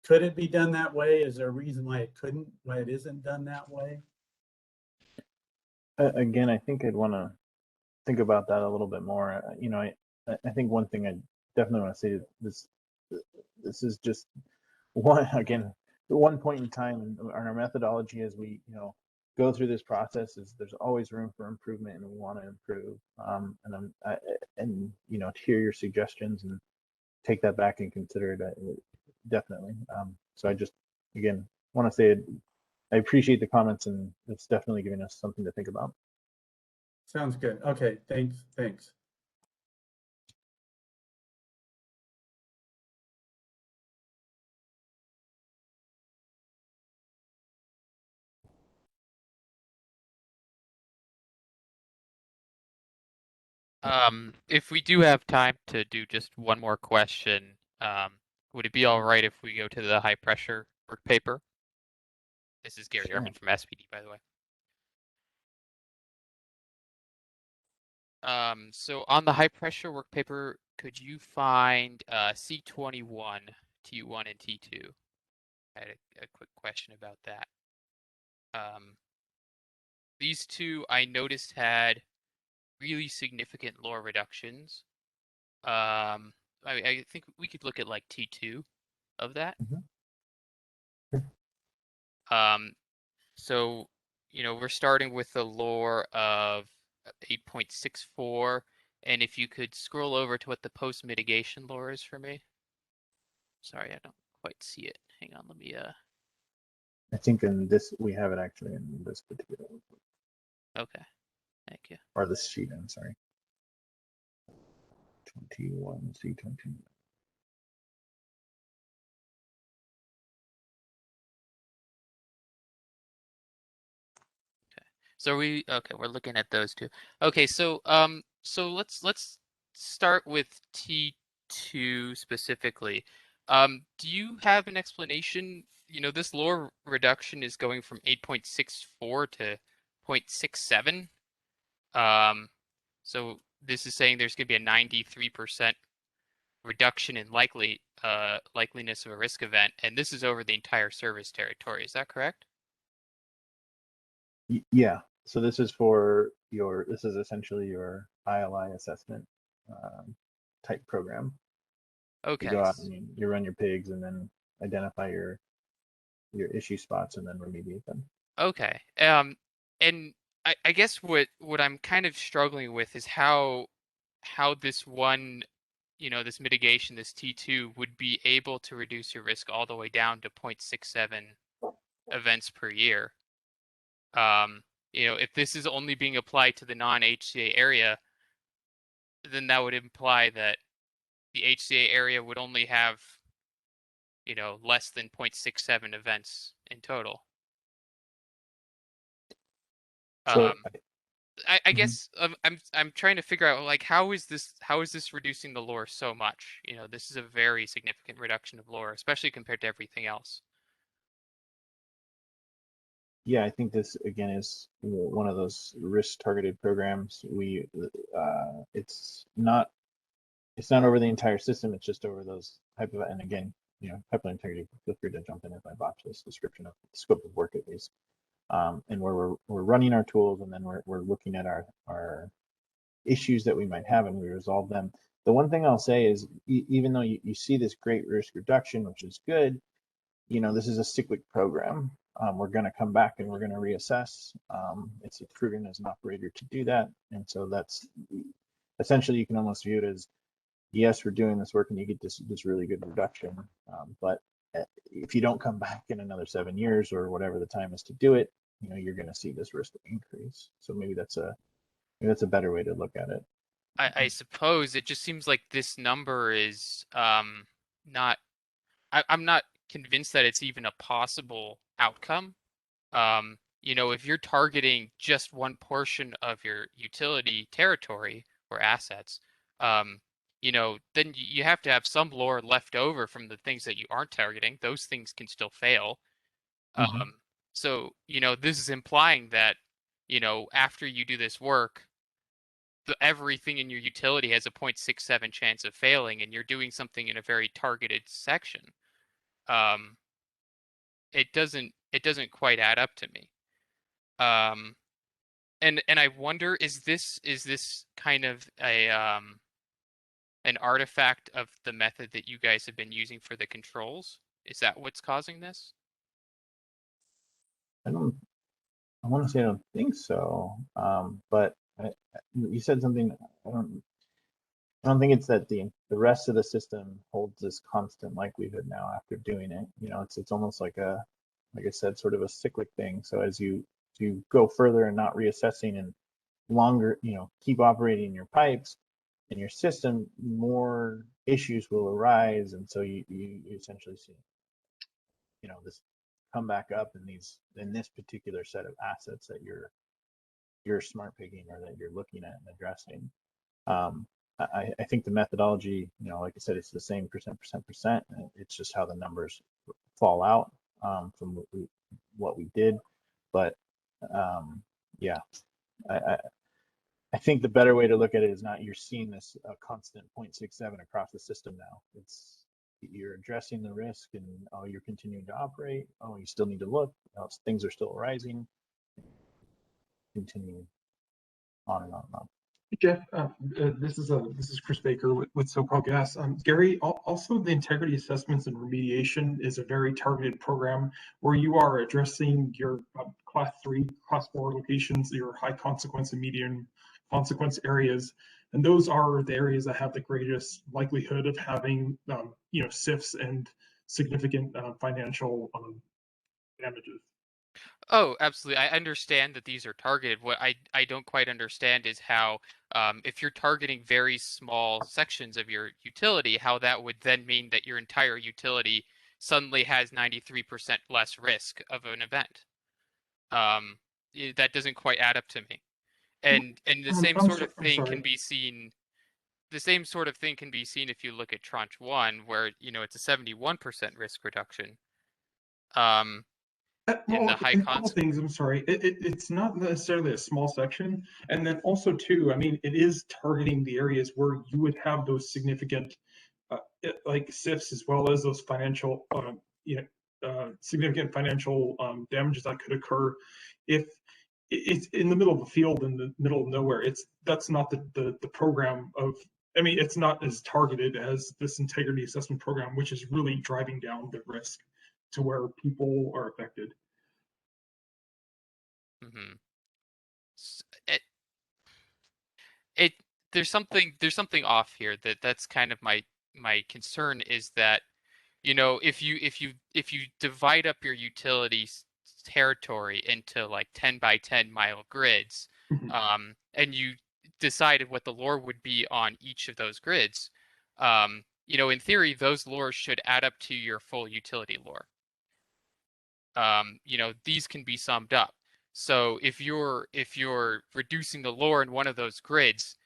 could it be done that way? Is there a reason why it isn't done that way? Again, I think I'd want to think about that a little bit more. I think one thing I definitely want to say is this is just one again one point in time in our methodology as we go through this process is there's always room for improvement and we want to improve. And to hear your suggestions and take that back and consider it definitely. So I just again want to say I appreciate the comments and it's definitely giving us something to think about. Sounds good. Okay, thanks. If we do have time to do just one more question, would it be all right if we go to the high pressure work paper? This is Gary Sure. Urban from SPD, by the way. So on the high pressure work paper, could you find C21, T1, and T2? I had a quick question about that. These two I noticed had really significant lower reductions. I think we could look at like T2 of that. So, we're starting with a lore of 8.64, and if you could scroll over to what the post-mitigation lore is for me. Sorry, I don't quite see it. Hang on, let me, I think in this, we have it actually in this particular, okay, thank you. or this sheet, I'm sorry. 21, C21. So we're looking at those two. Okay, so let's start with T2 specifically. Do you have an explanation? This lore reduction is going from 8.64 to 0.67. So this is saying there's going to be a 93% reduction in likeliness of a risk event, and this is over the entire service territory. Is that correct? Yeah. So this is for this is essentially your ILI assessment type program. Okay. You go out and you run your pigs and then identify your issue spots and then remediate them. Okay. And I guess what I'm kind of struggling with is how this one, this mitigation, this T2 would be able to reduce your risk all the way down to 0.67 events per year. If this is only being applied to the non-HCA area, then that would imply that the HCA area would only have, less than 0.67 events in total. So I guess I'm trying to figure out like how is this reducing the lore so much? This is a very significant reduction of lore, especially compared to everything else. yeah, I think this again is one of those risk targeted programs. It's not over the entire system. It's just over those type of, and again, pipeline integrity. Feel free to jump in if I botch this description of the scope of work at least. And where we're running our tools, and then we're looking at our issues that we might have, and we resolve them. The one thing I'll say is, even though you see this great risk reduction, which is good, this is a cyclic program. We're going to come back and we're going to reassess. It's proven as an operator to do that, and so that's essentially you can almost view it as, yes, we're doing this work and you get this really good reduction, but if you don't come back in another 7 years or whatever the time is to do it, you're going to see this risk increase. So maybe that's a better way to look at it. I suppose it just seems like this number is not. I'm not convinced that it's even a possible outcome. If you're targeting just one portion of your utility territory or assets, then you have to have some lore left over from the things that you aren't targeting. Those things can still fail. So, this is implying that, after you do this work, everything in your utility has a 0.67 chance of failing, and you're doing something in a very targeted section. It doesn't quite add up to me. And I wonder, is this kind of a an artifact of the method that you guys have been using for the controls? Is that what's causing this? I want to say I don't think so. But you said something. I don't think it's that the rest of the system holds this constant likelihood now after doing it. You know, it's almost like I said, sort of a cyclic thing. So as you go further and not reassessing and longer, you know, keep operating your pipes and your system, more issues will arise, and so you essentially see, you know, this come back up in this particular set of assets that you're smart picking or that you're looking at and addressing. I think the methodology, you know, like I said, it's the same percent. It's just how the numbers fall out from what we did. But yeah, I think the better way to look at it is not you're seeing this constant 0.67 across the system now. It's you're addressing the risk and you're continuing to operate. You still need to look. Things are still rising. Continuing on and on and on. Jeff, this is Chris Baker with SoCalGas. Gary, also the integrity assessments and remediation is a very targeted program where you are addressing your class 3, class 4 locations, your high consequence and medium consequence areas, and those are the areas that have the greatest likelihood of having you know, SIFs and significant financial damages. Oh, absolutely. I understand that these are targeted. What I don't quite understand is how, if you're targeting very small sections of your utility, how that would then mean that your entire utility suddenly has 93% less risk of an event. That doesn't quite add up to me. And the same sort of thing can be seen. The same sort of thing can be seen if you look at Tranche 1, where, you know, it's a 71% risk reduction. In the high a couple things. I'm sorry. It's not necessarily a small section, and then also too, I mean, it is targeting the areas where you would have those significant, like SIFs, as well as those financial, you know, significant financial damages that could occur if it's in the middle of a field in the middle of nowhere. That's not the program of. I mean, it's not as targeted as this integrity assessment program, which is really driving down the risk to where people are affected. Mm-hmm. It there's something off here. That's kind of my concern is that, you know, if you divide up your utility territory into like 10 by 10 mile grids, and you decided what the lore would be on each of those grids, you know, in theory, those lores should add up to your full utility lore. You know, these can be summed up. So if you're reducing the lore in one of those grids,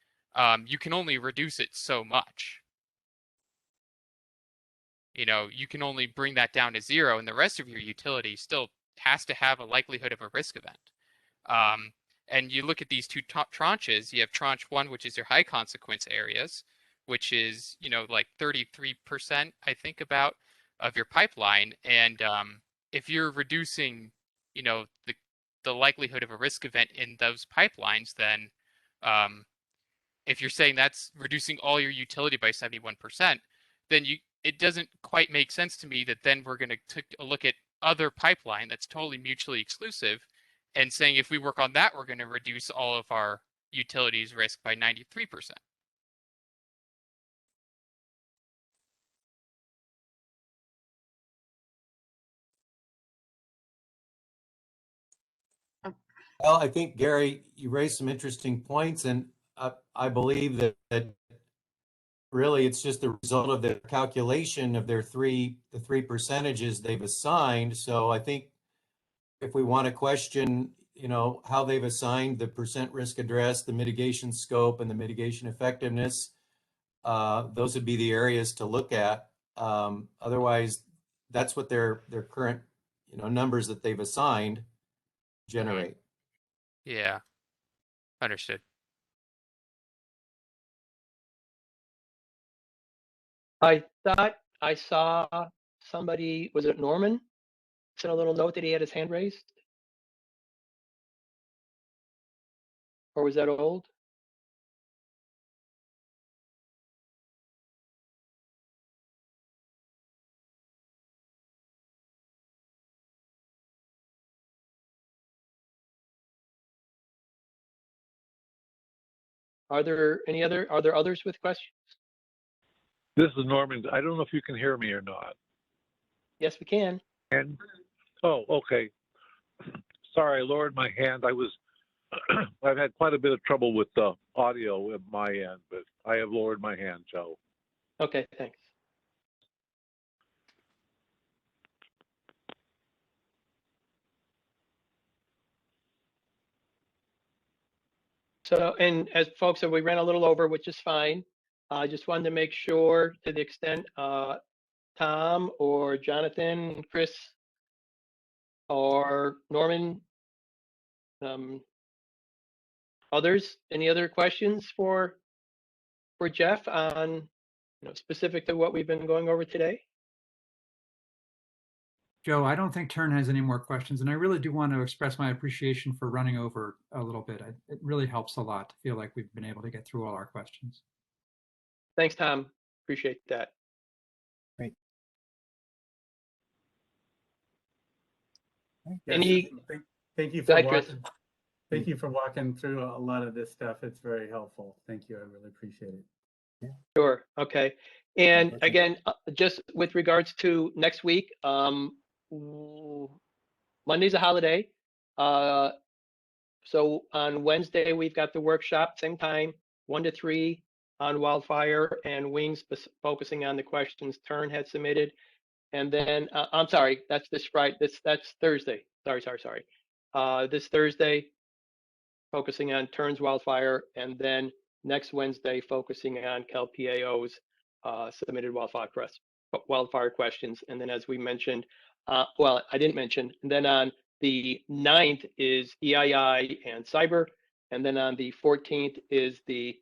you can only reduce it so much. You know, you can only bring that down to 0, and the rest of your utility still has to have a likelihood of a risk event. And you look at these two tranches. You have Tranche 1, which is your high consequence areas, which is, you know, like 33%, I think, about of your pipeline. And if you're reducing, you know, the likelihood of a risk event in those pipelines, then if you're saying that's reducing all your utility by 71%, then it doesn't quite make sense to me that then we're going to take a look at other pipeline that's totally mutually exclusive and saying if we work on that, we're going to reduce all of our utilities risk by 93%. Well, I think, Gary, you raised some interesting points, and I believe that really it's just the result of their calculation of the three percentages they've assigned. So I think if we want to question, you know, how they've assigned the percent risk address, the mitigation scope, and the mitigation effectiveness, those would be the areas to look at. Otherwise, that's what their current, you know, numbers that they've assigned generate. Yeah, understood. I thought I saw somebody, was it Norman? Sent a little note that he had his hand raised. Or was that old? Are there others with questions? This is Norman. I don't know if you can hear me or not. Yes, we can. And oh, okay. Sorry, I lowered my hand. I've had quite a bit of trouble with the audio at my end, but I have lowered my hand, Joe. Okay, thanks. So, and as folks said, we ran a little over, which is fine. I just wanted to make sure, to the extent Tom or Jonathan, Chris, or Norman, others, any other questions for Jeff on, specific to what we've been going over today? Joe, I don't think Turn has any more questions, and I really do want to express my appreciation for running over a little bit. It really helps a lot to feel like we've been able to get through all our questions. Thanks, Tom. Appreciate that. Great. Yes, thank you Go for ahead, Chris. walking. Thank you for walking through a lot of this stuff. It's very helpful. Thank you. I really appreciate it. Sure. Okay. And again, just with regards to next week, Monday's a holiday. So on Wednesday, we've got the workshop, same time, 1 to 3 on wildfire and wings, focusing on the questions Turn had submitted. And then, I'm sorry, that's this Friday, that's Thursday. Sorry. This Thursday, focusing on Turn's wildfire, and then next Wednesday, focusing on CalPAO's submitted wildfire questions. And then, as we mentioned, well, I didn't mention, and then on the 9th is EII and cyber. And then on the 14th is the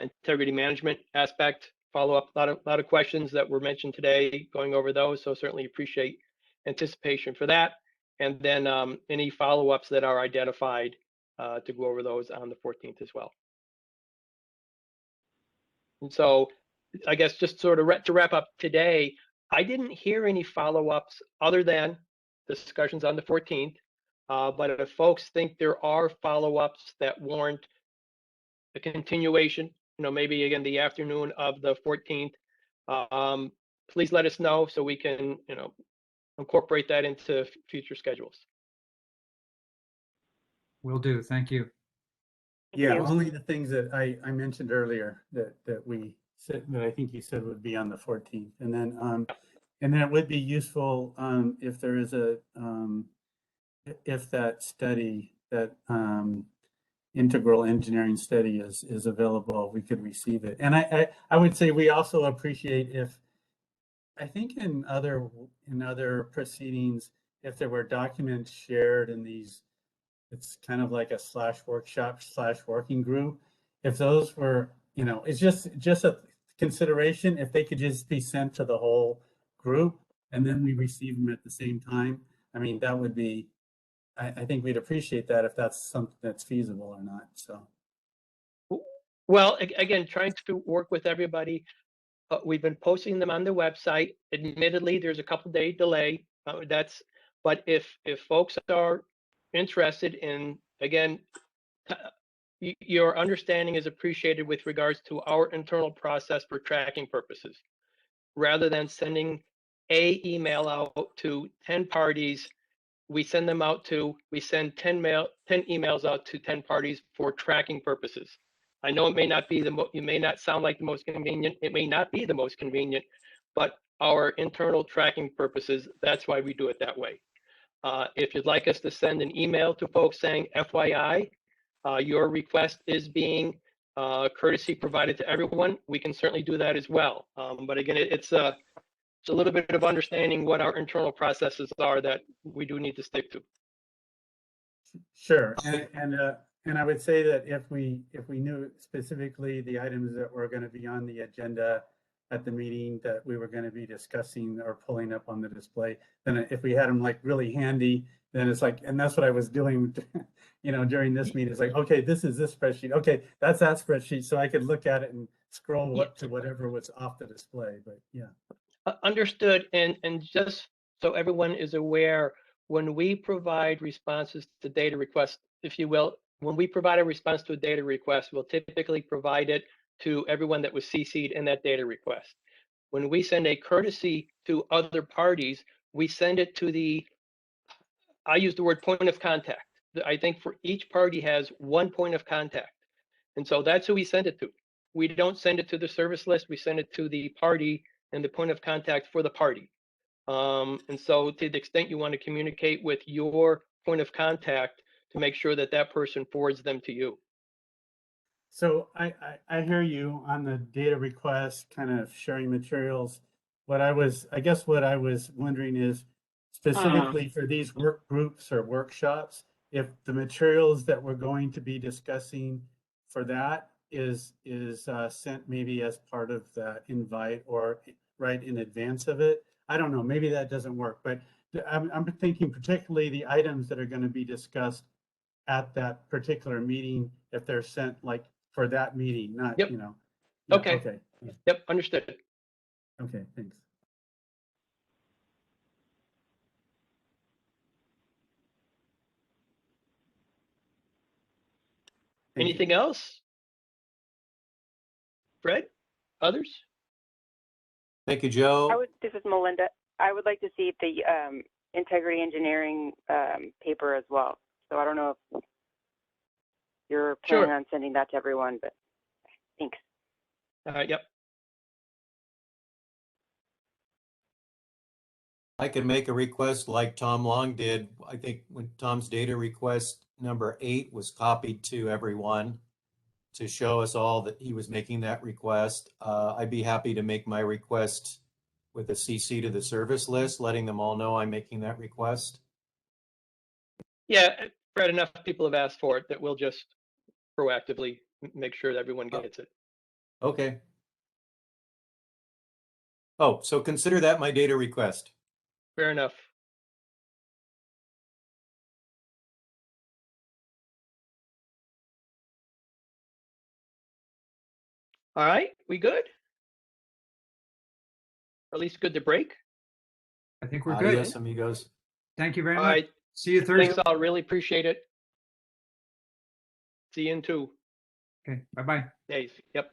integrity management aspect follow-up. A lot of questions that were mentioned today, going over those. So certainly appreciate anticipation for that. And then any follow-ups that are identified to go over those on the 14th as well. And so I guess just sort of to wrap up today, I didn't hear any follow-ups other than discussions on the 14th. But if folks think there are follow-ups that warrant a continuation, maybe again the afternoon of the 14th, please let us know so we can, incorporate that into future schedules. Will do. Thank you. Yeah, only the things that I mentioned earlier that we said, that I think you said would be on the 14th, and then it would be useful if there is if that study, that integral engineering study is available, we could receive it. And I would say we also appreciate if, I think in other proceedings, if there were documents shared in these, it's kind of like a /workshop/working group. If those were, it's just a consideration, if they could just be sent to the whole group and then we receive them at the same time. I mean, that would be, I think we'd appreciate that if that's something that's feasible or not. So. Well, again, trying to work with everybody. We've been posting them on the website. Admittedly, there's a couple day delay. But if folks are interested in, again, your understanding is appreciated with regards to our internal process for tracking purposes. Rather than sending a email out to 10 parties, we send 10 emails out to 10 parties for tracking purposes. I know it may not be it may not sound like the most convenient. It may not be the most convenient, but our internal tracking purposes, that's why we do it that way. If you'd like us to send an email to folks saying, FYI, your request is being courtesy provided to everyone, we can certainly do that as well. But again, it's a little bit of understanding what our internal processes are that we do need to stick to. Sure, and I would say that if we knew specifically the items that were going to be on the agenda at the meeting that we were going to be discussing or pulling up on the display, then if we had them like really handy, then it's like, and that's what I was doing with, during this meeting. It's like, okay, this is this spreadsheet. Okay, that's that spreadsheet. So I could look at it and scroll to whatever was off the display, but yeah. Understood. And just so everyone is aware, when we provide responses to data requests, if you will, when we provide a response to a data request, we'll typically provide it to everyone that was CC'd in that data request. When we send a courtesy to other parties, we send it to I use the word point of contact. I think for each party has one point of contact. And so that's who we send it to. We don't send it to the service list. We send it to the party and the point of contact for the party. And so to the extent you want to communicate with your point of contact, to make sure that that person forwards them to you. So I hear you on the data request, kind of sharing materials. I guess what I was wondering is specifically for these work groups or workshops, if the materials that we're going to be discussing for that is sent maybe as part of that invite or right in advance of it. I don't know, maybe that doesn't work, but I'm thinking particularly the items that are going to be discussed at that particular meeting, if they're sent like for that meeting, not, Yep. Yeah, Okay. Okay. Yep, understood. Okay, thanks. Thank you. Anything else? Fred? Others? Thank you, Joe. This is Melinda. I would like to see the integrity engineering paper as well. So I don't know if you're planning on sending that to everyone, but thanks. Yep. I could make a request like Tom Long did. I think when Tom's data request number 8 was copied to everyone to show us all that he was making that request. I'd be happy to make my request with a CC to the service list, letting them all know I'm making that request. Yeah, Fred, enough people have asked for it that we'll just proactively make sure that everyone gets it. Okay. Oh, so consider that my data request. Fair enough. All right, we good? Or at least good to break? I think we're good. Adios, amigos. Thank you very All much. right. See you Thursday. Thanks all, really appreciate it. See you in 2 Okay, bye-bye. days. Yep.